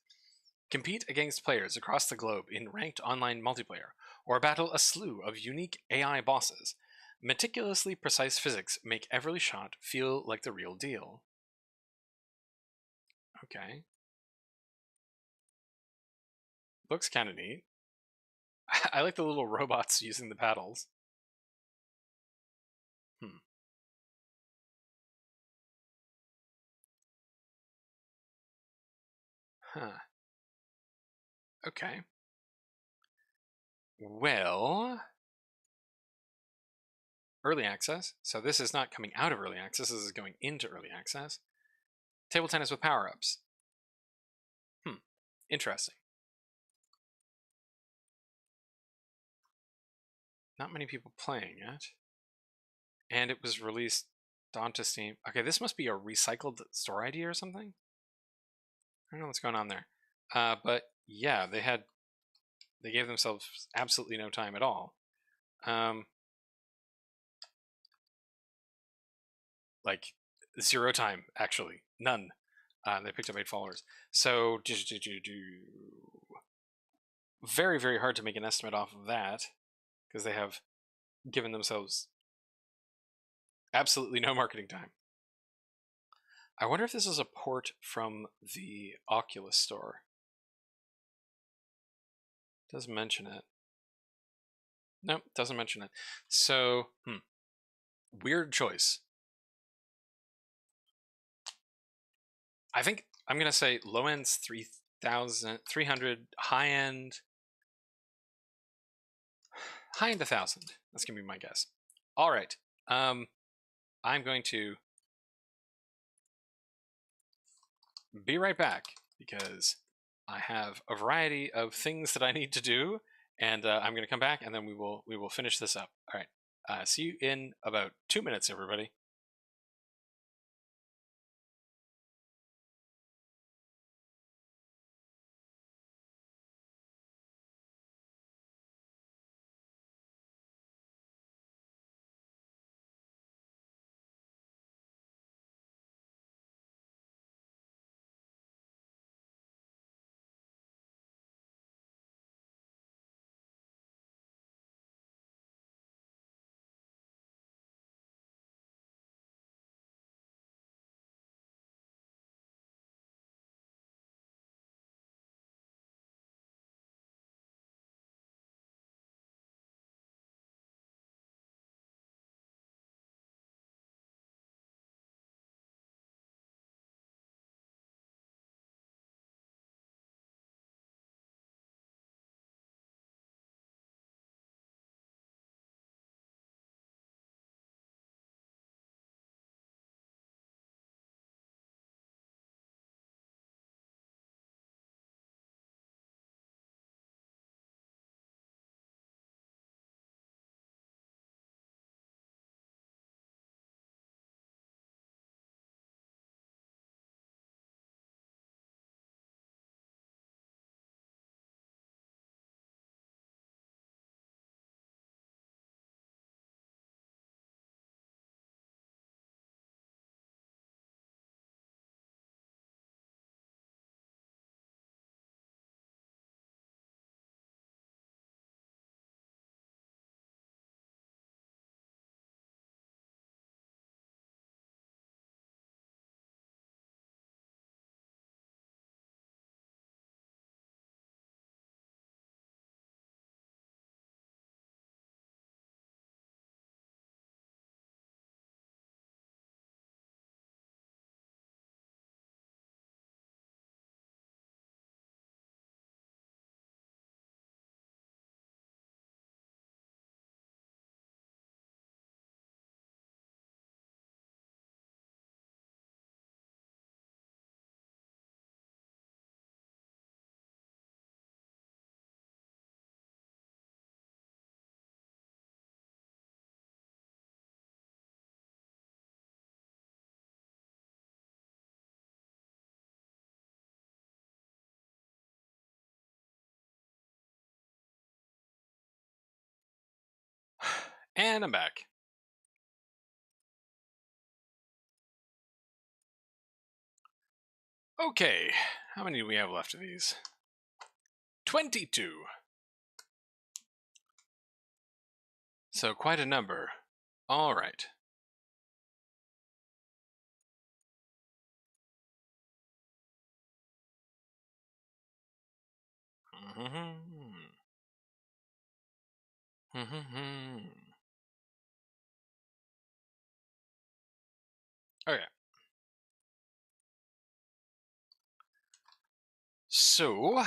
Compete against players across the globe in ranked online multiplayer, or battle a slew of unique AI bosses. Meticulously precise physics make every shot feel like the real deal. Okay. Looks kind of neat. I like the little robots using the paddles. Huh. Okay. Well, early access. So this is not coming out of early access. This is going into early access. Table tennis with power-ups. Interesting. Not many people playing yet. And it was released onto Steam. Okay, this must be a recycled store ID or something. I don't know what's going on there. But yeah, they gave themselves absolutely no time at all. Like 0 time, actually. None. They picked up 8 followers. So very, very hard to make an estimate off of that, because they have given themselves absolutely no marketing time. I wonder if this is a port from the Oculus store. Doesn't mention it. Nope, doesn't mention it. So, weird choice. I think I'm going to say low end's 3,300, high end. high end 1,000. That's gonna be my guess. All right. I'm going to be right back because I have a variety of things that I need to do, and I'm going to come back and then we will finish this up. All right. See you in about 2 minutes, everybody. And I'm back. Okay, how many do we have left of these? 22. So quite a number. All right. Okay. So,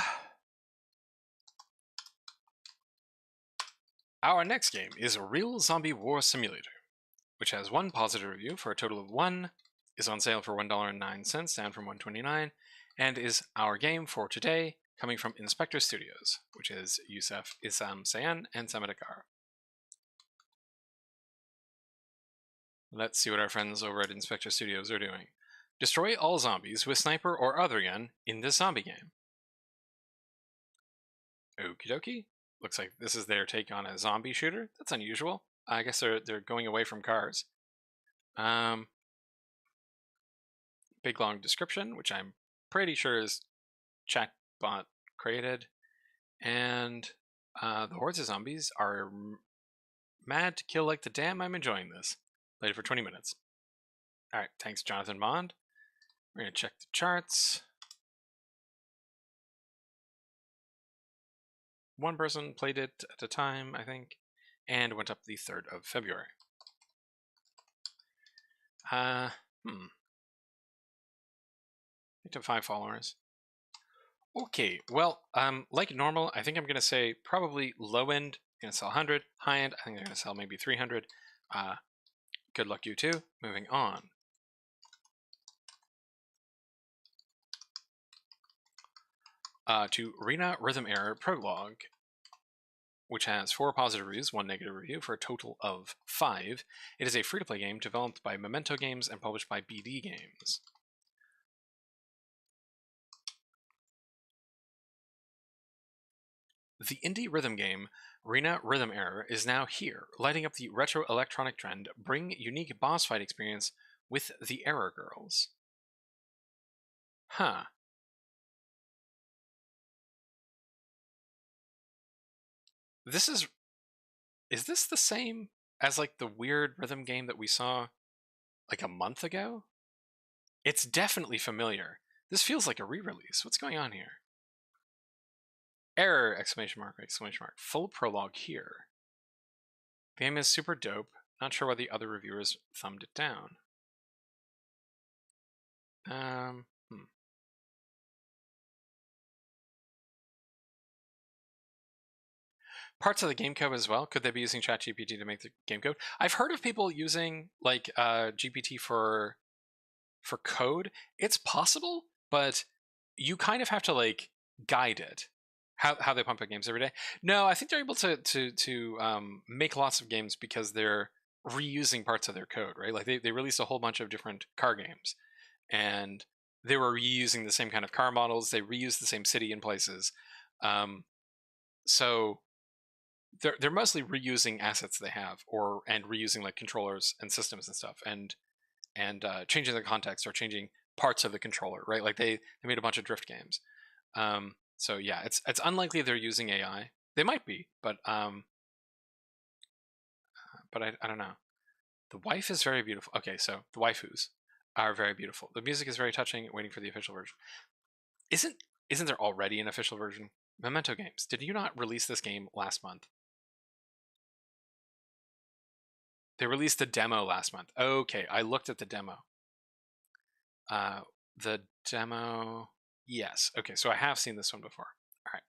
our next game is a Real Zombie War Simulator, which has one positive review for a total of 1, is on sale for $1.09, down from $1.29, and is our game for today, coming from Inspector Studios, which is Yusef Isam Sayan and Samadakar. Let's see what our friends over at Inspector Studios are doing. Destroy all zombies with sniper or other gun in this zombie game. Okie dokie. Looks like this is their take on a zombie shooter. That's unusual. I guess they're going away from cars. Big long description, which I'm pretty sure is chatbot created. And the hordes of zombies are mad to kill like the damn. I'm enjoying this. Played it for 20 minutes. Alright, thanks Jonathan Bond. We're going to check the charts. One person played it at a time, I think, and went up the 3rd of February. 5 followers. Okay, well, like normal, I think I'm going to say probably low end Gonna sell 100. High end, I think they're gonna sell maybe 300. Good luck, you too. Moving on. To RINA RhythmERROR Prologue, which has 4 positive reviews, 1 negative review, for a total of 5. It is a free-to-play game developed by Memento Games and published by BD Games. The indie rhythm game RINA RhythmERROR is now here, lighting up the retro electronic trend. Bring unique boss fight experience with the Error Girls. Huh. This is this the same as like the weird rhythm game that we saw like a month ago? It's definitely familiar. This feels like a re-release. What's going on here? Error! Exclamation mark, exclamation mark. Full prologue here. The game is super dope. Not sure why the other reviewers thumbed it down. Parts of the game code as well. Could they be using ChatGPT to make the game code? I've heard of people using like GPT for code. It's possible, but you kind of have to like guide it. How they pump out games every day. No, I think they're able to make lots of games because they're reusing parts of their code, right? Like they released a whole bunch of different car games, and they were reusing the same kind of car models. They reused the same city in places. So they're mostly reusing assets they have, and reusing like controllers and systems and stuff, and changing the context or changing parts of the controller, right? Like they made a bunch of drift games. So yeah, it's unlikely they're using AI. They might be, but I don't know. The wife is very beautiful. Okay, so the waifus are very beautiful. The music is very touching. Waiting for the official version. Isn't there already an official version? Memento Games, did you not release this game last month? They released the demo last month. Okay, I looked at the demo. The demo, yes. Okay, so I have seen this one before. All right.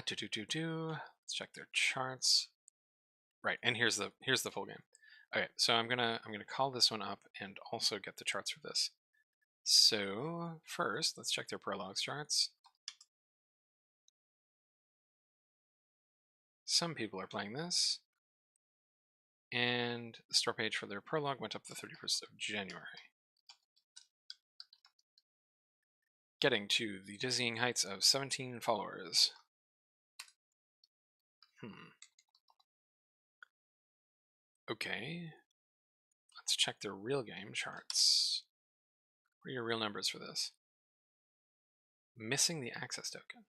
Let's check their charts. Right, and here's the full game. Okay, so I'm gonna call this one up and also get the charts for this. So first, let's check their prologue charts. Some people are playing this, and the store page for their prologue went up the 31st of January. Getting to the dizzying heights of 17 followers. Okay. Let's check their real game charts. What are your real numbers for this? Missing the access token.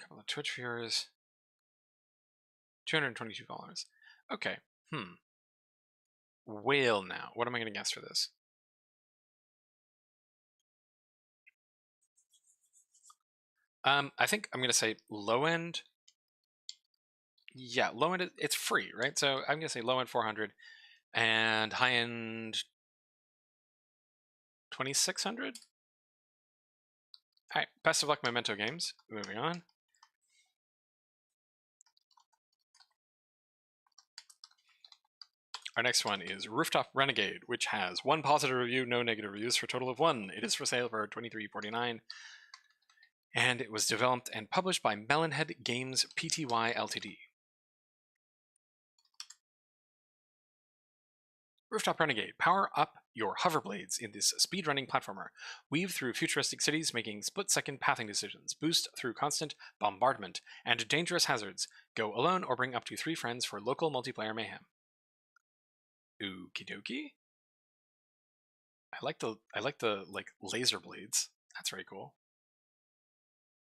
Couple of Twitch viewers. 222 followers. Okay. Whale now. What am I going to guess for this? I think I'm going to say low end. Yeah, low end, it's free, right? So I'm going to say low end 400 and high end 2600. All right, best of luck, Memento Games. Moving on. Our next one is Rooftop Renegade, which has 1 positive review, no negative reviews, for a total of 1. It is for sale for $23.49. And it was developed and published by Melonhead Games Pty Ltd. Rooftop Renegade. Power up your hoverblades in this speedrunning platformer. Weave through futuristic cities, making split-second pathing decisions. Boost through constant bombardment and dangerous hazards. Go alone or bring up to 3 friends for local multiplayer mayhem. Okie dokie. I like the like laser blades. That's very cool.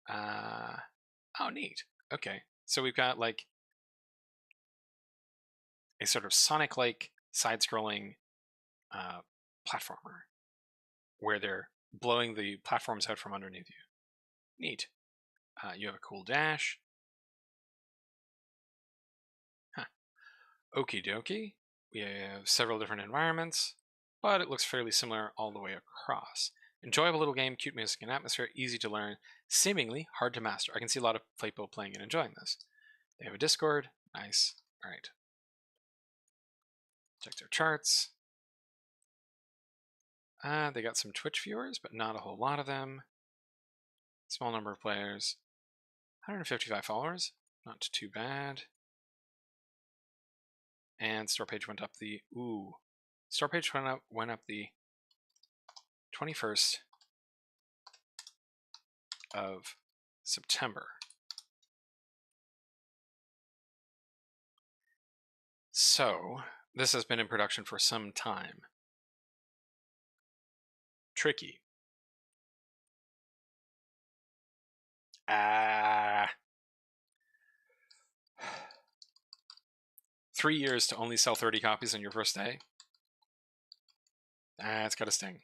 Oh, neat. Okay, so we've got like a sort of Sonic-like side-scrolling platformer where they're blowing the platforms out from underneath you. Neat. You have a cool dash. Huh. Okie dokie. We have several different environments, but it looks fairly similar all the way across. Enjoyable little game, cute music and atmosphere, easy to learn, seemingly hard to master. I can see a lot of people playing and enjoying this. They have a Discord. Nice. All right. Check their charts. They got some Twitch viewers, but not a whole lot of them. Small number of players. 155 followers. Not too bad. And store page went up the... Ooh. Store page went up the 21st of September. So, this has been in production for some time. Tricky. 3 years to only sell 30 copies on your first day? It's gotta sting.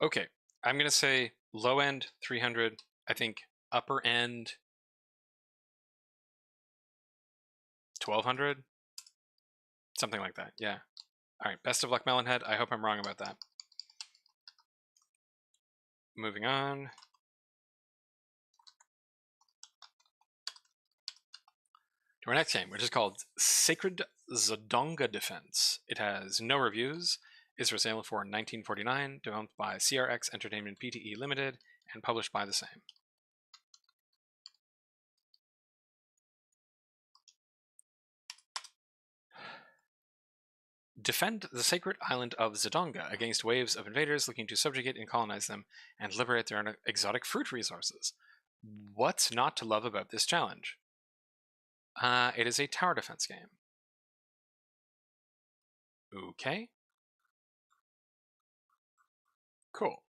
Okay, I'm gonna say low end 300. I think upper end 1200, something like that. Yeah. All right. Best of luck, Melonhead. I hope I'm wrong about that. Moving on. To our next game, which is called Sacred Zodonga Defense. It has no reviews, is for sale for $19.49, developed by CRX Entertainment Pte Limited, and published by the same. Defend the sacred island of Zodonga against waves of invaders looking to subjugate and colonize them, and liberate their exotic fruit resources. What's not to love about this challenge? It is a tower defense game. Okay. Cool.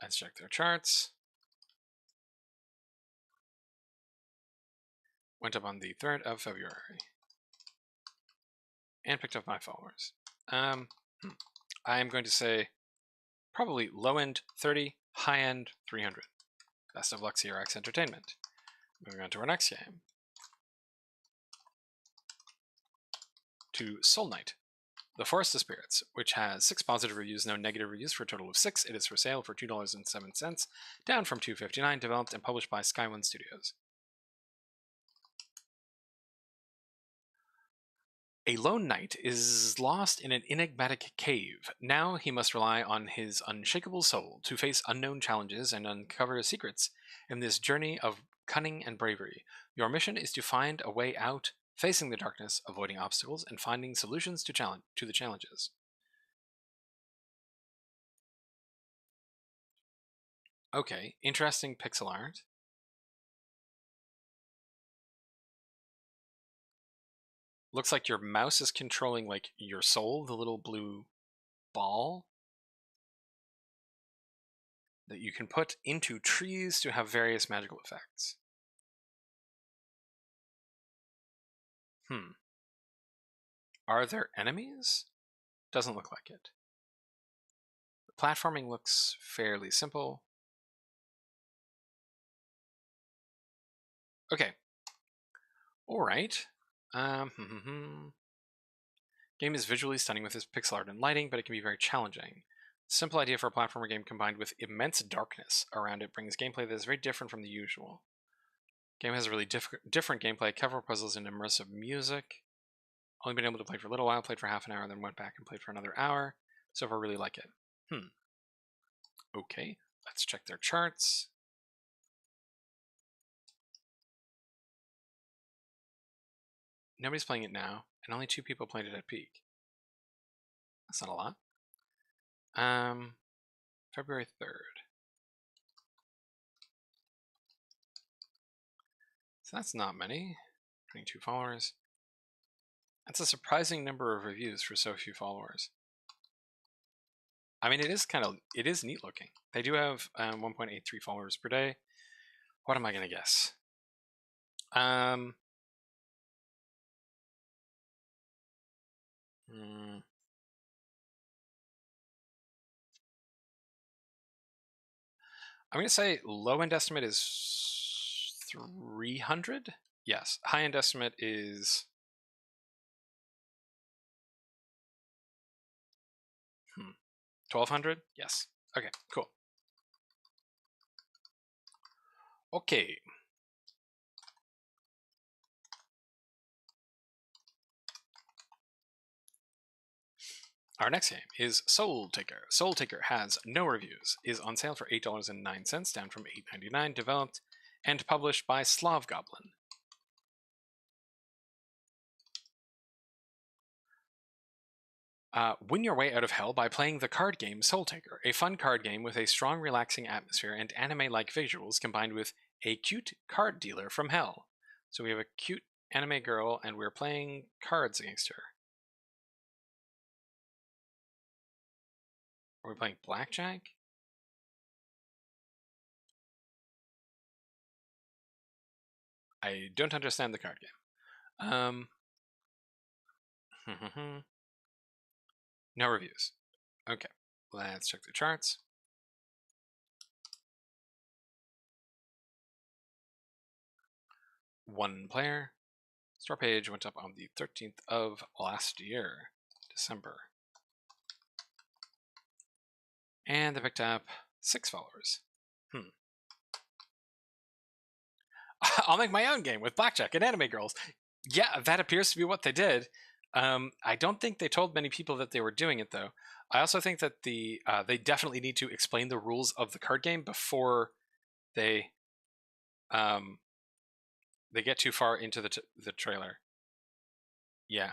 Let's check their charts. Went up on the 3rd of February. And picked up my followers. I am going to say probably low end 30, high end 300. Best of luck, CRX Entertainment. Moving on to our next game. To Soul Knight, The Forest of Spirits, which has 6 positive reviews, no negative reviews, for a total of 6. It is for sale for $2.07, down from $2.59, developed and published by Sky1 Studios. A lone knight is lost in an enigmatic cave. Now he must rely on his unshakable soul to face unknown challenges and uncover secrets in this journey of cunning and bravery. Your mission is to find a way out, facing the darkness, avoiding obstacles, and finding solutions to the challenges. Okay, interesting pixel art. Looks like your mouse is controlling, like, your soul, the little blue ball that you can put into trees to have various magical effects. Are there enemies? Doesn't look like it. The platforming looks fairly simple. Okay. Alright. Game is visually stunning with its pixel art and lighting, but it can be very challenging. Simple idea for a platformer game combined with immense darkness around it brings gameplay that is very different from the usual. Game has a really different gameplay, cover puzzles, and immersive music. Only been able to play for a little while, played for half an hour, then went back and played for another hour. So far, really like it. Okay, let's check their charts. Nobody's playing it now, and only 2 people played it at peak. That's not a lot. February 3rd. So that's not many. 22 followers. That's a surprising number of reviews for so few followers. I mean, it is neat looking. They do have 1.83 followers per day. What am I going to guess? I'm going to say low end estimate is 300. Yes. High-end estimate is... 1,200? Yes. Okay, cool. Okay. Our next game is Soul Taker. Soul Taker has no reviews, is on sale for $8.09, down from $8.99, developed and published by Slav Goblin. Win your way out of hell by playing the card game Soul Taker, a fun card game with a strong, relaxing atmosphere and anime-like visuals combined with a cute card dealer from hell. So we have a cute anime girl, and we're playing cards against her. Are we playing blackjack? I don't understand the card game. No reviews. Okay, let's check the charts. One player. Store page went up on the 13th of last year, December. And they picked up 6 followers. I'll make my own game with blackjack and anime girls. Yeah, that appears to be what they did. I don't think they told many people that they were doing it, though. I also think that they definitely need to explain the rules of the card game before they get too far into the trailer. Yeah.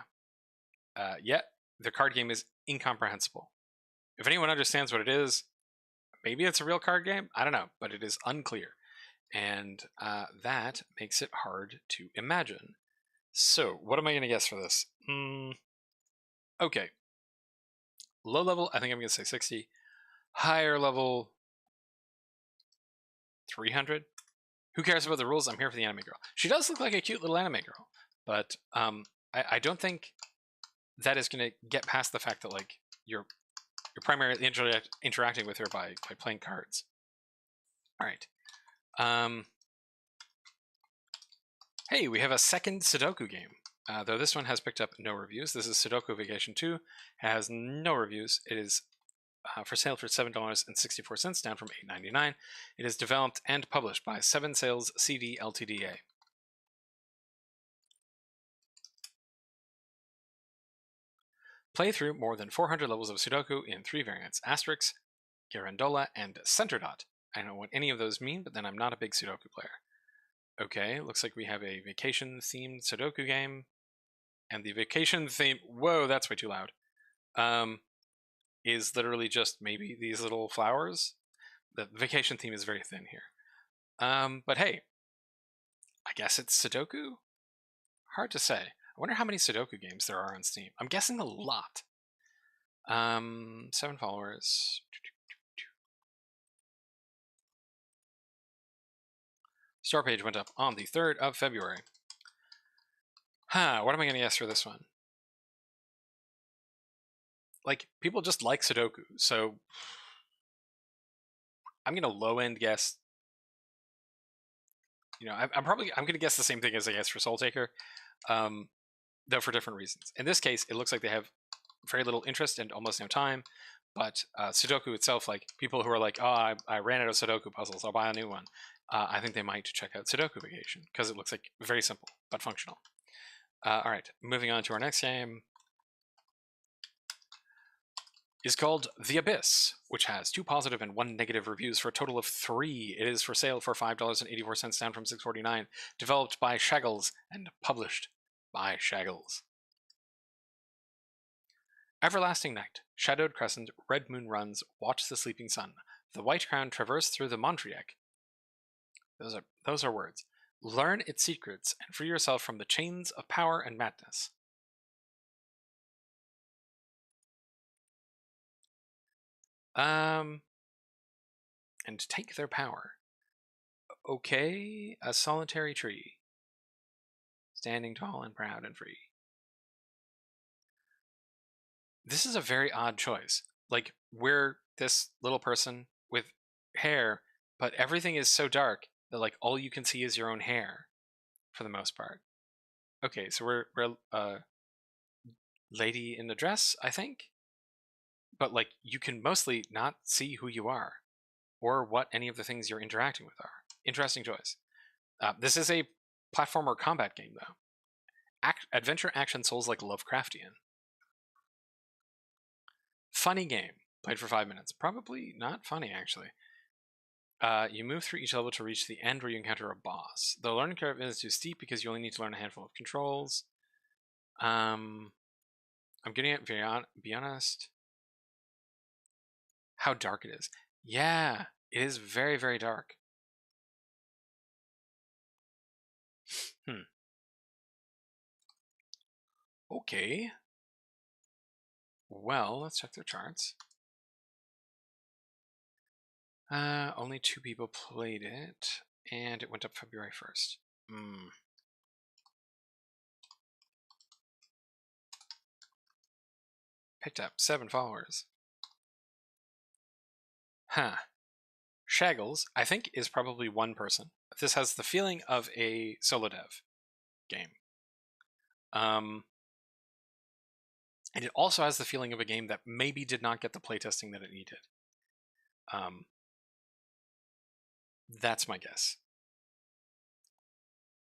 Yeah, the card game is incomprehensible. If anyone understands what it is, maybe it's a real card game. I don't know, but it is unclear. And that makes it hard to imagine. So, what am I going to guess for this? Okay. Low level, I think I'm going to say 60. Higher level, 300. Who cares about the rules? I'm here for the anime girl. She does look like a cute little anime girl, but I don't think that is going to get past the fact that like you're primarily interacting with her by playing cards. All right. Hey, we have a second Sudoku game. Though this one has picked up no reviews. This is Sudoku Vacation 2. It has no reviews. It is for sale for $7.64, down from $8.99. It is developed and published by 7 Sales CD Ltda. Play through more than 400 levels of Sudoku in 3 variants: Asterisk, Girandola, and Center Dot. I don't know what any of those mean, but then I'm not a big Sudoku player. Okay, looks like we have a vacation-themed Sudoku game. And the vacation theme... Whoa, that's way too loud. Is literally just maybe these little flowers. The vacation theme is very thin here. But hey, I guess it's Sudoku? Hard to say. I wonder how many Sudoku games there are on Steam. I'm guessing a lot. 7 followers. Store page went up on the 3rd of February. What am I going to guess for this one? Like, people just like Sudoku, so I'm going to low-end guess. You know, I'm going to guess the same thing as I guess for Soul Taker, though for different reasons. In this case, it looks like they have very little interest and almost no time, but Sudoku itself, like, people who are like, oh, I ran out of Sudoku puzzles, I'll buy a new one. I think they might check out Sudoku Vacation, because it looks like very simple, but functional. All right, moving on to our next game. Is called The Abyss, which has 2 positive and 1 negative reviews for a total of 3. It is for sale for $5.84, down from $6.49. Developed by Shaggles and published by Shaggles. Everlasting night, shadowed crescent, red moon runs, watch the sleeping sun. The white crown traverse through the Mondriac. Those are words. Learn its secrets and free yourself from the chains of power and madness. And take their power. Okay, a solitary tree. Standing tall and proud and free. This is a very odd choice. Like, we're this little person with hair, but everything is so dark that, like, all you can see is your own hair for the most part. Okay, so we're lady in the dress, I think. But like, you can mostly not see who you are or what any of the things you're interacting with are. Interesting choice. This is a platformer combat game, though. Adventure action souls like Lovecraftian. Funny game. Played for 5 minutes. Probably not funny, actually. You move through each level to reach the end where you encounter a boss. The learning curve is too steep because you only need to learn a handful of controls. I'm getting it, be honest. How dark it is. Yeah, it is very, very dark. Okay. Well, let's check their charts. Only 2 people played it, and it went up February 1st. Picked up 7 followers. Huh. Shaggles, I think, is probably 1 person. This has the feeling of a solo dev game. And it also has the feeling of a game that maybe did not get the playtesting that it needed. That's my guess.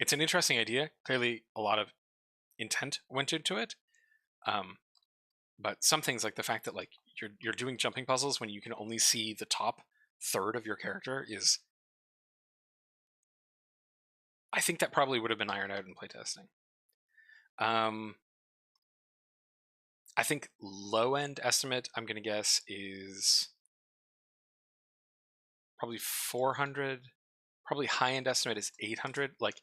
It's an interesting idea. Clearly, a lot of intent went into it. But some things, like the fact that like you're doing jumping puzzles when you can only see the top third of your character, is, I think that probably would have been ironed out in playtesting. I think low end estimate, I'm gonna guess, is probably 400. Probably high end estimate is 800. Like,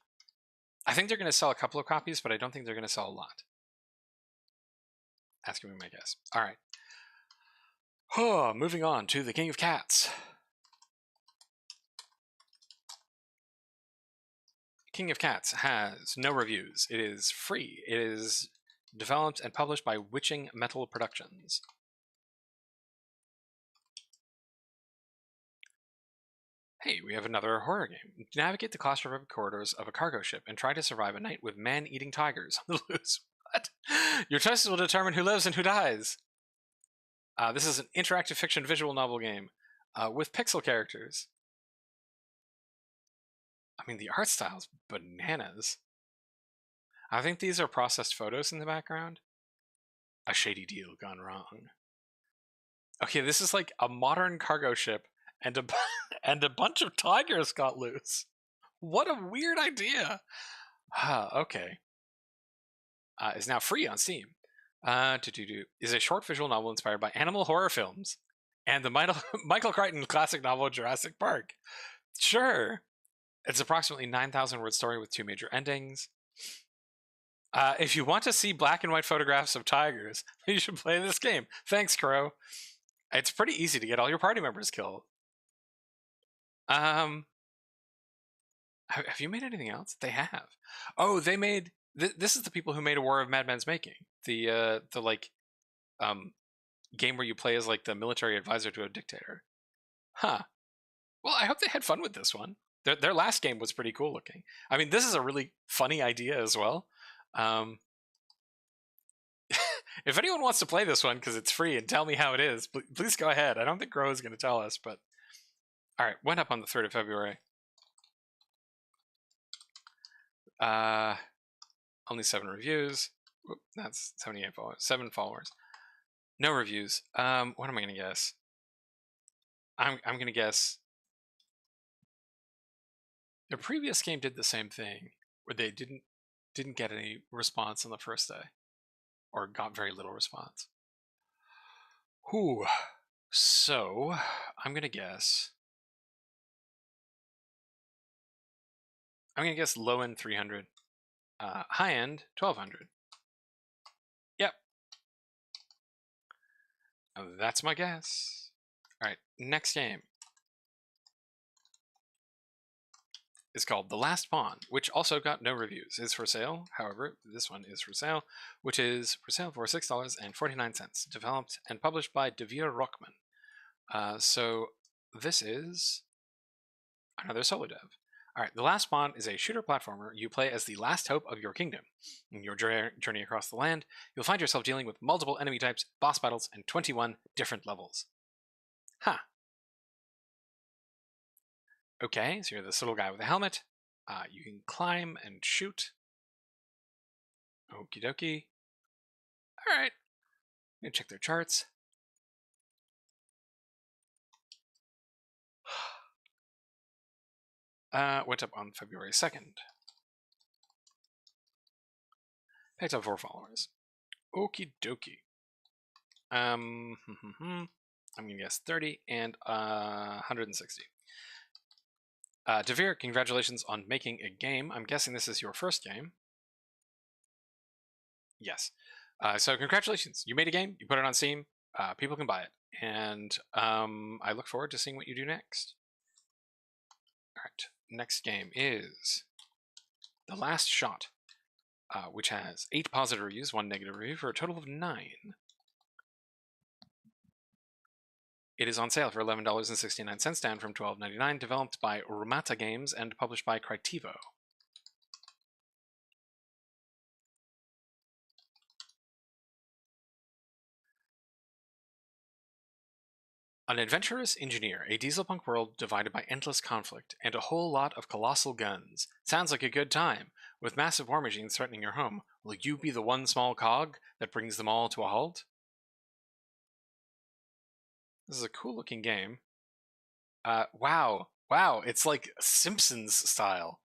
I think they're gonna sell a couple of copies, but I don't think they're gonna sell a lot. That's gonna be my guess. All right. Oh, moving on to the King of Cats. King of Cats has no reviews. It is free. It is developed and published by Witching Metal Productions. Hey, we have another horror game. Navigate the claustrophobic corridors of a cargo ship and try to survive a night with man-eating tigers on the loose. What? Your choices will determine who lives and who dies. This is an interactive fiction visual novel game with pixel characters. I mean, the art style's bananas. I think these are processed photos in the background. A shady deal gone wrong. Okay, this is like a modern cargo ship, and a bunch of tigers got loose. What a weird idea. Okay. Is now free on Steam. Is a short visual novel inspired by animal horror films and the Michael Crichton classic novel Jurassic Park. Sure. It's approximately 9,000 word story with 2 major endings. If you want to see black and white photographs of tigers, you should play this game. Thanks, Crow. It's pretty easy to get all your party members killed. Have you made anything else? They have. Oh, they made... This is the people who made A War of Madmen's Making. The game where you play as like the military advisor to a dictator. Huh. Well, I hope they had fun with this one. Their last game was pretty cool looking. I mean, this is a really funny idea as well. If anyone wants to play this one because it's free and tell me how it is, please go ahead. I don't think Grow is going to tell us, but all right, went up on the 3rd of February. Only 7 reviews. Whoop, that's 78 followers. 7 followers. No reviews. What am I going to guess? I'm going to guess their previous game did the same thing, where they didn't get any response on the first day, or got very little response. Whew. So I'm gonna guess low end 300, high end 1,200. Yep, that's my guess. All right, next game is called The Last Pawn, which also got no reviews. It's for sale. However, this one is for sale, which is for sale for $6.49. Developed and published by Devere Rockman. So this is another solo dev. Alright, the last spawn is a shooter platformer. You play as the last hope of your kingdom. In your journey across the land, you'll find yourself dealing with multiple enemy types, boss battles, and 21 different levels. Huh. Okay, so you're this little guy with a helmet. You can climb and shoot. Okie dokie. Alright. I'm gonna check their charts. Went up on February 2nd. Picked up 4 followers. Okie dokie. I'm gonna guess 30 and 160. Devere, congratulations on making a game. I'm guessing this is your first game. Yes. So congratulations. You made a game. You put it on Steam. People can buy it. And I look forward to seeing what you do next. All right. Next game is The Last Shot, which has 8 positive reviews, 1 negative review, for a total of 9. It is on sale for $11.69, down from $12.99, developed by Rumata Games and published by Critivo. An adventurous engineer, a dieselpunk world divided by endless conflict, and a whole lot of colossal guns. Sounds like a good time. With massive war machines threatening your home, will you be the one small cog that brings them all to a halt? This is a cool looking game. Wow, it's like Simpsons style.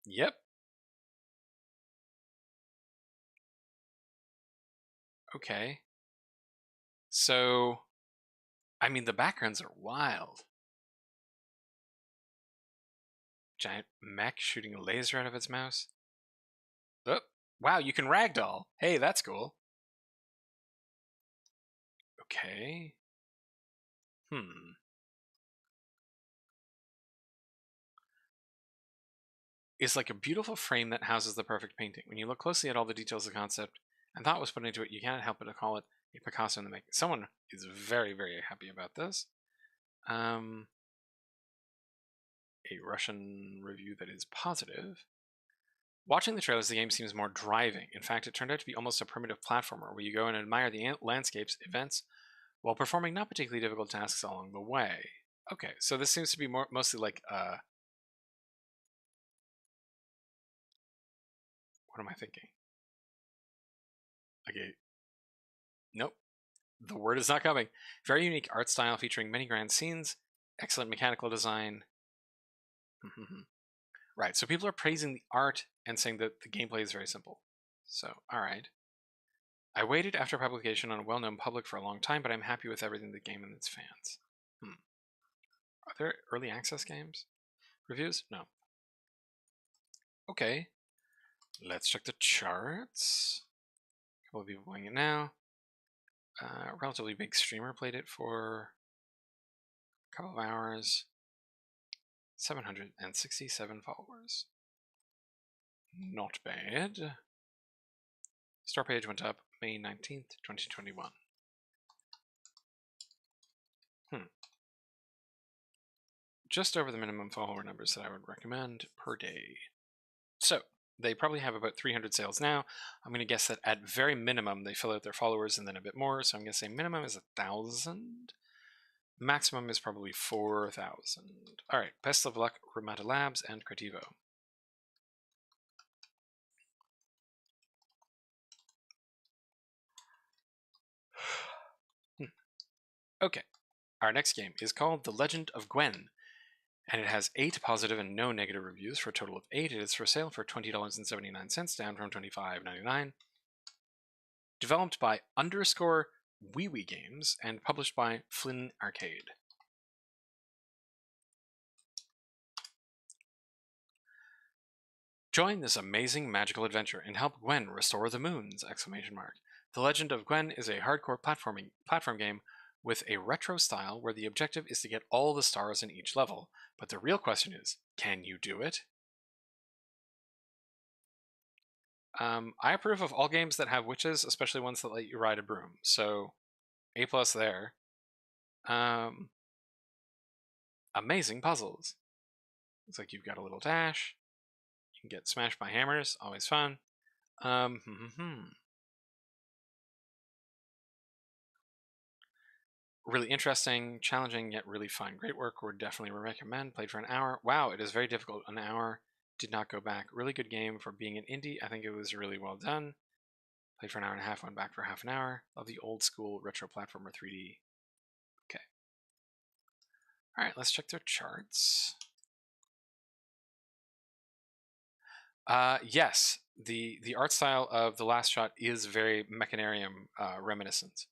Yep. Okay. So, I mean, the backgrounds are wild. Giant mech shooting a laser out of its mouth. Oh, wow, you can ragdoll. Hey, that's cool. Okay. It's like a beautiful frame that houses the perfect painting. When you look closely at all the details of the concept and thought was put into it, you can't help but to call it a Picasso in the making. Someone is very, very happy about this. A Russian review that is positive. Watching the trailers, the game seems more driving. In fact, it turned out to be almost a primitive platformer where you go and admire the landscapes, events, while performing not particularly difficult tasks along the way. Okay, so this seems to be mostly like what am I thinking? Okay. Nope. The word is not coming. Very unique art style featuring many grand scenes, excellent mechanical design. Right, so people are praising the art and saying that the gameplay is very simple. So, alright. I waited after publication on a well-known public for a long time, but I'm happy with everything the game and its fans. Are there early access games? Reviews? No. Okay. Let's check the charts. A couple of people playing it now. Relatively big streamer played it for a couple of hours. 767 followers. Not bad. Star page went up May 19th, 2021. Just over the minimum follower numbers that I would recommend per day. So, they probably have about 300 sales now. I'm going to guess that at very minimum, they fill out their followers and then a bit more. So I'm going to say minimum is 1,000. Maximum is probably 4,000. All right, best of luck, Rumata Labs and Critivo. Okay, our next game is called The Legend of Gwen, and it has 8 positive and no negative reviews for a total of 8. It is for sale for $20.79, down from $25.99. Developed by _WeeWee Games and published by Flynn Arcade. Join this amazing magical adventure and help Gwen restore the moons! The Legend of Gwen is a hardcore platform game with a retro style where the objective is to get all the stars in each level. But the real question is, can you do it? I approve of all games that have witches, especially ones that let you ride a broom. So, A+ there. Amazing puzzles. Looks like you've got a little dash. You can get smashed by hammers, always fun. Really interesting, challenging, yet really fun. Great work, would definitely recommend. Played for an hour. Wow, it is very difficult. An hour, did not go back. Really good game for being an indie. I think it was really well done. Played for an hour and a half, went back for half an hour. Love the old school retro platformer 3D. Okay. Alright, let's check their charts. Yes, the art style of the last shot is very Mechanarium reminiscent.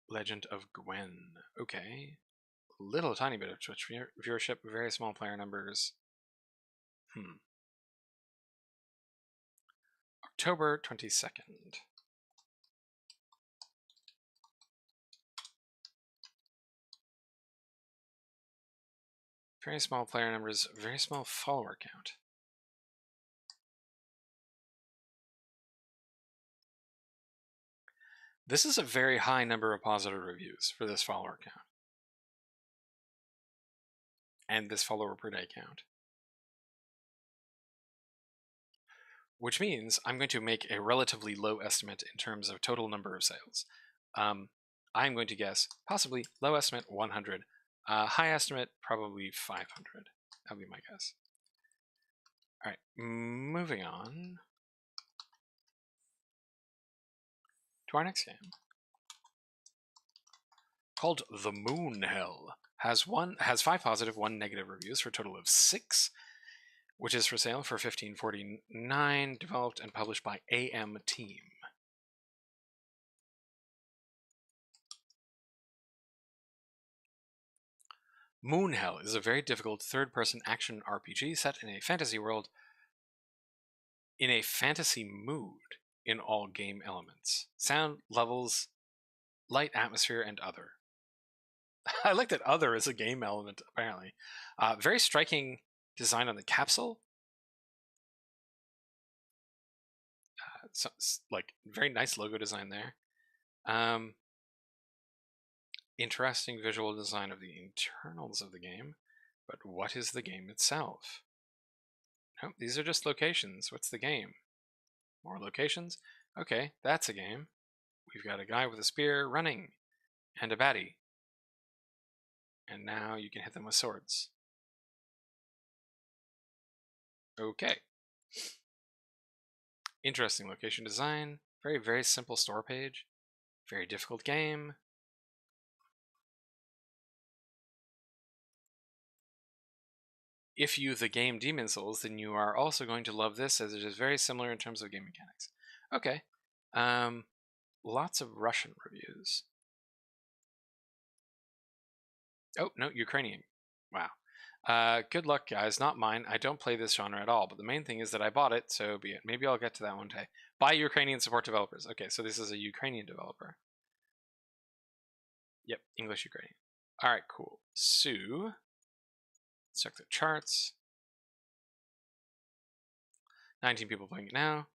Legend of Gwen. Okay. Little tiny bit of Twitch viewership, very small player numbers. October 22nd. Very small player numbers, very small follower count. This is a very high number of positive reviews for this follower count. And this follower per day count. Which means I'm going to make a relatively low estimate in terms of total number of sales. I'm going to guess possibly low estimate 100, high estimate probably 500. That'll be my guess. All right, moving on to our next game. Called The Moonhell. Has 5 positive, 1 negative reviews for a total of 6, which is for sale for $15.49, developed and published by AM Team. Moonhell is a very difficult third-person action RPG set in a fantasy world in a fantasy mood in all game elements. Sound, levels, light, atmosphere, and other. I like that other is a game element, apparently. Very striking design on the capsule. So, like, very nice logo design there. Interesting visual design of the internals of the game. But what is the game itself? Nope, these are just locations. What's the game? More locations? Okay, that's a game. We've got a guy with a spear running, and a baddie. And now you can hit them with swords. Okay. Interesting location design. Very, very simple store page. Very difficult game. If you the game Demon Souls, then you are also going to love this, as it is very similar in terms of game mechanics. Okay. Lots of Russian reviews. Oh, no, Ukrainian. Wow. Good luck, guys. Not mine. I don't play this genre at all, but the main thing is that I bought it, so be it. Maybe I'll get to that one day. By Ukrainian support developers. Okay, so this is a Ukrainian developer. Yep, English Ukrainian. All right, cool. So, let's check the charts. 19 people playing it now.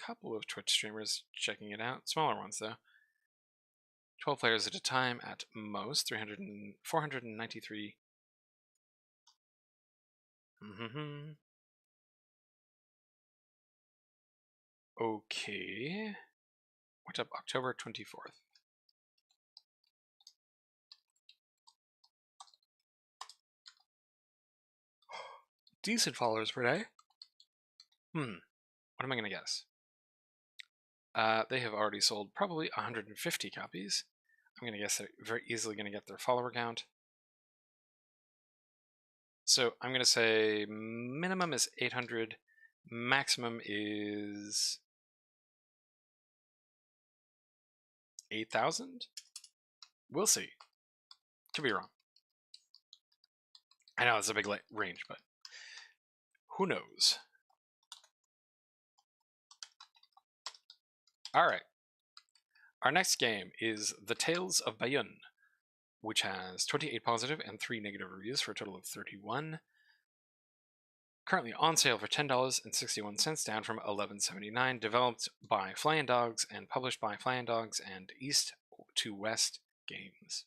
Couple of Twitch streamers checking it out. Smaller ones, though. 12 players at a time at most. 493. Okay. What's up? October 24th. Decent followers per day. What am I going to guess? They have already sold probably 150 copies. I'm going to guess they're very easily going to get their follower count. So I'm going to say minimum is 800, maximum is 8,000? We'll see. Could be wrong. I know it's a big range, but who knows? Alright. Our next game is The Tales of Bayun, which has 28 positive and 3 negative reviews for a total of 31. Currently on sale for $10.61, down from $11.79. Developed by Flying Dogs and published by Flying Dogs and East to West Games.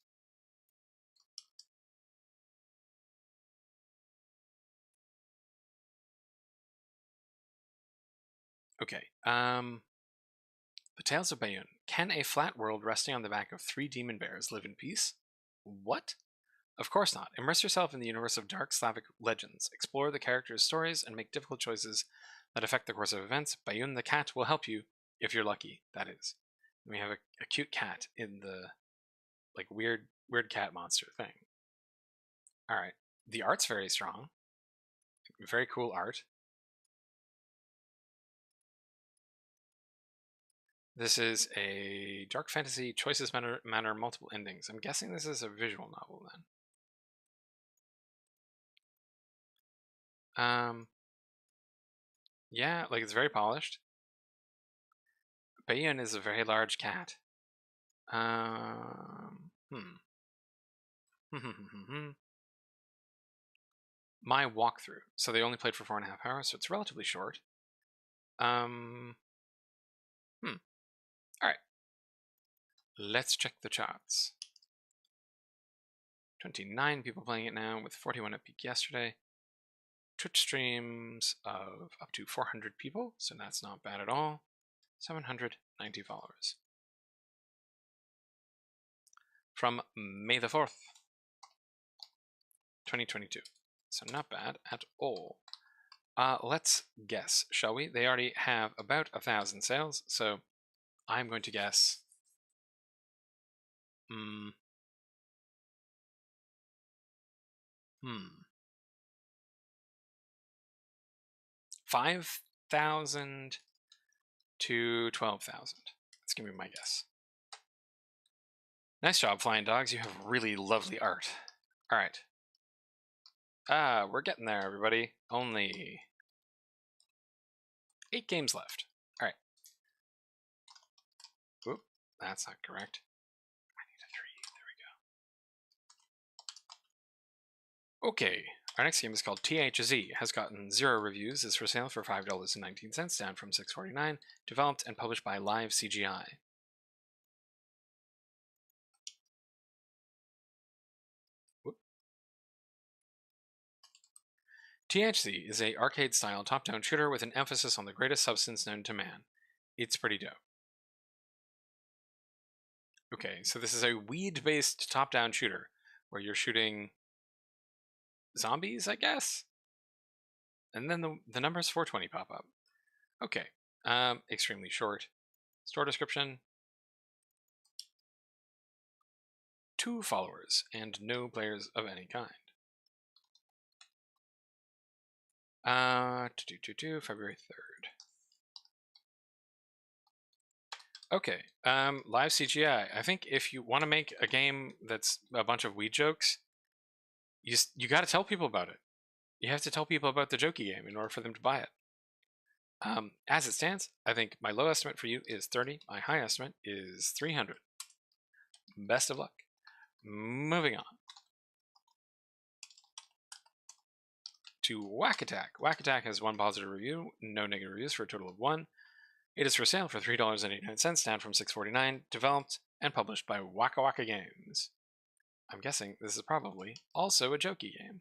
Okay. The Tales of Bayun. Can a flat world resting on the back of 3 demon bears live in peace? What? Of course not. Immerse yourself in the universe of dark Slavic legends. Explore the characters' stories and make difficult choices that affect the course of events. Bayun the cat will help you, if you're lucky, that is. We have a cute cat in the like weird cat monster thing. Alright. The art's very strong. Very cool art. This is a dark fantasy, choices matter, multiple endings. I'm guessing this is a visual novel then. Yeah, like it's very polished. Bayun is a very large cat. My walkthrough. So they only played for 4.5 hours, so it's relatively short. Alright. Let's check the charts. 29 people playing it now, with 41 at peak yesterday. Twitch streams of up to 400 people, so that's not bad at all. 790 followers. From May the 4th, 2022. So not bad at all. Let's guess, shall we? They already have about 1,000 sales, so I'm going to guess 5,000 to 12,000. That's gonna be my guess. Nice job, Flying Dogs. You have really lovely art. All right. We're getting there, everybody. Only 8 games left. All right. Oop, that's not correct. I need a 3. There we go. Okay. Our next game is called THZ. Has gotten 0 reviews. Is for sale for $5.19, down from $6.49. Developed and published by Live CGI. THZ is a arcade-style top-down shooter with an emphasis on the greatest substance known to man. It's pretty dope. Okay, so this is a weed-based top-down shooter where you're shooting zombies, I guess? And then the numbers 420 pop up. Okay, extremely short. Store description. 2 followers and no players of any kind. February 3rd. Okay, live CGI. I think if you want to make a game that's a bunch of weed jokes, you got to tell people about it. You have to tell people about the jokey game in order for them to buy it. As it stands, I think my low estimate for you is 30. My high estimate is 300. Best of luck. Moving on to Wak Attak. Wak Attak has 1 positive review, no negative reviews, for a total of 1. It is for sale for $3.89, down from $6.49. Developed and published by Waka Waka Games. I'm guessing this is probably also a jokey game.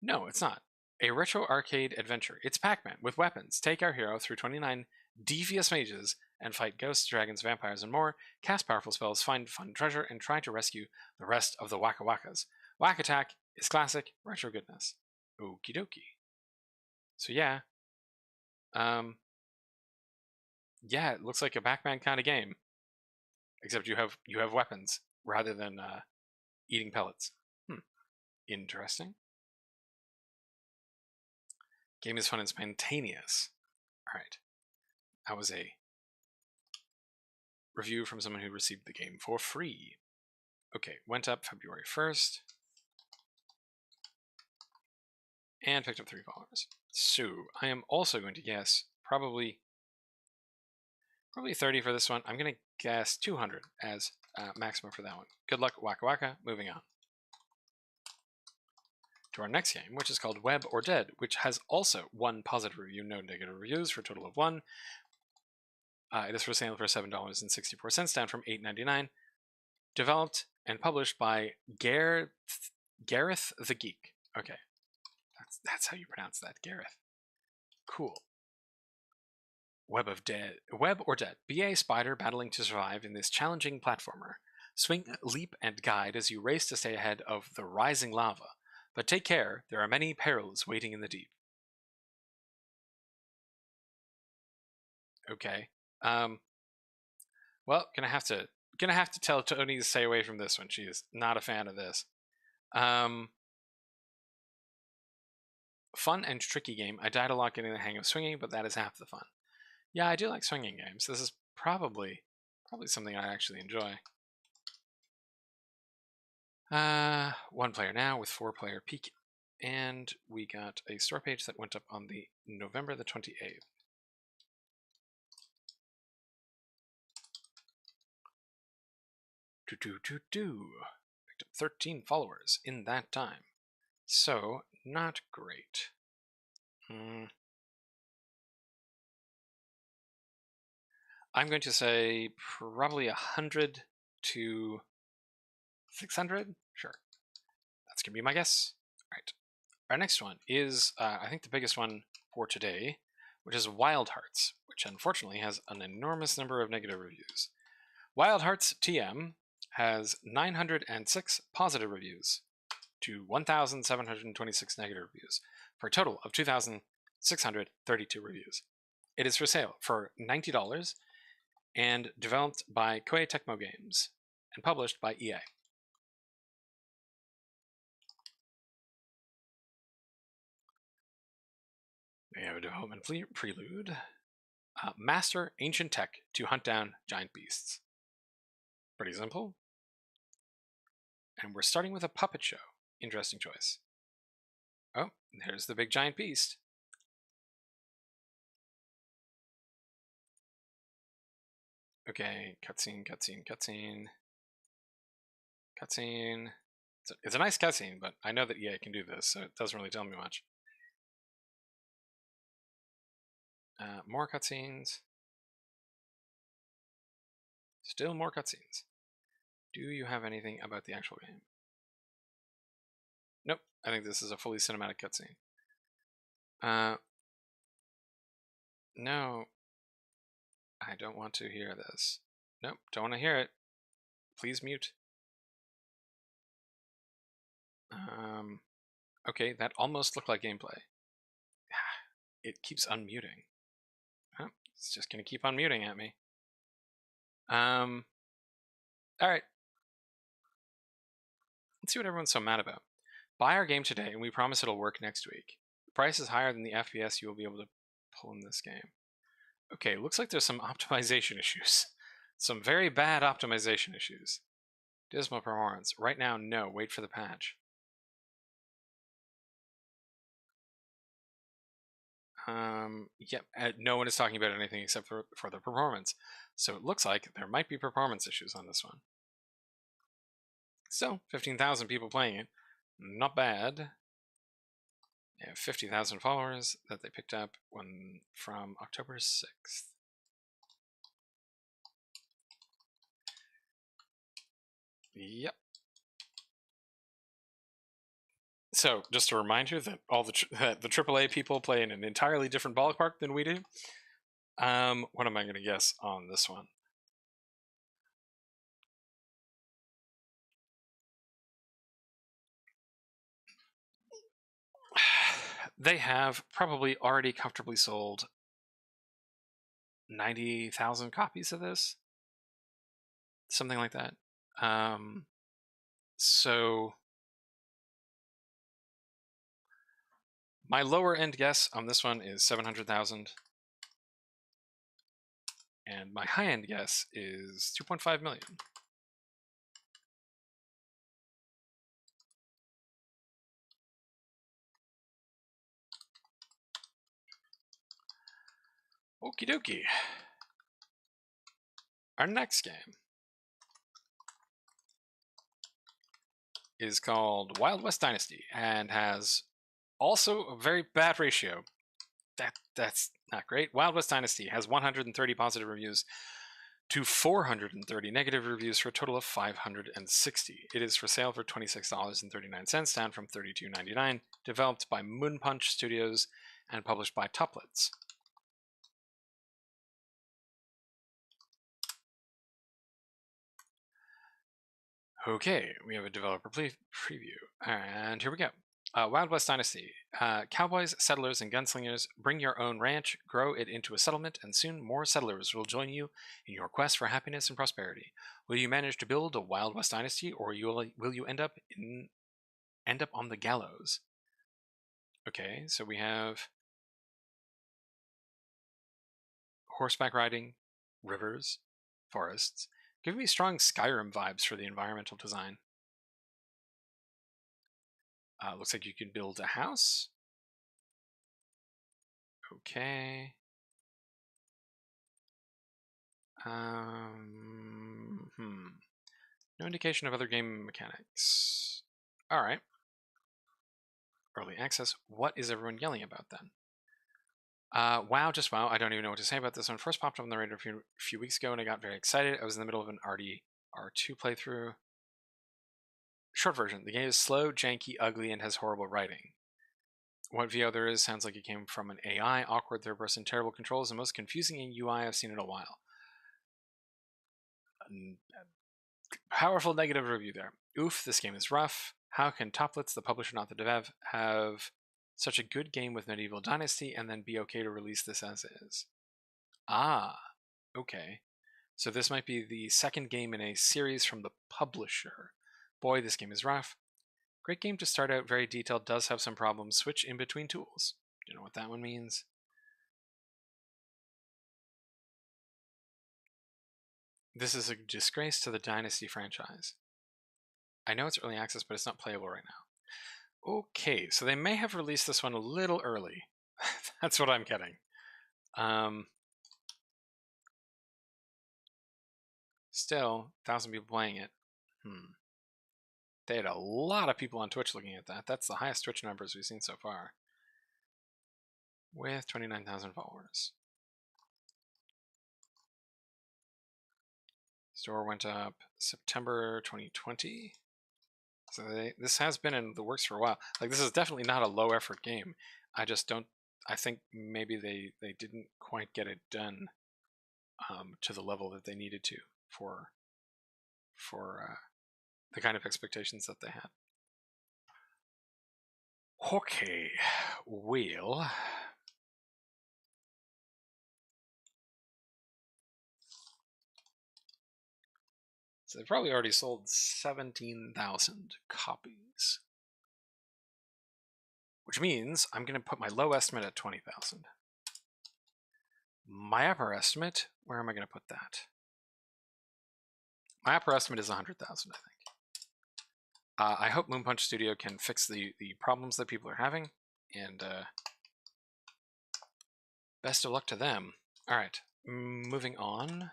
No, it's not. A retro arcade adventure. It's Pac-Man with weapons. Take our hero through 29 devious mazes and fight ghosts, dragons, vampires, and more. Cast powerful spells, find fun treasure, and try to rescue the rest of the Waka Wakas. Wak Attak is classic retro goodness. Okie dokie. So yeah. Yeah, it looks like a Pac-Man kind of game. Except you have weapons rather than eating pellets. Interesting. Game is fun and spontaneous. Alright. That was a review from someone who received the game for free. Okay, went up February 1st. And picked up 3 followers. So, I am also going to guess probably 30 for this one. I'm going to guess 200 as maximum for that one. Good luck, Waka Waka. Moving on to our next game, which is called Web or Dead, which has also 1 positive review, no negative reviews, for a total of 1. It is for sale for $7.64, down from $8.99. Developed and published by Gareth the Geek. Okay, that's how you pronounce that, Gareth. Cool. Web or Dead. Be a spider battling to survive in this challenging platformer. Swing, leap, and guide as you race to stay ahead of the rising lava. But take care, there are many perils waiting in the deep. Okay. Well, gonna have to tell Tony to stay away from this one. She is not a fan of this. Fun and tricky game. I died a lot getting the hang of swinging, but that is half the fun. Yeah, I do like swinging games. This is probably something I actually enjoy. 1 player now with 4-player peak, and we got a store page that went up on the November the 28th. Picked up 13 followers in that time, so not great. I'm going to say probably 100 to 600. Sure, that's gonna be my guess. All right, our next one is I think the biggest one for today, which is Wild Hearts, which unfortunately has an enormous number of negative reviews. Wild Hearts TM has 906 positive reviews to 1,726 negative reviews for a total of 2,632 reviews. It is for sale for $90 and developed by Koei Tecmo Games and published by EA. We have a development prelude. Master ancient tech to hunt down giant beasts. Pretty simple. And we're starting with a puppet show. Interesting choice. Oh, there's the big giant beast. Okay, cutscene. It's a nice cutscene, but I know that EA can do this, so it doesn't really tell me much. More cutscenes. Still more cutscenes. Do you have anything about the actual game? Nope, I think this is a fully cinematic cutscene. No, I don't want to hear this. Nope, don't want to hear it. Please mute. Okay, that almost looked like gameplay. It keeps unmuting. Oh, it's just gonna keep unmuting at me. Alright. Let's see what everyone's so mad about. Buy our game today and we promise it'll work next week. The price is higher than the FPS you will be able to pull in this game. Okay, looks like there's some optimization issues. Some very bad optimization issues. Dismal performance. Right now, no. Wait for the patch. Yep, no one is talking about anything except for the performance. So it looks like there might be performance issues on this one. Still, 15,000 people playing it. Not bad. They have 50,000 followers that they picked up from October 6th. Yep. So, just to remind you that all the AAA people play in an entirely different ballpark than we do. What am I going to guess on this one? They have probably already comfortably sold 90,000 copies of this. Something like that. So my lower end guess on this one is 700,000. And my high end guess is 2.5 million. Okie dokie. Our next game is called Wild West Dynasty and has also a very bad ratio. That's not great. Wild West Dynasty has 130 positive reviews to 430 negative reviews for a total of 560. It is for sale for $26.39, down from $32.99, developed by Moonpunch Studios and published by Toplets. Okay, we have a developer preview, and here we go. Wild West Dynasty. Cowboys, settlers, and gunslingers, bring your own ranch, grow it into a settlement, and soon more settlers will join you in your quest for happiness and prosperity. Will you manage to build a Wild West Dynasty, or will you end up on the gallows? Okay, so we have horseback riding, rivers, forests. Give me strong Skyrim vibes for the environmental design. Looks like you can build a house. Okay. No indication of other game mechanics. Alright. Early access. What is everyone yelling about then? WoW, just WoW. I don't even know what to say about this one. First popped up on the radar a few weeks ago and I got very excited. I was in the middle of an RDR2 playthrough. Short version. The game is slow, janky, ugly, and has horrible writing. What VO there is sounds like it came from an AI, awkward third-person, terrible controls, the most confusing UI I've seen in a while. Powerful negative review there. Oof, this game is rough. How can Toplitz, the publisher, not the dev, have such a good game with Medieval Dynasty and then be okay to release this as is? Ah, okay. So this might be the second game in a series from the publisher. Boy, this game is rough. Great game to start out, very detailed, does have some problems. Switch in between tools. Do you know what that one means? This is a disgrace to the Dynasty franchise. I know it's early access, but it's not playable right now. Okay, so they may have released this one a little early. That's what I'm getting. Still, 1,000 people playing it. They had a lot of people on Twitch looking at that. That's the highest Twitch numbers we've seen so far. With 29,000 followers. Store went up September 2020. So this has been in the works for a while. Like, this is definitely not a low effort game. I just don't, I think maybe they didn't quite get it done to the level that they needed to for the kind of expectations that they had. Okay, well, so they probably already sold 17,000 copies, which means I'm going to put my low estimate at 20,000. My upper estimate, where am I going to put that? My upper estimate is 100,000, I think. I hope Moonpunch Studio can fix the problems that people are having, and best of luck to them. Alright, moving on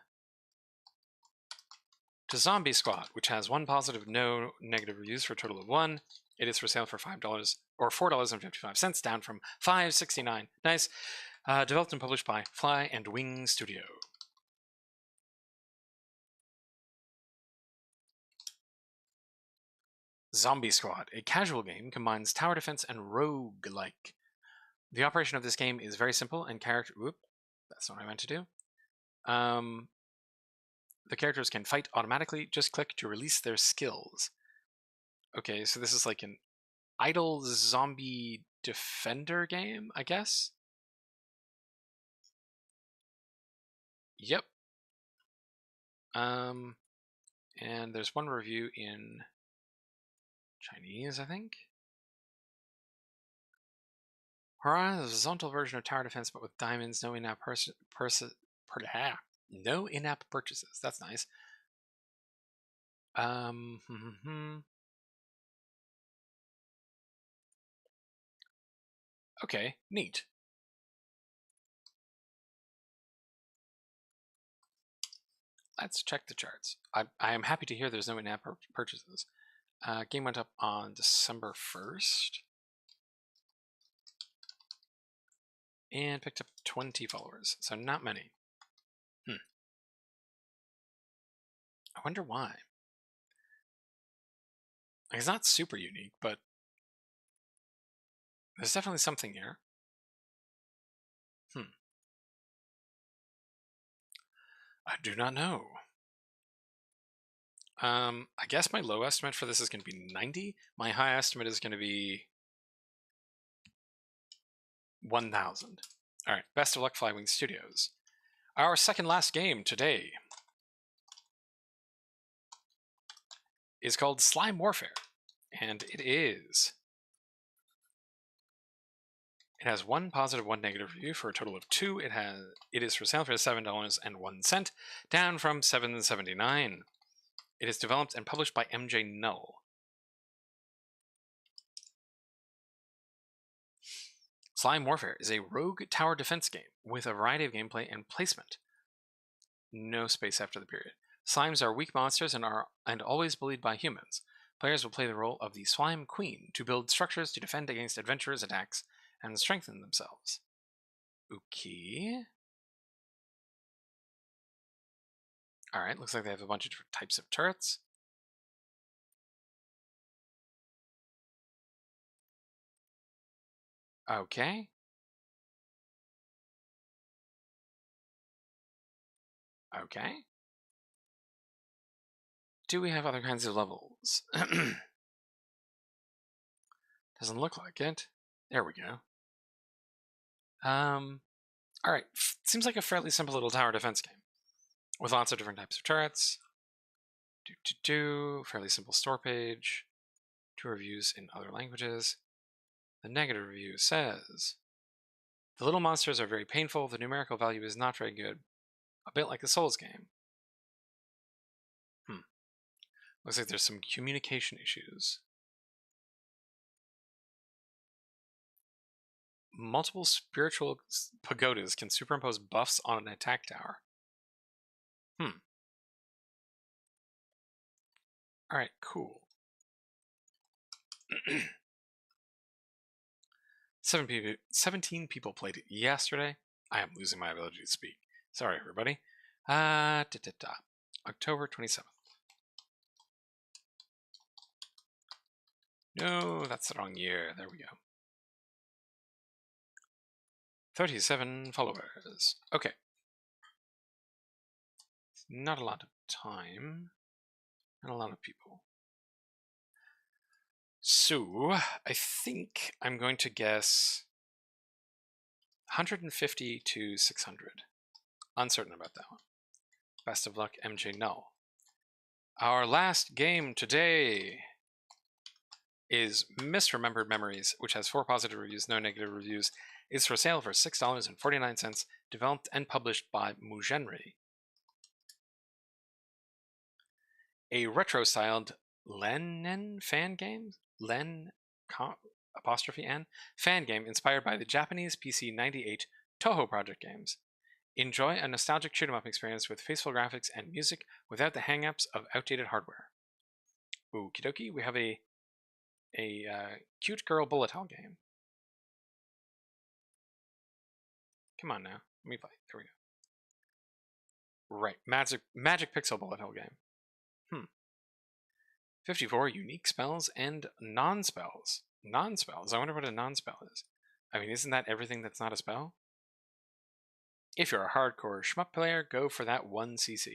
to Zombie Squad, which has 1 positive, no negative reviews for a total of 1. It is for sale for $5 or $4.55, down from $5.69. Nice. Developed and published by Fly and Wing Studio. Zombie Squad, a casual game, combines tower defense and roguelike. The operation of this game is very simple and whoop, that's not what I meant to do. The characters can fight automatically, just click to release their skills. Okay, so this is like an idle zombie defender game, I guess? Yep. And there's one review in Chinese, I think. Horizontal version of tower defense, but with diamonds, no in-app no in-app purchases. That's nice. Okay, neat. Let's check the charts. I am happy to hear there's no in-app purchases. Game went up on December 1st. And picked up 20 followers, so not many. I wonder why. It's not super unique, but there's definitely something here. I do not know. I guess my low estimate for this is going to be 90. My high estimate is going to be 1,000. All right, best of luck, Flywing Studios. Our second last game today is called Slime Warfare, and it has 1 positive, 1 negative review for a total of 2. It is for sale for $7.01, down from $7.79. It is developed and published by MJ Null. Slime Warfare is a rogue tower defense game with a variety of gameplay and placement. No space after the period. Slimes are weak monsters and always bullied by humans. Players will play the role of the Slime Queen to build structures to defend against adventurers' attacks and strengthen themselves. Okay. Alright, looks like they have a bunch of different types of turrets. Okay. Okay. Do we have other kinds of levels? Doesn't look like it. There we go. Alright, seems like a fairly simple little tower defense game with lots of different types of turrets. Fairly simple store page. 2 reviews in other languages. The negative review says, the little monsters are very painful, the numerical value is not very good. A bit like a Souls game. Looks like there's some communication issues. Multiple spiritual pagodas can superimpose buffs on an attack tower. Alright, cool. 17 people played it yesterday. I am losing my ability to speak. Sorry, everybody. October 27th. No, that's the wrong year. There we go. 37 followers. Okay. Not a lot of time. And a lot of people. So, I think I'm going to guess 150 to 600. Uncertain about that one. Best of luck, MJ Null. Our last game today is Misremembered Memories, which has 4 positive reviews, no negative reviews. It's for sale for $6.49, developed and published by Mugenri. A retro-styled Len fan game? Len apostrophe N? Fan game inspired by the Japanese PC 98 Toho Project games. Enjoy a nostalgic shoot-'em-up experience with faithful graphics and music without the hang-ups of outdated hardware. Okie dokie, we have a cute girl bullet hell game. Come on now, let me play. There we go. Right, magic pixel bullet hell game. 54 unique spells and non-spells. Non-spells? I wonder what a non-spell is. I mean, isn't that everything that's not a spell? If you're a hardcore shmup player, go for that 1cc.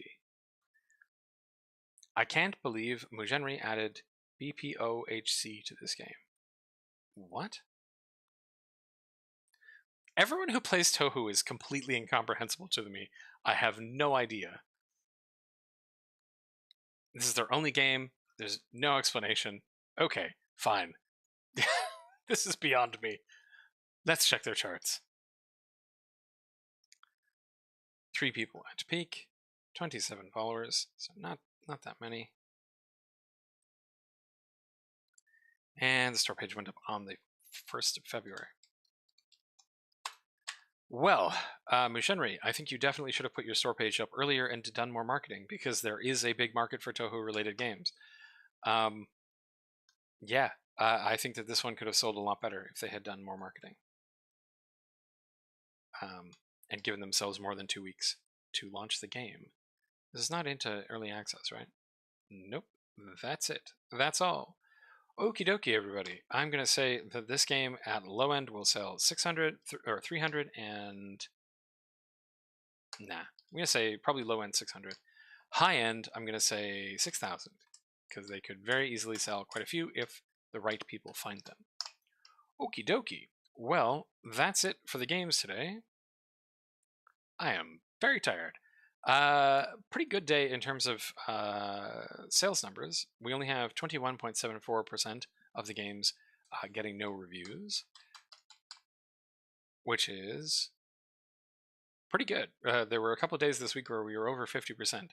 I can't believe Mugenri added BPOHC to this game. What? Everyone who plays Toho is completely incomprehensible to me. I have no idea. This is their only game. There's no explanation. Okay, fine. This is beyond me. Let's check their charts. 3 people at peak, 27 followers, so not that many. And the store page went up on the 1st of February. Well, Mugenri, I think you definitely should have put your store page up earlier and done more marketing, because there is a big market for Toho-related games. Yeah, I think that this one could have sold a lot better if they had done more marketing. And given themselves more than 2 weeks to launch the game. This is not into early access, right? Nope. That's it. That's all. Okie dokie, everybody. I'm going to say that this game at low end will sell 600 or 300 and... Nah. I'm going to say probably low end 600. High end, I'm going to say 6,000, because they could very easily sell quite a few if the right people find them. Okie dokie. Well, that's it for the games today. I am very tired. Pretty good day in terms of sales numbers. We only have 21.74% of the games getting no reviews, which is pretty good. There were a couple of days this week where we were over 50%.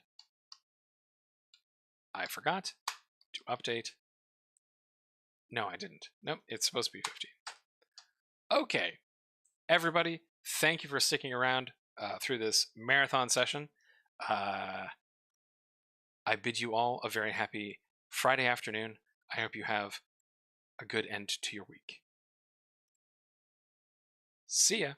I forgot to update. No, I didn't. Nope, it's supposed to be 15. Okay, everybody, thank you for sticking around through this marathon session. I bid you all a very happy Friday afternoon. I hope you have a good end to your week. See ya.